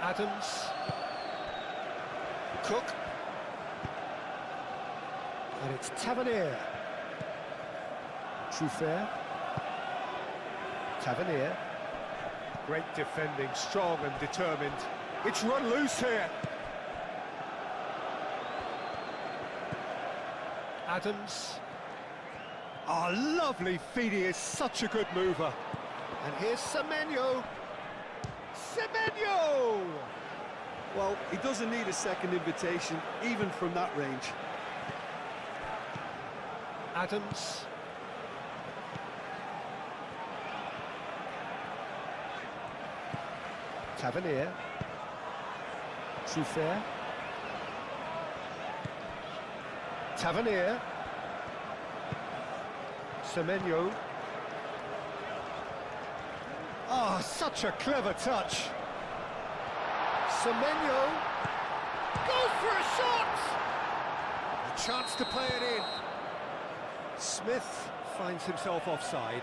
Adams. Cook. And it's Tavernier. Truffert. Tavernier. Great defending, strong and determined. It's run loose here. Adams. Oh, lovely feet, he is such a good mover. And here's Semenyo. Semenyo! Well, he doesn't need a second invitation, even from that range. Adams. Tavernier. Truffert. Tavernier. Semenyo. Oh, such a clever touch. Semenyo goes for a shot! A chance to play it in. Smith finds himself offside.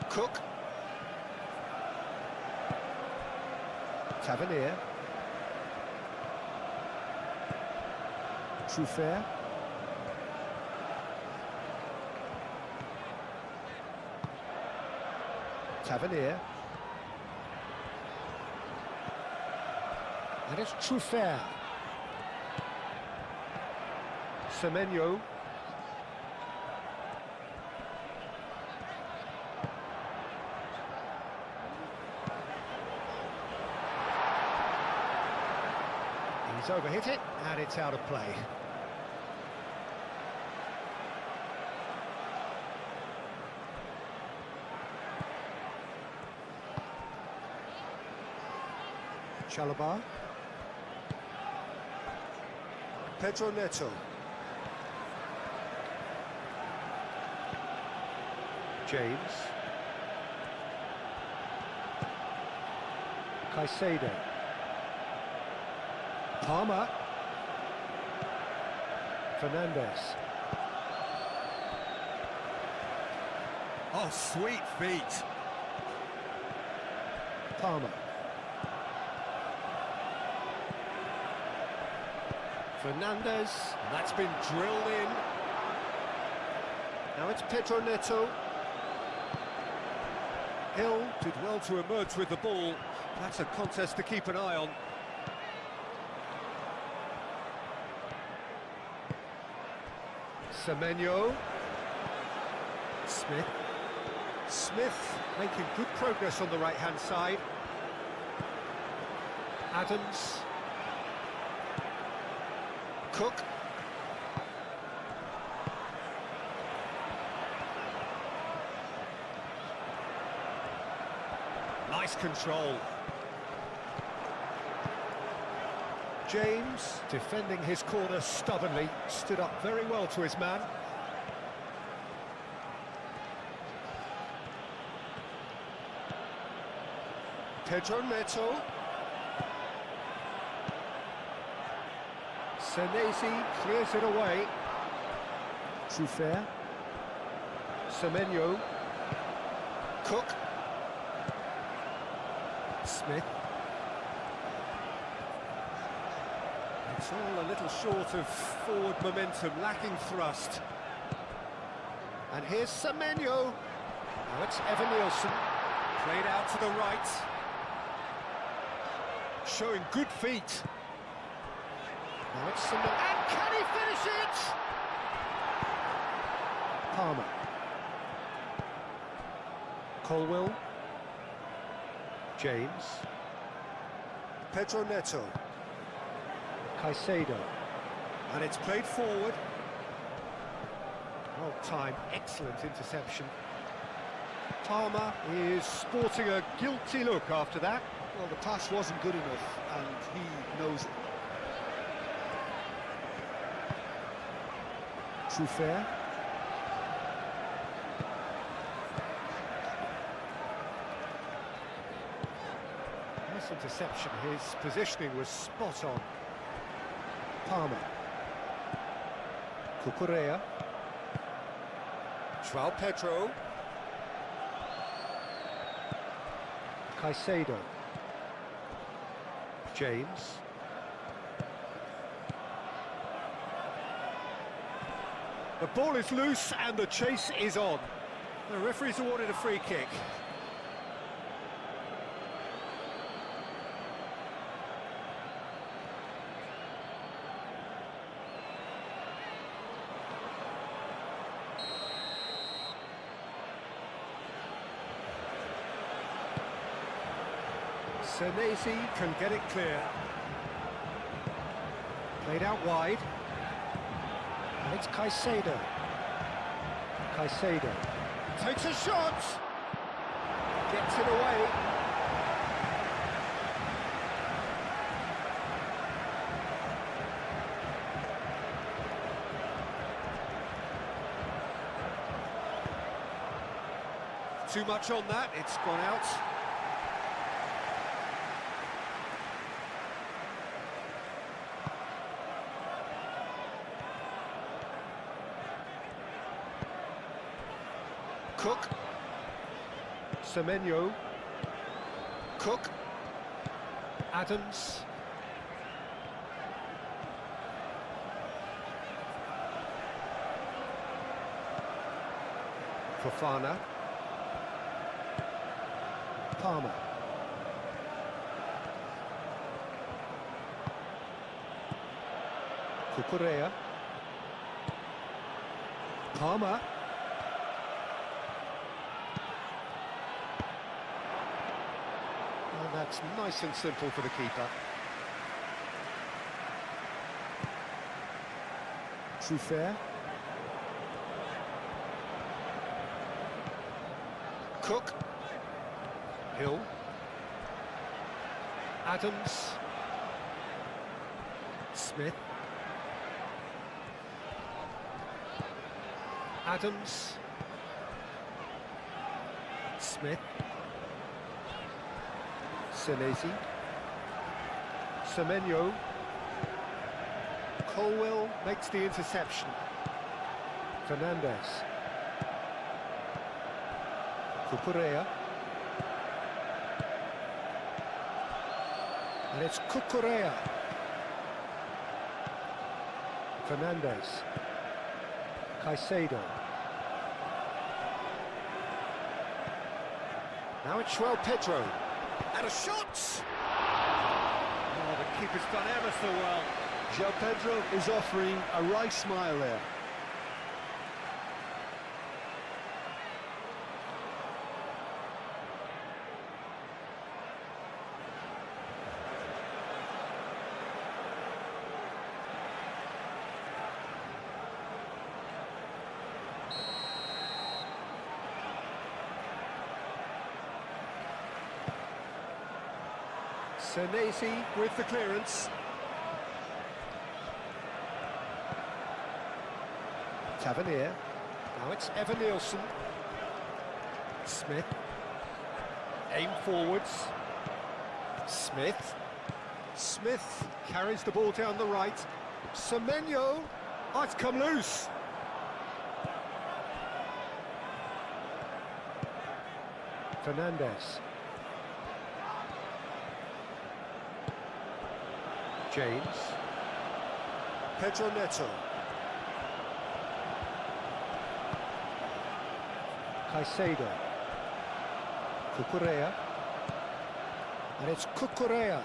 Cook. Tavernier. Truffert. Tavernier. And it's Truffert. Semenyo. He's overhit it, and it's out of play. Chalobah. Pedro Neto. James. Caicedo. Palmer. Fernandez. Oh, sweet feet. Palmer. Fernandez. That's been drilled in. Now it's Pedro Neto. Hill did well to emerge with the ball. That's a contest to keep an eye on. Semenyo. Smith. Smith making good progress on the right-hand side. Adams. Cook. Nice control. James, defending his corner stubbornly, stood up very well to his man. Pedro Neto. Senesi clears it away. Truffert. Semenyo. Cook. Smith. It's all a little short of forward momentum, lacking thrust. And here's Semenyo. Now it's Evan Nielsen. Played out to the right. Showing good feet. Now it's Semenyo. And can he finish it? Palmer. Colwell. James. Pedro Neto. Caicedo. And it's played forward. Well timed, excellent interception. Palmer is sporting a guilty look after that. Well, the pass wasn't good enough, and he knows it. Truffert. Nice interception, his positioning was spot on. Palmer. Cucurella. João Pedro. Caicedo. James. The ball is loose and the chase is on. The referee's awarded a free kick. Senesi can get it clear. Played out wide. And it's Caicedo. Caicedo. Takes a shot. Gets it away. Too much on that, it's gone out. Cook. Semenyo. Cook. Adams. Fofana. Palmer. Cucurella. Palmer. And that's nice and simple for the keeper. Truffert. Cook. Hill. Adams. Smith. Adams. Smith. Senesi. Semenyo. Colwell makes the interception. Fernandez. Cucurella. And it's Cucurella. Fernandez. Caicedo. Now it's João Pedro. And a shot! Oh, the keeper's done ever so well. João Pedro is offering a wry smile there. Senesi with the clearance. Tavernier. Now it's Evan Nielsen. Smith. Aim forwards. Smith. Smith carries the ball down the right. Semenyo. Oh, it's come loose. Fernandez. James. Pedro Neto. Caicedo. Cucurella. And it's Cucurella.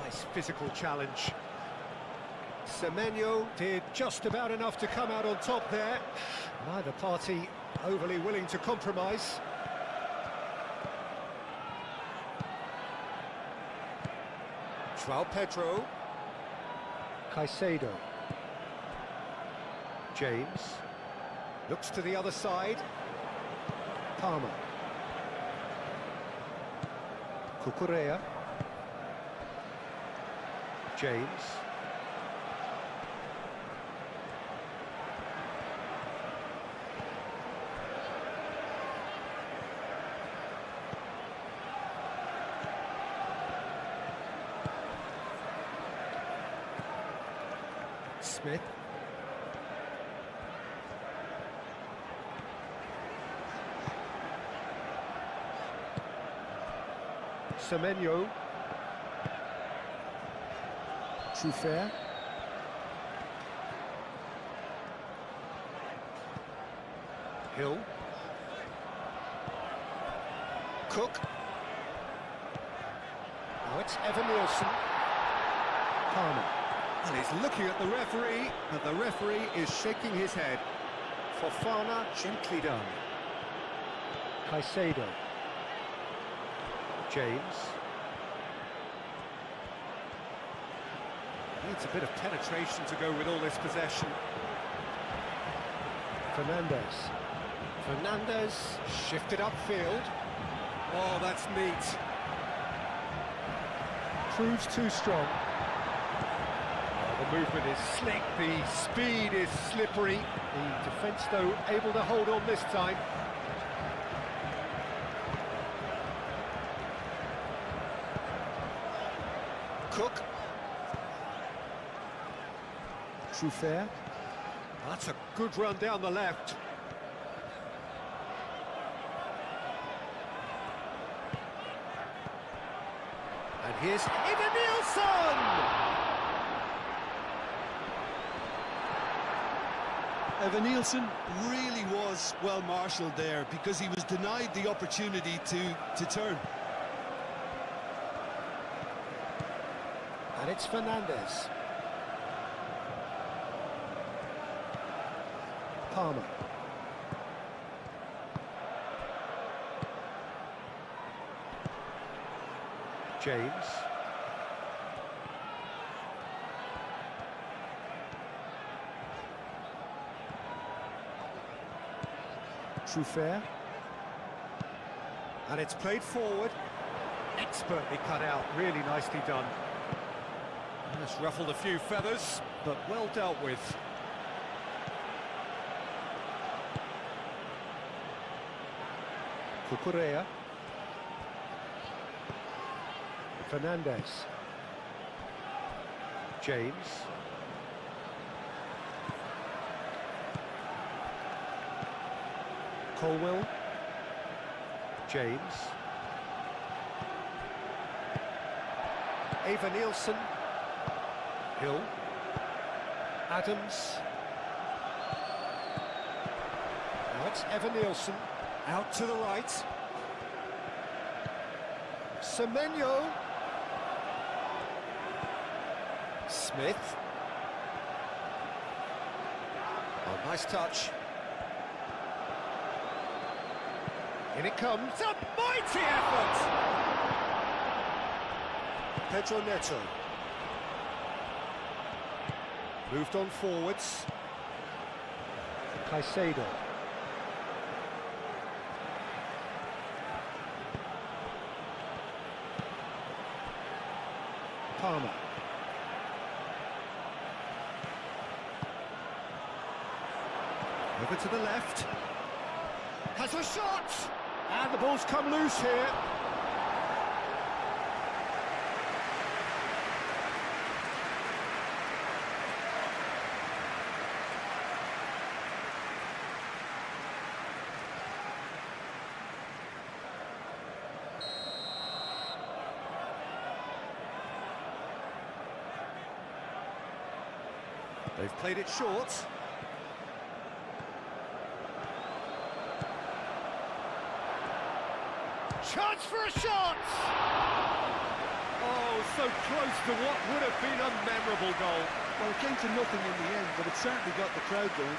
Nice physical challenge. Semenyo did just about enough to come out on top there. Neither party overly willing to compromise. João Pedro. Caicedo. James. Looks to the other side. Palmer. Cucurella. James. Smith. Semenyo. Truffert. Hill. Cook. Now it's Evan Nielsen. Palmer. And he's looking at the referee, but the referee is shaking his head. Fofana, gently done. Caicedo. James. Needs a bit of penetration to go with all this possession. Fernandez. Fernandez shifted upfield. Oh, that's neat. Proves too strong. The movement is slick, the speed is slippery. The defence, though, able to hold on this time. Cook. Truffert. That's a good run down the left. And here's Evan Nielsen! Evan-Nielsen really was well marshalled there because he was denied the opportunity to turn. And it's Fernandez. Palmer. James. Truffert. And it's played forward. Expertly cut out, really nicely done. That's ruffled a few feathers, but well dealt with. Cucurella. Fernandez. James. Colwell. James. Evan-Nielsen. Hill. Adams. Now it's Evan-Nielsen. Out to the right. Semenyo. Smith. Oh, nice touch. In it comes. A mighty effort! Pedro Neto. Moved on forwards. Caicedo. Palmer. Over to the left. Has a shot! And the ball's come loose here. They've played it short. Chance for a shot! Oh, so close to what would have been a memorable goal. Well, it came to nothing in the end, but it certainly got the crowd going.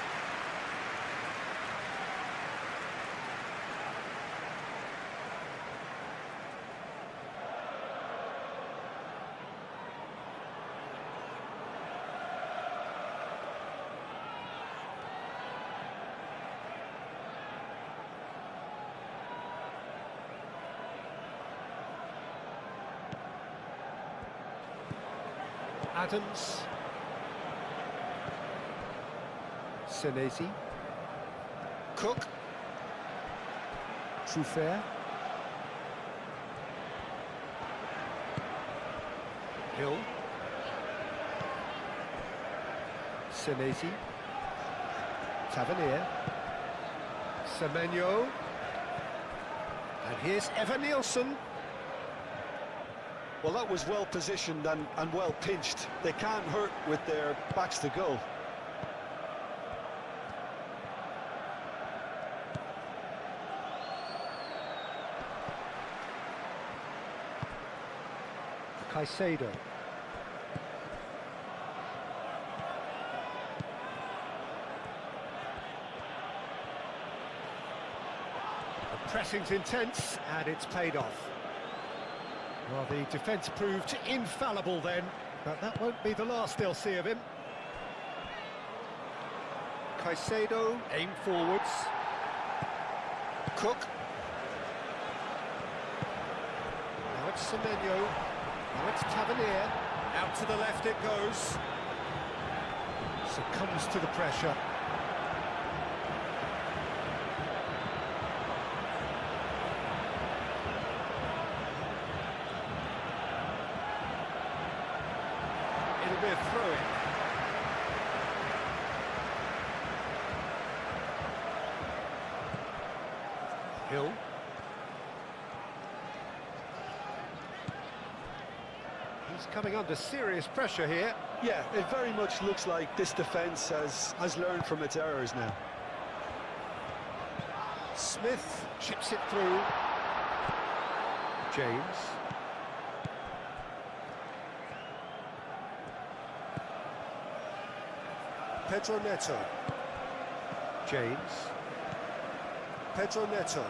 Adams. Senesi. Cook. Truffert. Hill. Senesi. Tavernier. Semenyo. And here's Evan-Nielsen. Well, that was well positioned and well pinched. They can't hurt with their backs to goal. Caicedo. The pressing's intense and it's paid off. Well, the defence proved infallible then, but that won't be the last they'll see of him. Caicedo, aim forwards. Cook. Now it's Semenyo. Now it's Tavernier. Out to the left it goes. Succumbs to the pressure. It'll be a throw-in. Hill. He's He's coming under serious pressure here. Yeah, it very much looks like this defence has learned from its errors now. Smith chips it through. James. Pedro Neto. James. Pedro Neto.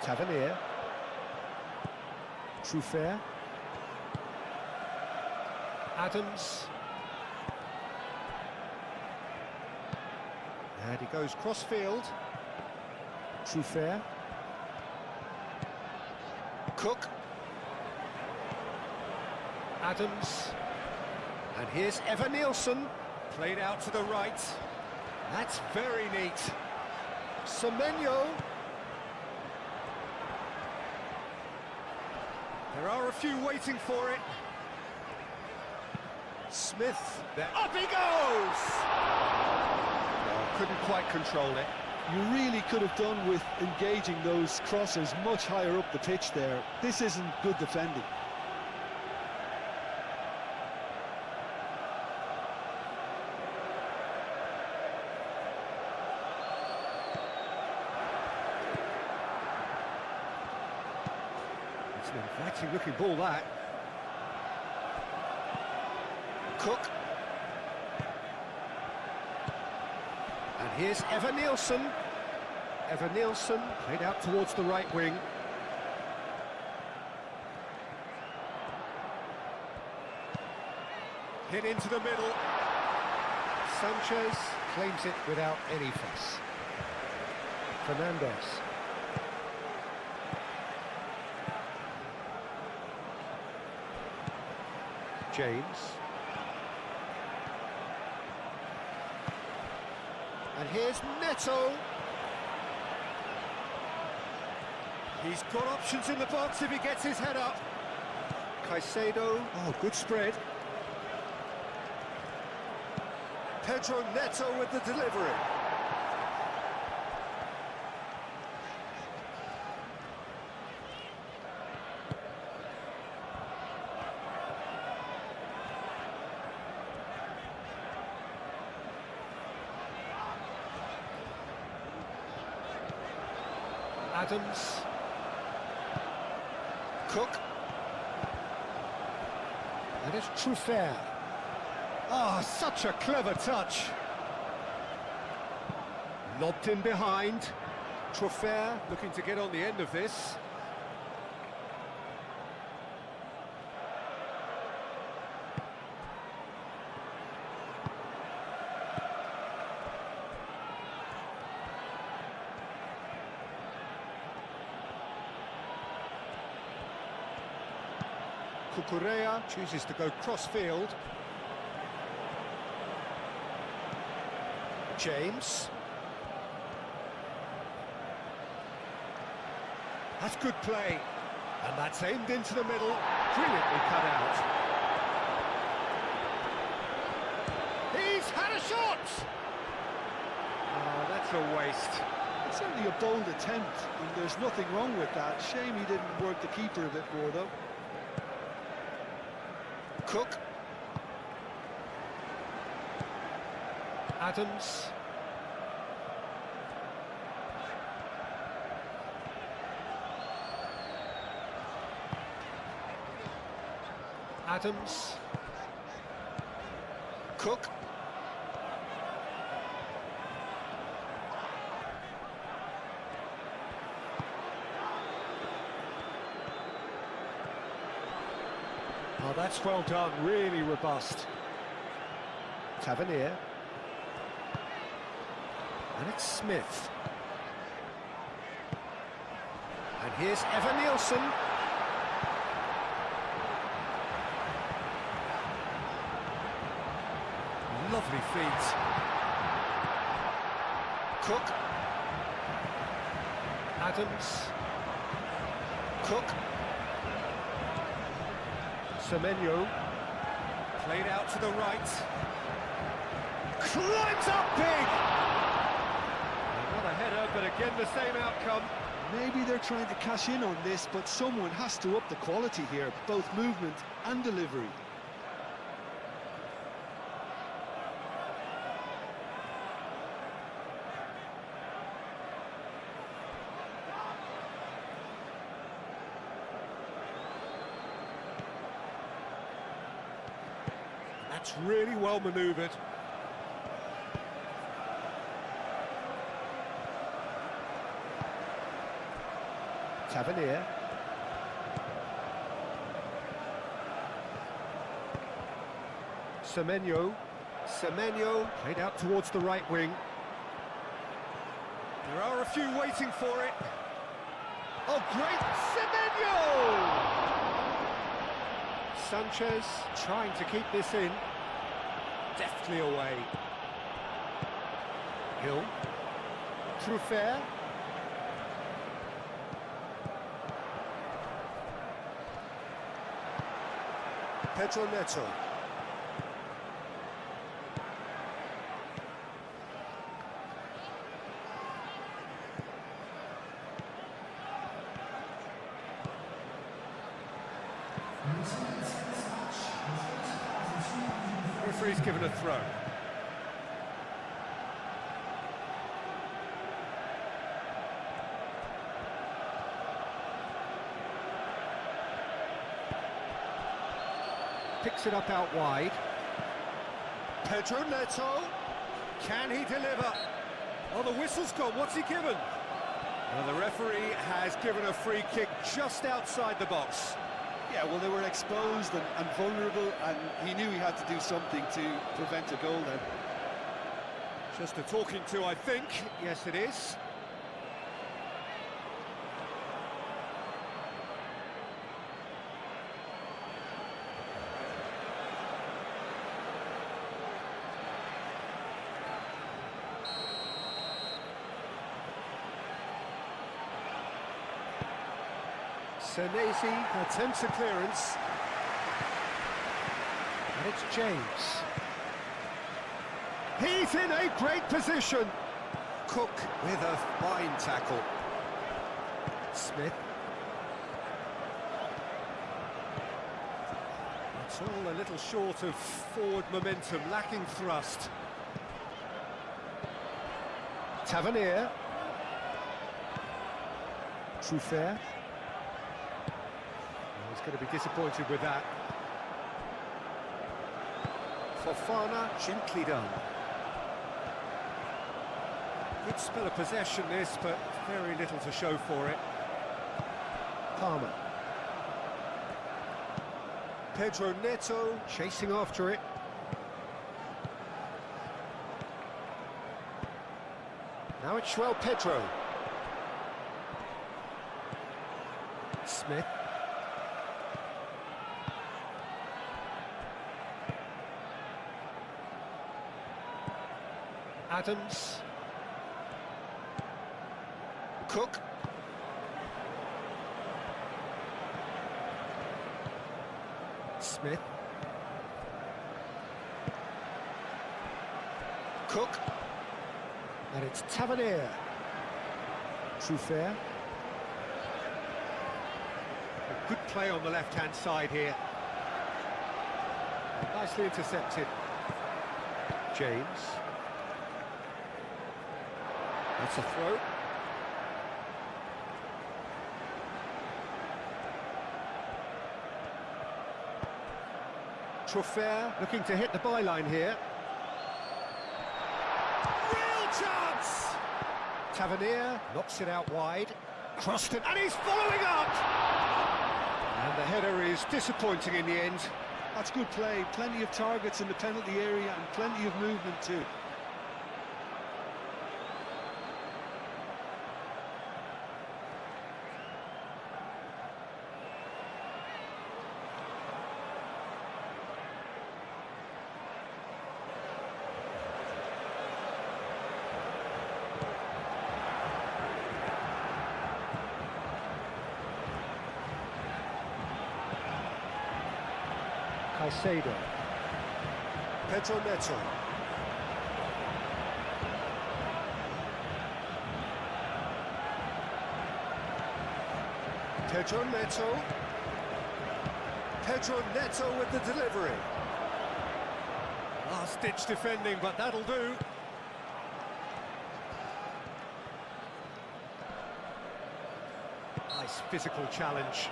Tavernier. Truffert. Adams. And he goes cross-field. Truffert. Cook. Adams. And here's Evan Nielsen. Played out to the right. That's very neat. Semenyo. There are a few waiting for it. Smith. There. Up he goes! Oh, couldn't quite control it. You really could have done with engaging those crosses much higher up the pitch there. This isn't good defending. It's an inviting looking ball, that. Cook. And here's Evan Nielsen. Evan Nielsen played out towards the right wing. Hit into the middle. Sanchez claims it without any fuss. Fernandez. James. And here's Neto. He's got options in the box if he gets his head up. Caicedo. Oh, good spread. Pedro Neto with the delivery. Adams. Cook. And it's Truffert. Oh, such a clever touch. Lobbed in behind. Truffert looking to get on the end of this. Cucurella chooses to go cross-field. James. That's good play. And that's aimed into the middle. Brilliantly cut out. He's had a shot! Oh, that's a waste. It's certainly a bold attempt, and there's nothing wrong with that. Shame he didn't work the keeper a bit more, though. Cook. Adams. Adams. Cook. Oh, that's well done, really robust. Tavernier. And it's Smith. And here's Evan Nielsen. Lovely feet. Cook. Adams. Cook. Semenyo. Played out to the right. Climbs up big! Not a header, but a Again, the same outcome. Maybe they're trying to cash in on this, but someone has to up the quality here, both movement and delivery. That's really well manoeuvred. Tavernier. Semenyo. Semenyo played out towards the right wing. There are a few waiting for it. Oh, great! Semenyo! Sanchez trying to keep this in. Deftly away. Hill. Truffert. Pedro Neto. Referee's given a throw. Picks it up out wide. Pedro Neto. Can he deliver? Oh, the whistle's gone. What's he given? Well, the referee has given a free kick just outside the box. Yeah, well, they were exposed and vulnerable, and he knew he had to do something to prevent a goal then. Just a talking to, I think. Yes, it is. Senesi attempts a clearance. And it's James. He's in a great position. Cook with a fine tackle. Smith. It's all a little short of forward momentum, lacking thrust. Tavernier. Truffert. He's going to be disappointed with that. Fofana, gently done. Good spell of possession this, but very little to show for it. Palmer. Pedro Neto chasing after it. Now it's João Pedro. Smith. Adams. Cook. Smith. Cook. And it's Tavernier. Truffert. A good play on the left-hand side here. Nicely intercepted. James. That's a throw. Truffert looking to hit the byline here. Real chance! Tavernier knocks it out wide. Crossed it, and he's following up! And the header is disappointing in the end. That's good play. Plenty of targets in the penalty area and plenty of movement too. Caicedo. Pedro Neto. Pedro Neto. Pedro Neto with the delivery. Last-ditch defending, but that'll do. Nice physical challenge.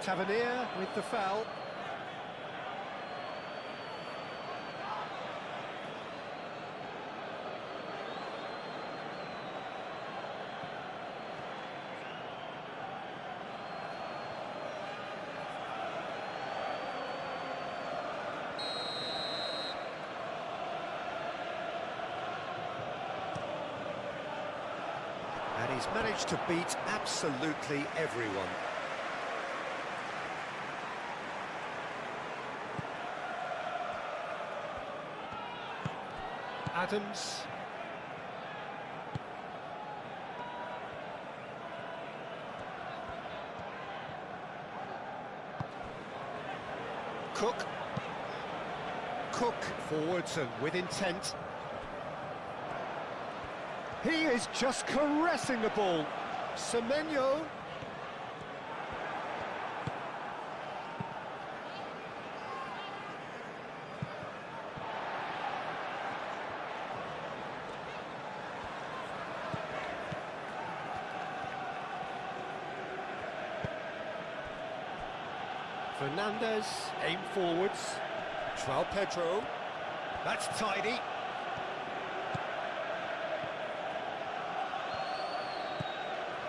Tavernier with the foul. And he's managed to beat absolutely everyone. Adams. Cook. Cook forwards and with intent. He is just caressing the ball. Semenyo. Fernandez, aim forwards. João Pedro. That's tidy.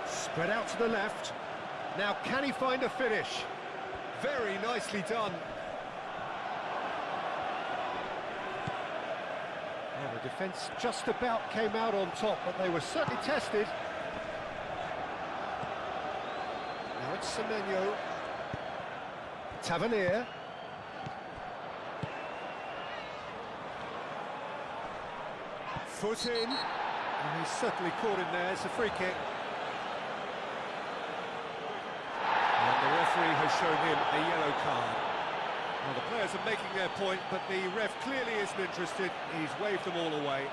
Spread out to the left. Now can he find a finish? Very nicely done. Well, the defence just about came out on top, but they were certainly tested. Now it's Semenyo. Tavernier. Foot in. And he's certainly caught him there. It's a free kick. And the referee has shown him a yellow card. Well, the players are making their point, but the ref clearly isn't interested. He's waved them all away.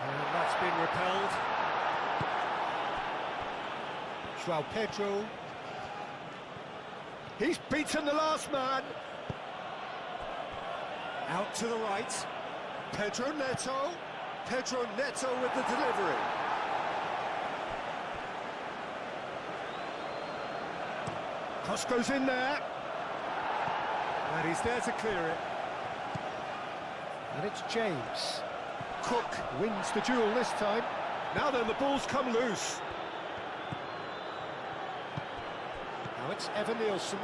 And that's been repelled. João Pedro. He's beaten the last man. Out to the right. Pedro Neto. Pedro Neto with the delivery. Cross goes in there. And he's there to clear it. And it's James. Cook wins the duel this time. Now then, the ball's come loose. Now it's Evan Nielsen.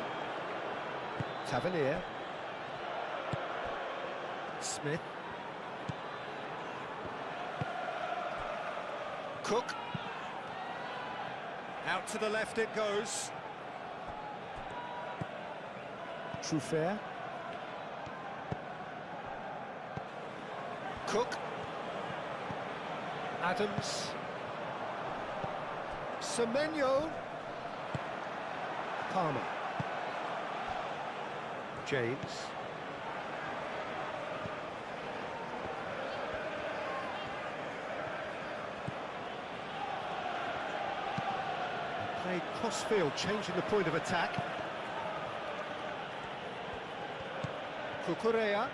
Tavernier. Smith. Cook. Out to the left it goes. Truffert. Cook. Adams. Semenyo. Palmer. James. Played cross-field, changing the point of attack. Cucurella.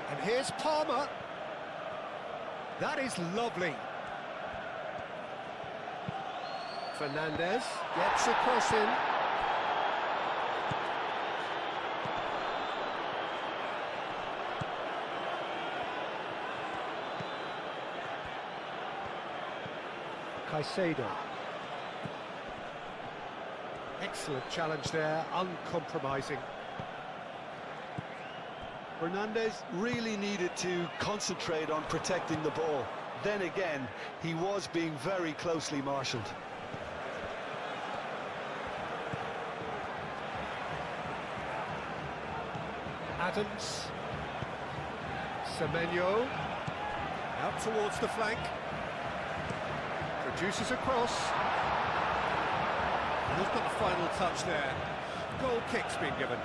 And here's Palmer. That is lovely. Fernandez gets across him. Caicedo. Excellent challenge there, uncompromising. Fernandez really needed to concentrate on protecting the ball. Then again, he was being very closely marshalled. Adams. Semenyo. Out towards the flank. Produces a cross. Who's got the final touch there? Goal kick's been given.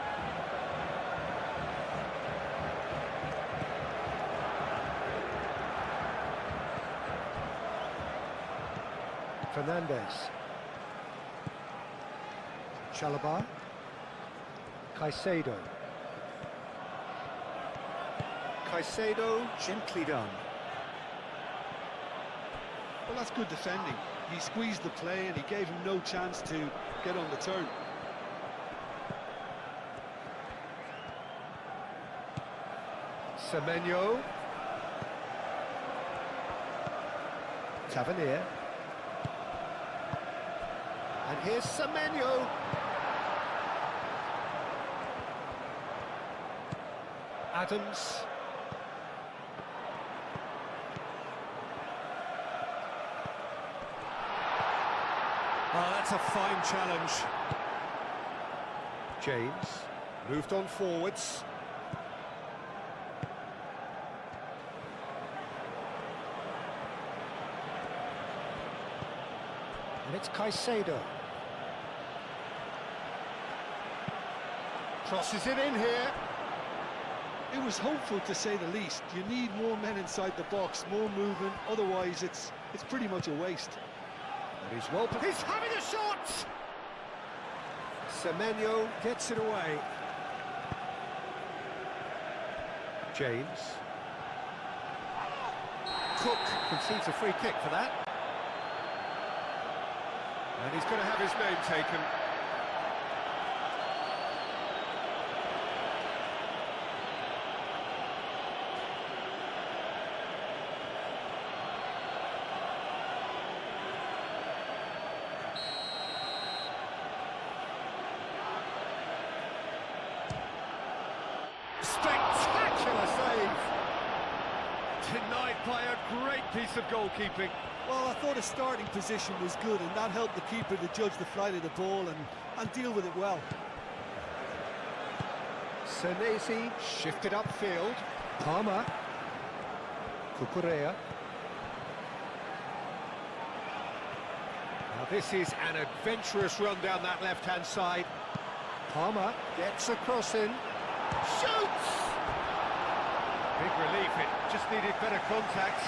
Fernandez. Chalobah. Caicedo. Caicedo, gently done. Well, that's good defending. He squeezed the play and he gave him no chance to get on the turn. Semenyo. Tavernier. And here's Semenyo. Adams. Oh, that's a fine challenge. James. Moved on forwards. And it's Caicedo. Crosses it in here. It was hopeful, to say the least. You need more men inside the box, more movement, otherwise it's pretty much a waste. And he's well... He's having a shot! Semenyo gets it away. James. Cook concedes a free kick for that. And he's going to have his name taken. Spectacular save! Denied by a great piece of goalkeeping. Well, I thought his starting position was good, and that helped the keeper to judge the flight of the ball and deal with it well. Senesi shifted upfield. Palmer. Cucurella. Now this is an adventurous run down that left-hand side. Palmer gets a cross in. Shoots! Big relief, it just needed better contact.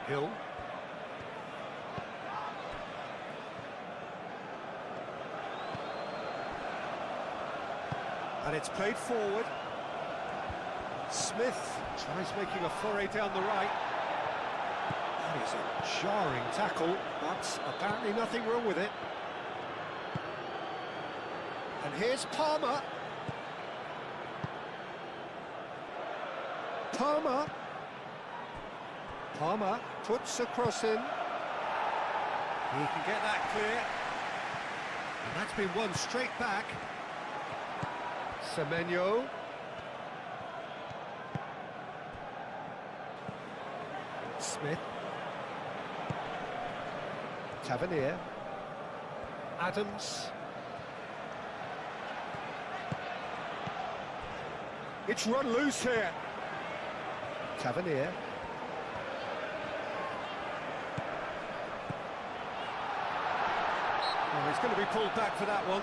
Hill. And it's played forward. Smith. Tries making a foray down the right. That is a jarring tackle, but apparently nothing wrong with it. And here's Palmer. Palmer. Palmer puts a cross in. He can get that clear. And that's been won straight back. Semenyo. Smith. Tavernier. Adams. It's run loose here. Tavernier. Oh, he's going to be pulled back for that one.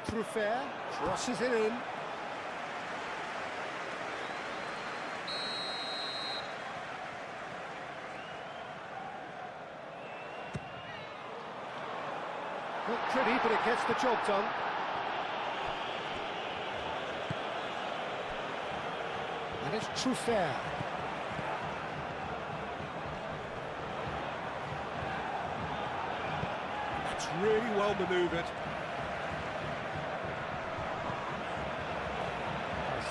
Truffert crosses it in. Not pretty, but it gets the job done. And it's Truffert. really well manoeuvred.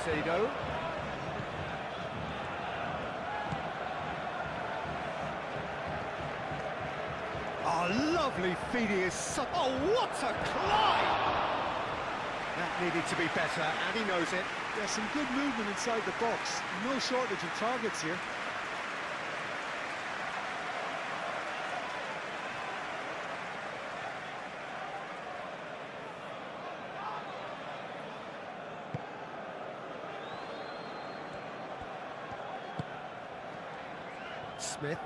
Caicedo. Oh, lovely feeding his son. Oh, what a climb! That needed to be better, and he knows it. Yeah, some good movement inside the box. No shortage of targets here. Smith.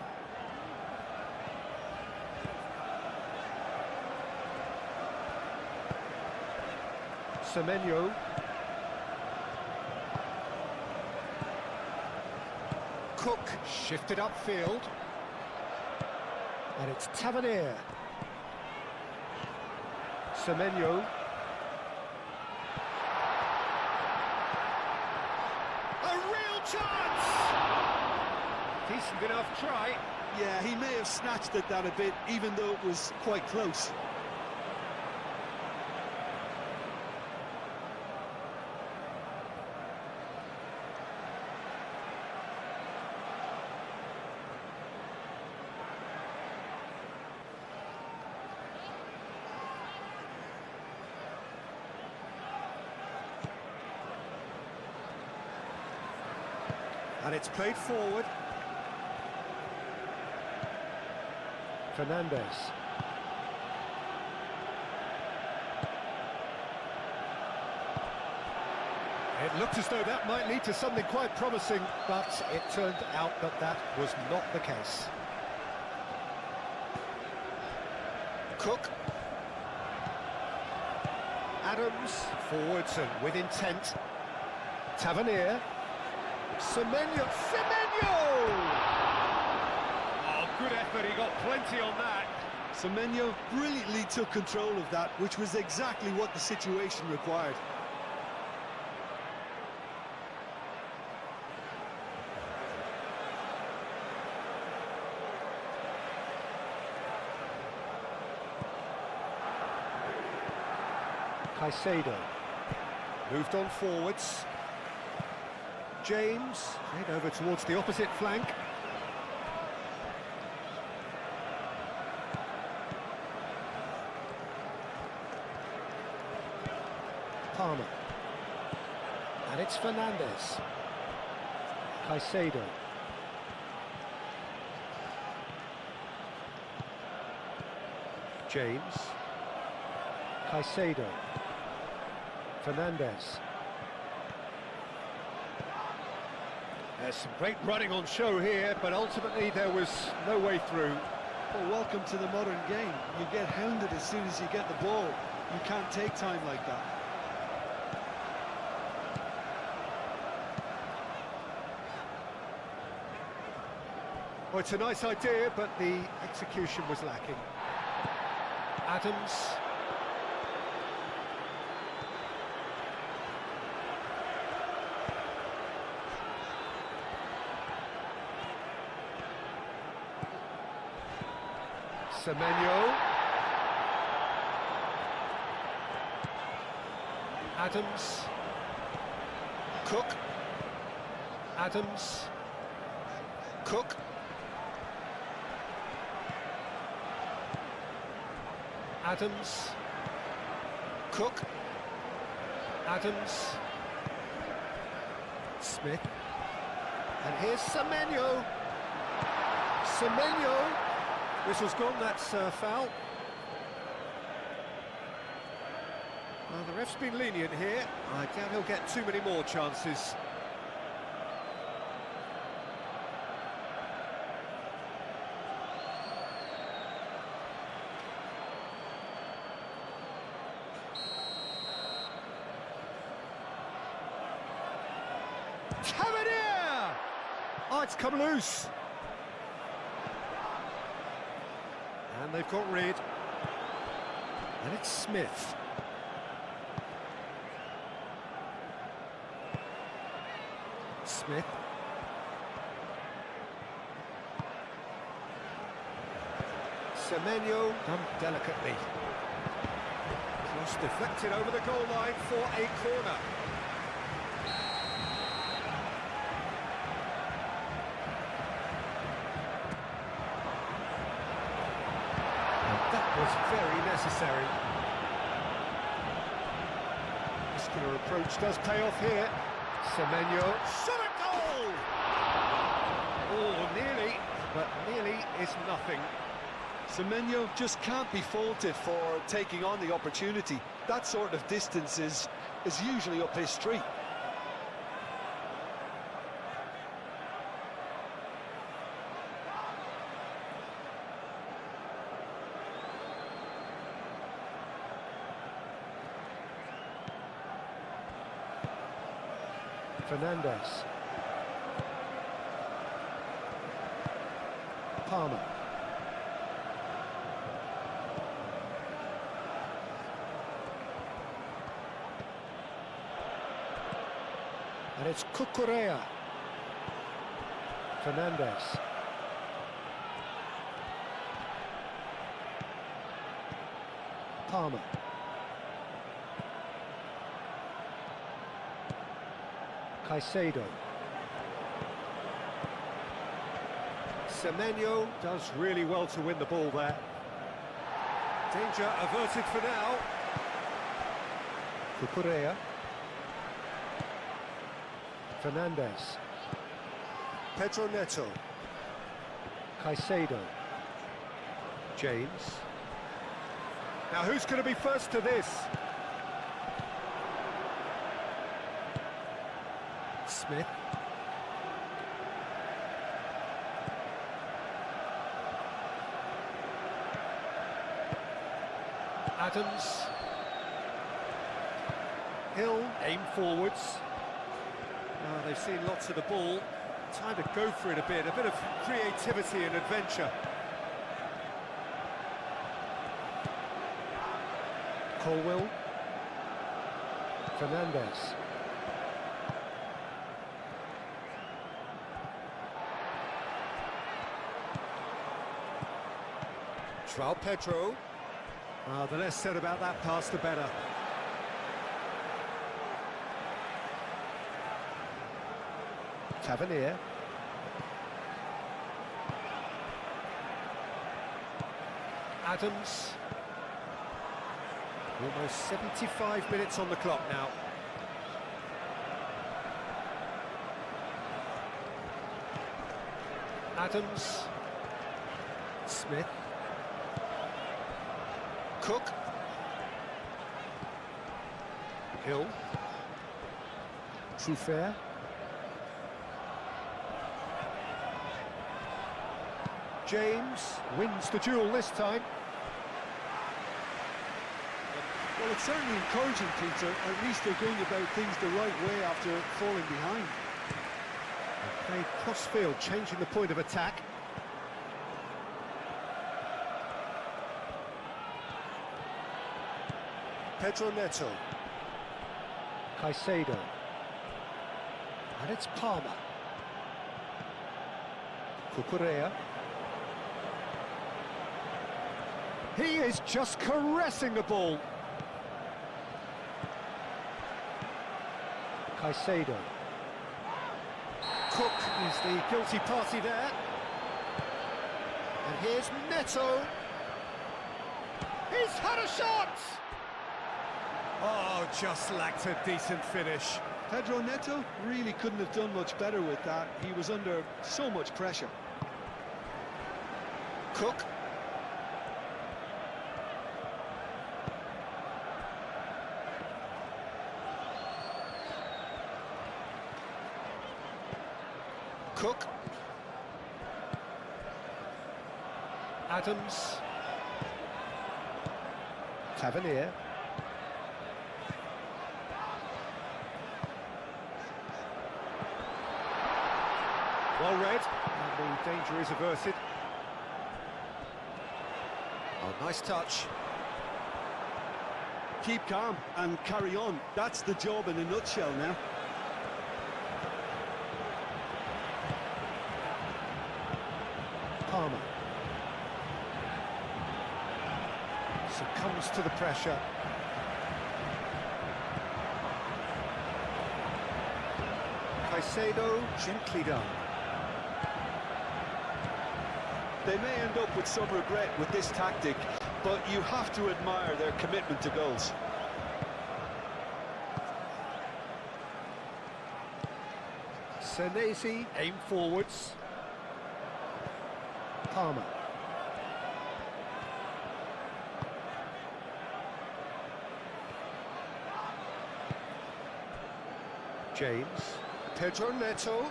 Semenyo. Cook shifted upfield. And it's Tavernier. Semenyo. A real chance! Decent enough try. Yeah, he may have snatched at that a bit, even though it was quite close. And it's played forward. Fernandez. It looked as though that might lead to something quite promising, but it turned out that that was not the case. Cook. Adams, forwards and with intent. Tavernier. Semenyo. Oh, good effort, he got plenty on that. Semenyo brilliantly took control of that, which was exactly what the situation required. Caicedo. Moved on forwards. James, head over towards the opposite flank. Palmer. And it's Fernandez. Caicedo. James. Caicedo. Fernandez. There's some great running on show here, but ultimately there was no way through. Well, welcome to the modern game. You get hounded as soon as you get the ball. You can't take time like that. Well, it's a nice idea, but the execution was lacking. Adams. Semenyo. Adams. Cook. Adams. Cook. Adams. Cook. Adams. Smith. And here's Semenyo. Semenyo. Whistle's gone, that's foul. Well, the ref's been lenient here. I doubt he'll get too many more chances. Tavernier! Oh, it's come loose. And they've got rid. And it's Smith. Smith. Semenyo done delicately. It's deflected over the goal line for a corner. And that was very necessary. Muscular approach does pay off here. Semenyo, shot a goal! Oh, nearly, but nearly is nothing. Semenyo just can't be faulted for taking on the opportunity. That sort of distance is usually up his street. Fernandez. Palmer. And it's Cucurella. Fernandez. Palmer. Caicedo. Semenyo does really well to win the ball there. Danger averted for now. Cucurella. Fernandez. Pedro Neto. Caicedo. James. Now who's going to be first to this? Smith. Adams. Hill, aim forwards. They've seen lots of the ball. Time to go for it a bit of creativity and adventure. Colwill. Fernandez. João Pedro. The less said about that pass, the better. Tavernier. Adams. Almost 75 minutes on the clock now. Adams. Smith. Cook. Hill. Truffert. James wins the duel this time. Well, it's certainly encouraging, Peter. At least they're going about things the right way after falling behind. Played cross-field, changing the point of attack. Pedro Neto. Caicedo. And it's Palmer. Cucurella. He is just caressing the ball. Caicedo. Cook is the guilty party there. And here's Neto. He's had a shot! Oh, just lacked a decent finish. Pedro Neto really couldn't have done much better with that. He was under so much pressure. Cook. Cook. Adams. Tavernier. Well read, and the danger is averted. Oh, nice touch. Keep calm and carry on. That's the job in a nutshell now. Palmer. Succumbs to the pressure. Caicedo, gently done. They may end up with some regret with this tactic, but you have to admire their commitment to goals. Senesi, aim forwards. Palmer. James. Pedro Neto.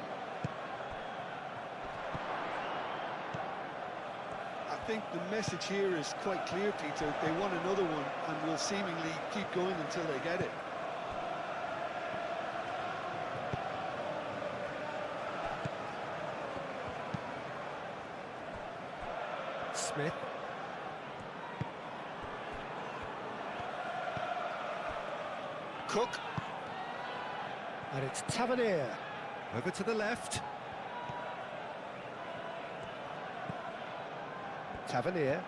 I think the message here is quite clear, Peter. They want another one and will seemingly keep going until they get it. Smith. Cook. And it's Tavernier. Over to the left. Tavernier.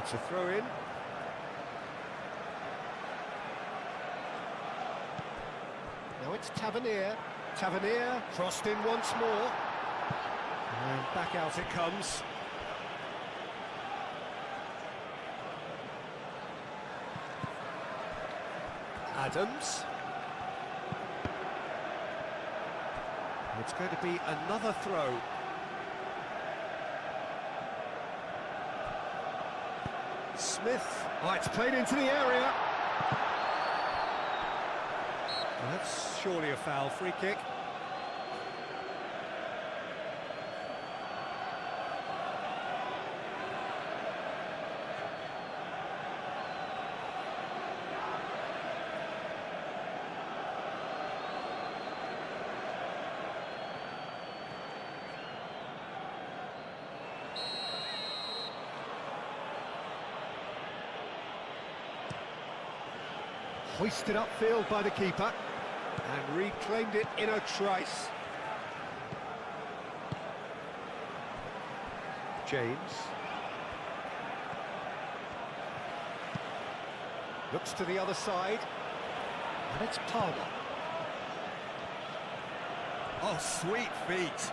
It's a throw-in. Now it's Tavernier. Tavernier crossed in once more. And back out it comes. Adams. It's going to be another throw. Smith. Oh, it's played into the area. Well, that's surely a foul. Free kick. Hoisted upfield by the keeper and reclaimed it in a trice. James. Looks to the other side. And it's Palmer. Oh, sweet feet.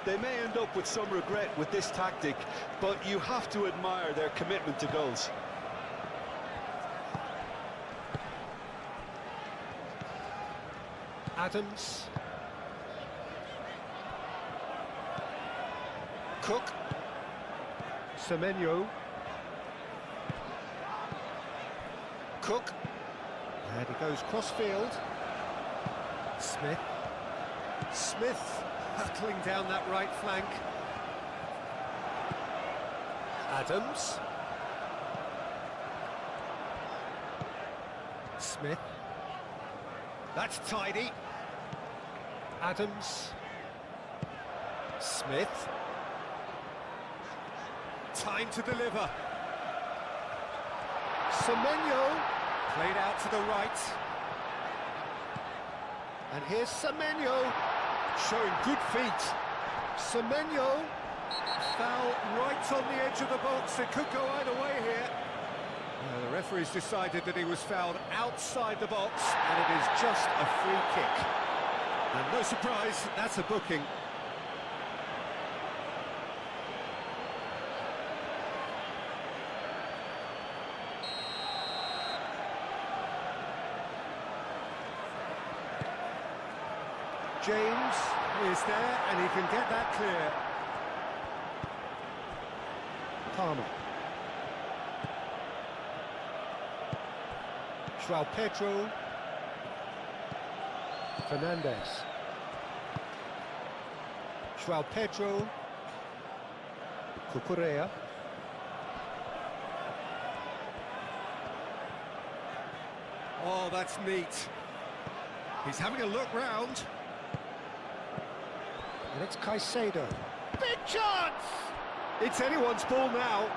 They may end up with some regret with this tactic, but you have to admire their commitment to goals. Adams. Cook. Semenyo. Cook. And he goes cross-field. Smith. Smith hurtling down that right flank. Adams. Smith. That's tidy. Adams. Smith. Time to deliver. Semenyo. Played out to the right. And here's Semenyo. Showing good feet. Semenyo. Foul right on the edge of the box. It could go either way here. The referee's decided that he was fouled outside the box, and it is just a free kick. And no surprise, that's a booking. James is there, and he can get that clear. Palmer. João Pedro. Fernandez. João Pedro. Cucurella. Oh, that's neat. He's having a look round. And it's Caicedo. Big chance! It's anyone's ball now.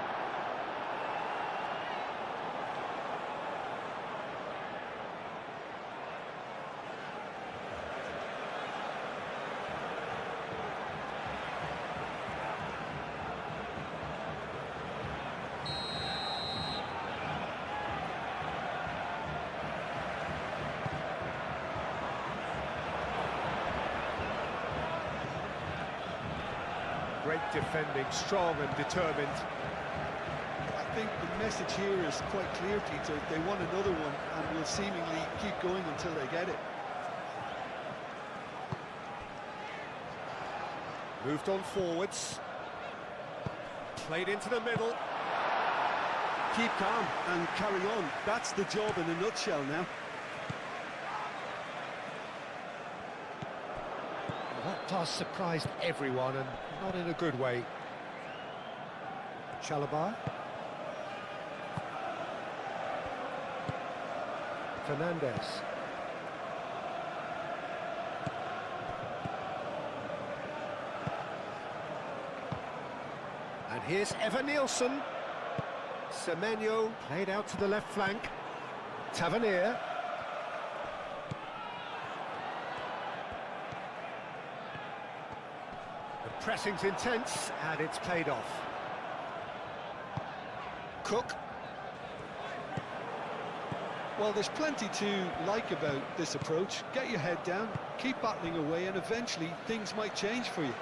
Great defending, strong and determined. I think the message here is quite clear, Peter. They want another one and will seemingly keep going until they get it. Moved on forwards. Played into the middle. Keep calm and carry on. That's the job in a nutshell now. That pass surprised everyone, and not in a good way. Chalobah. Fernandez. And here's Evan-Nielsen. Semenyo played out to the left flank. Tavernier. The pressing's intense, and it's paid off. Cook. Well, there's plenty to like about this approach. Get your head down, keep battling away, and eventually things might change for you.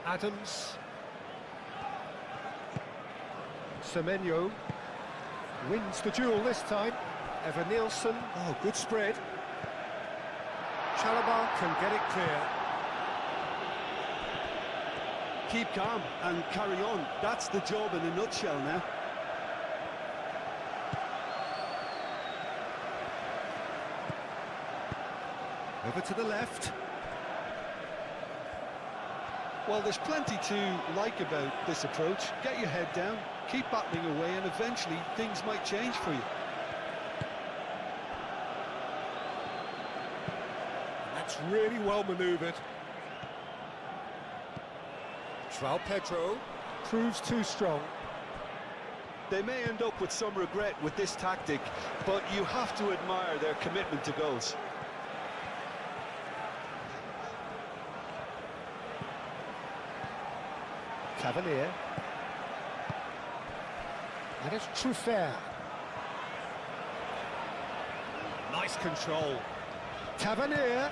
Adams. Semenyo wins the duel this time. Evan-Nielsen. Oh, good spread. Chalobah can get it clear. Keep calm and carry on. That's the job in a nutshell now. Over to the left. Well, there's plenty to like about this approach. Get your head down, keep battling away, and eventually things might change for you. That's really well manoeuvred. João Pedro proves too strong. They may end up with some regret with this tactic, but you have to admire their commitment to goals. Tavernier. And it's Truffert. Nice control. Tavernier.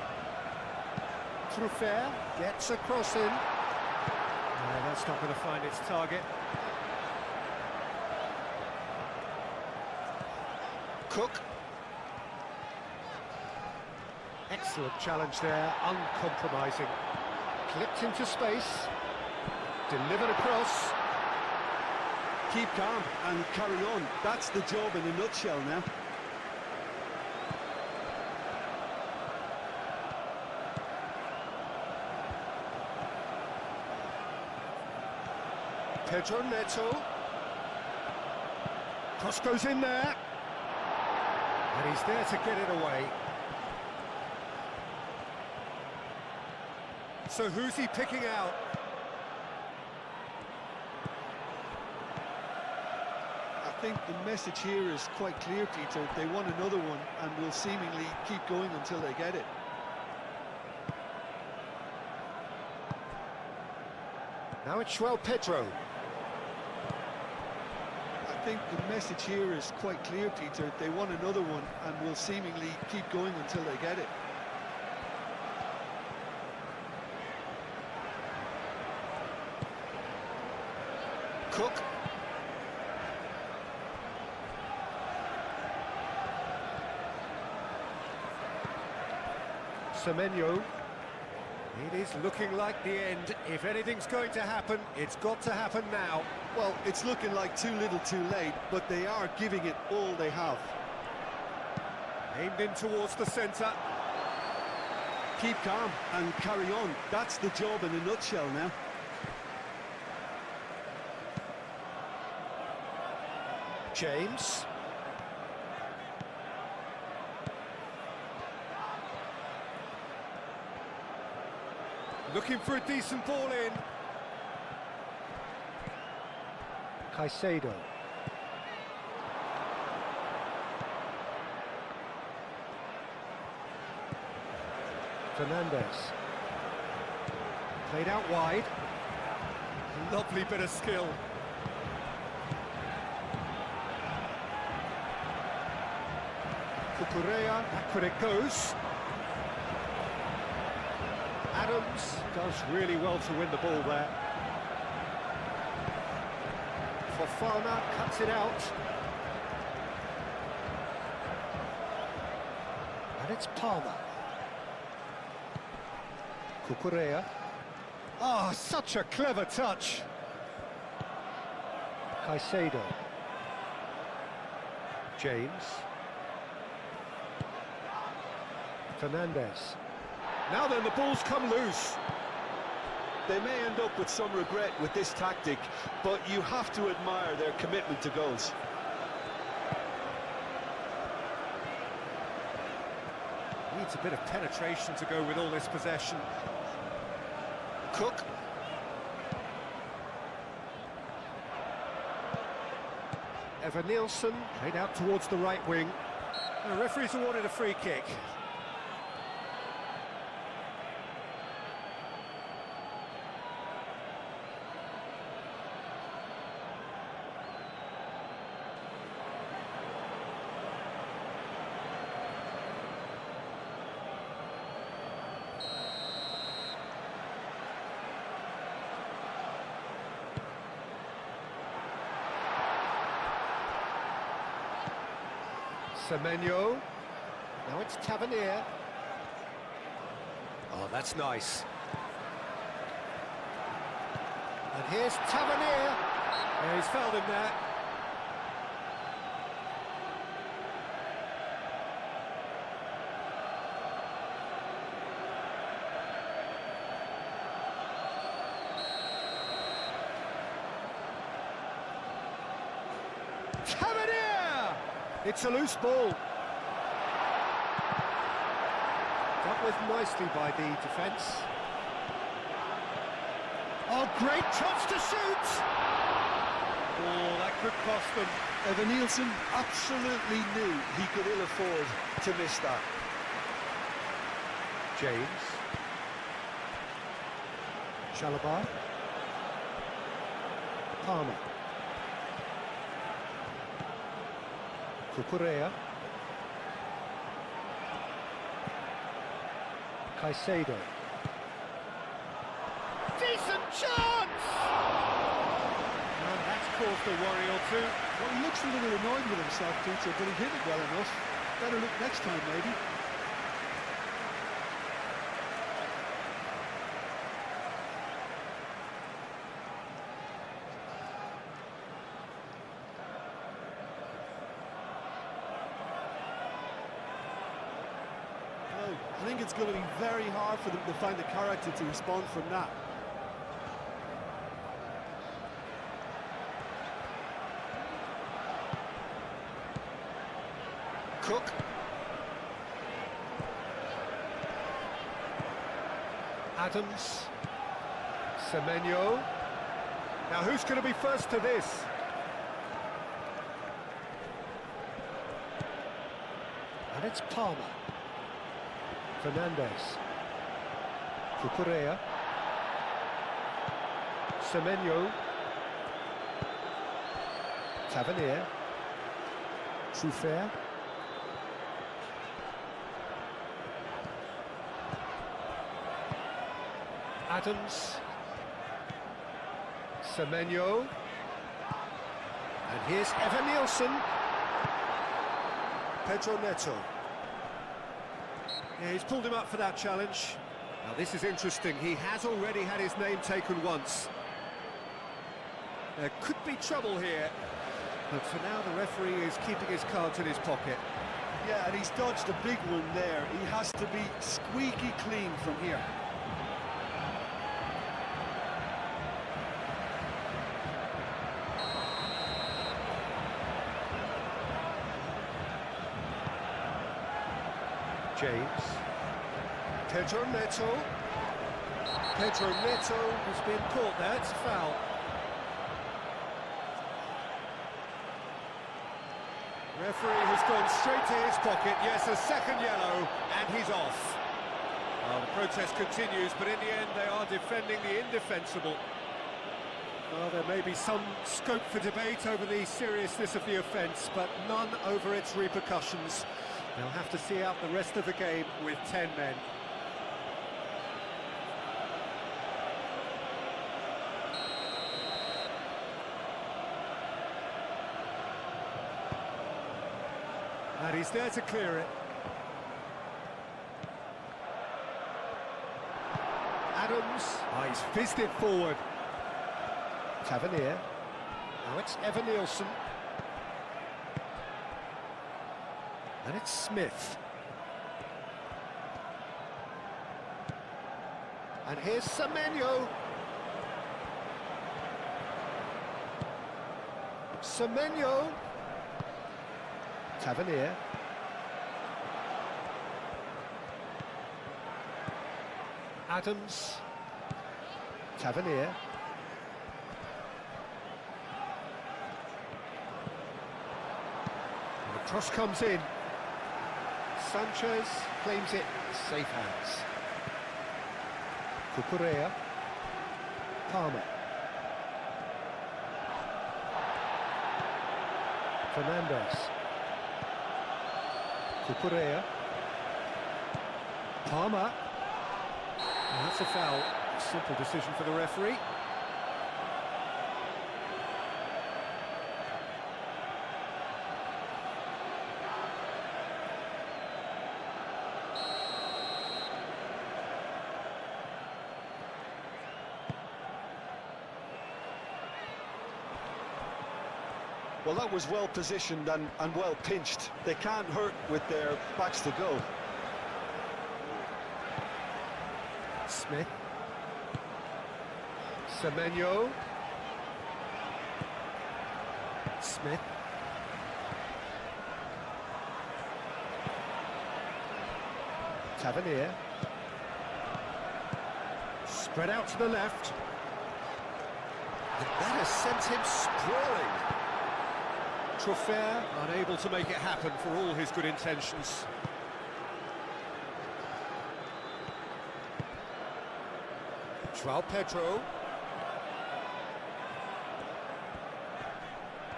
Truffert gets a cross in. No, that's not going to find its target. Cook. Excellent challenge there, uncompromising. Clipped into space. Delivered across. Keep calm and carry on. That's the job in a nutshell now. Pedro Neto. Cross goes in there. And he's there to get it away. So who's he picking out? I think the message here is quite clear, Peter. They want another one and will seemingly keep going until they get it. Now it's João Pedro. I think the message here is quite clear, Peter. They want another one and will seemingly keep going until they get it. Cook. Semenyo. It is looking like the end. If anything's going to happen, it's got to happen now. Well, it's looking like too little too late, but they are giving it all they have. Aimed in towards the centre. Keep calm and carry on. That's the job in a nutshell now. James. Looking for a decent ball in. Caicedo. Fernandez. Played out wide. Lovely bit of skill. Cucurella, back when it goes. Adams does really well to win the ball there. Fofana cuts it out. And it's Palmer. Cucurella. Oh, such a clever touch. Caicedo. James. Fernandez. Now then, the ball's come loose. They may end up with some regret with this tactic, but you have to admire their commitment to goals. Needs a bit of penetration to go with all this possession. Cook. Evan Nielsen played out towards the right wing. The referee's awarded a free kick. Semenyo. Now it's Tavernier. Oh, that's nice. And here's Tavernier. Yeah, he's fouled him there. Tavernier! It's a loose ball. Dealt with nicely by the defence. Oh, great chance to shoot! Oh, that could cost them. Evan Nielsen absolutely knew he could ill afford to miss that. James. Chalobah. Palmer. Cucurella. Caicedo. Decent chance! And that's caused a worry or two. Well, he looks a little annoyed with himself, Peter, but he hit it well enough. Better look next time, maybe. I think it's going to be very hard for them to find the character to respond from that. Cook. Adams. Semenyo. Now who's going to be first to this? And it's Palmer. Fernandez. Cucurella. Semenyo. Tavernier. Truffert. Adams. Semenyo. And here's Evan Nielsen. Pedro Neto. Yeah, he's pulled him up for that challenge. Now this is interesting. He has already had his name taken once. There could be trouble here. But for now, the referee is keeping his cards in his pocket. Yeah, and he's dodged a big one there. He has to be squeaky clean from here. James. Pedro Neto. Pedro Neto has been caught there. It's a foul. Referee has gone straight to his pocket. Yes, a second yellow, and he's off. Well, the protest continues, but in the end they are defending the indefensible. Well, there may be some scope for debate over the seriousness of the offence, but none over its repercussions. They'll have to see out the rest of the game with 10 men. And he's there to clear it. Adams. Oh, he's fizzed it forward. Tavernier. Now it's Evan Nielsen. And it's Smith. And here's Semenyo. Semenyo. Tavernier. Adams. Tavernier. And the cross comes in. Sanchez claims it, safe hands. Cucurella. Palmer. Fernandez. Cucurella. Palmer. And that's a foul. Simple decision for the referee. Well, that was well positioned and well pinched. They can't hurt with their backs to go. Smith. Semenyo. Smith. Tavernier. Spread out to the left. And that has sent him sprawling. Trofair unable to make it happen for all his good intentions. Joao Pedro.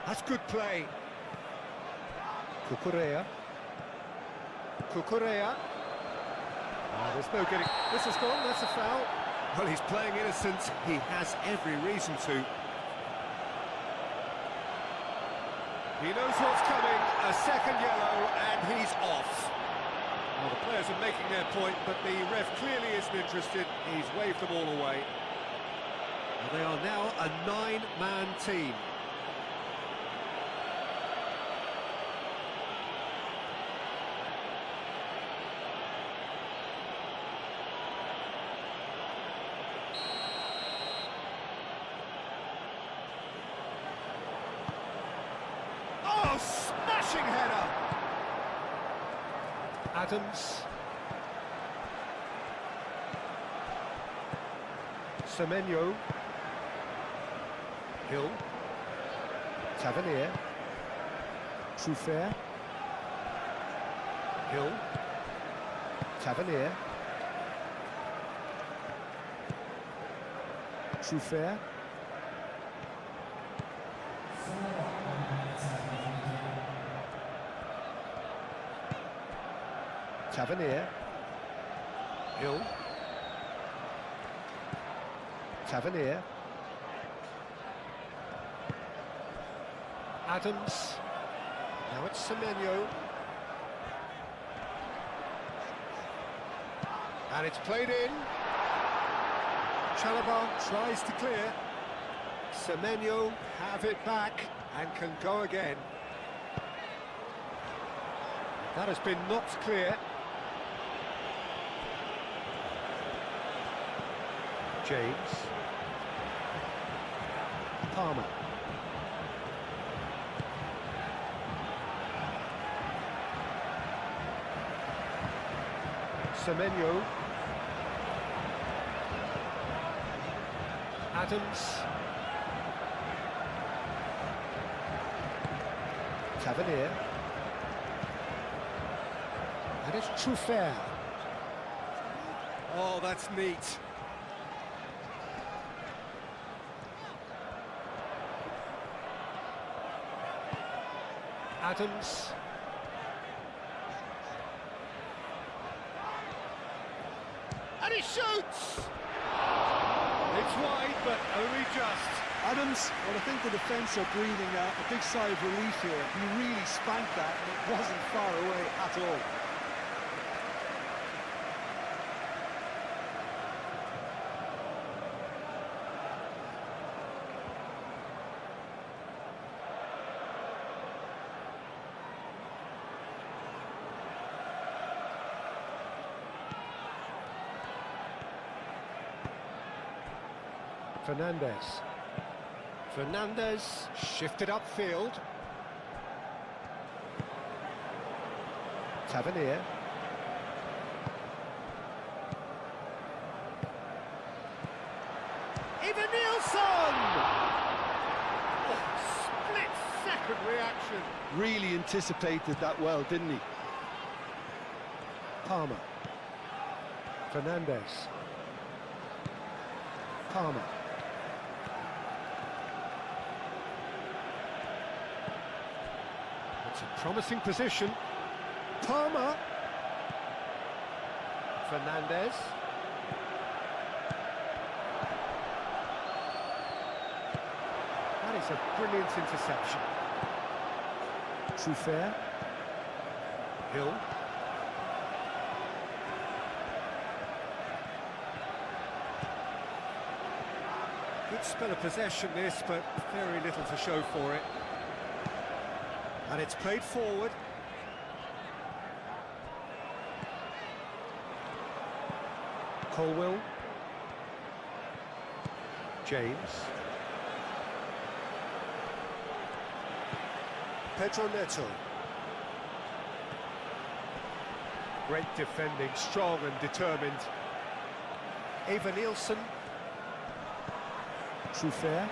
That's good play. Cucurella. Cucurella. There's no getting... This has gone, that's a foul. Well, he's playing innocent. He has every reason to. He knows what's coming, a second yellow, and he's off. Well, the players are making their point, but the ref clearly isn't interested. He's waved them all away. Well, they are now a 9-man team. Oh, smashing header! Adams. Semenyo. Hill. Tavernier. Trofair. Hill. Tavernier. Trofair. Tavernier. Hill. Tavernier. Adams. Now it's Semenyo. And it's played in. Chalobah tries to clear. Semenyo have it back and can go again. That has been knocked clear. James. Palmer. Semenyo. Adams. Tavernier. And it's Trofair. Oh, that's neat. Adams. And he shoots! It's wide, but only just. Adams, well, I think the defence are breathing a big sigh of relief here. He really spanked that, and it wasn't far away at all. Fernandez shifted upfield. Tavernier. Even Nielsen! Oh, split-second reaction. Really anticipated that well, didn't he? Palmer. Fernandez. Palmer. It's a promising position. Palmer. Fernandez. That is a brilliant interception. Truffert. Hill. Good spell of possession this, but very little to show for it. And it's played forward. Colwill. James. Pedro Neto. Great defending, strong and determined. Eva Nielsen. Truffert.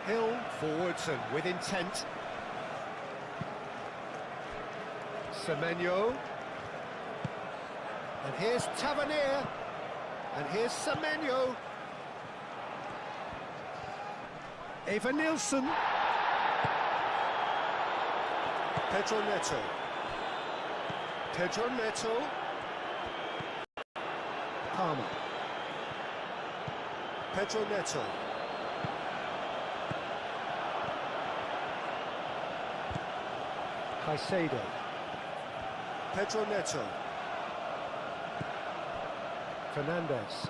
Hill, forwards and with intent. Semenyo. And here's Tavernier. And here's Semenyo. Eva Nielsen. Pedro Neto. Pedro Neto. Palmer. Pedro Neto. Caicedo. Pedro Neto. Fernandez.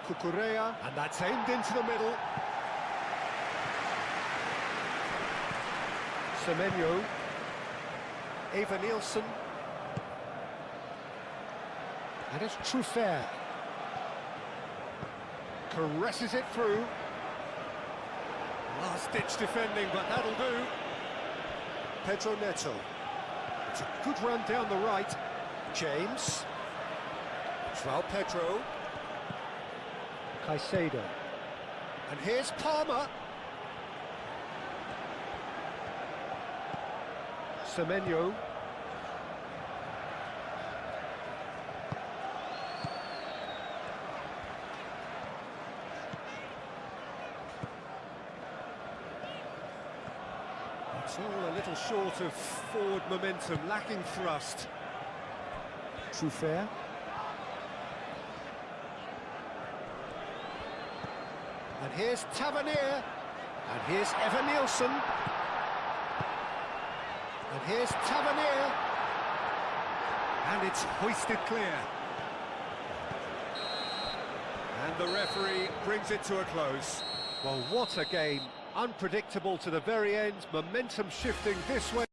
Cucurella, and that's aimed into the middle. Semenyo. Eva Nielsen. And it's Truffert. Caresses it through. Last-ditch defending, but that'll do. Pedro Neto. It's a good run down the right. James. João Pedro. Caicedo. And here's Palmer. Semenyo. It's all a little short of forward momentum, lacking thrust. Truffert. And here's Tavernier. And here's Eva Nielsen. And here's Tavernier. And it's hoisted clear. And the referee brings it to a close. Well, what a game. Unpredictable to the very end. Momentum shifting this way.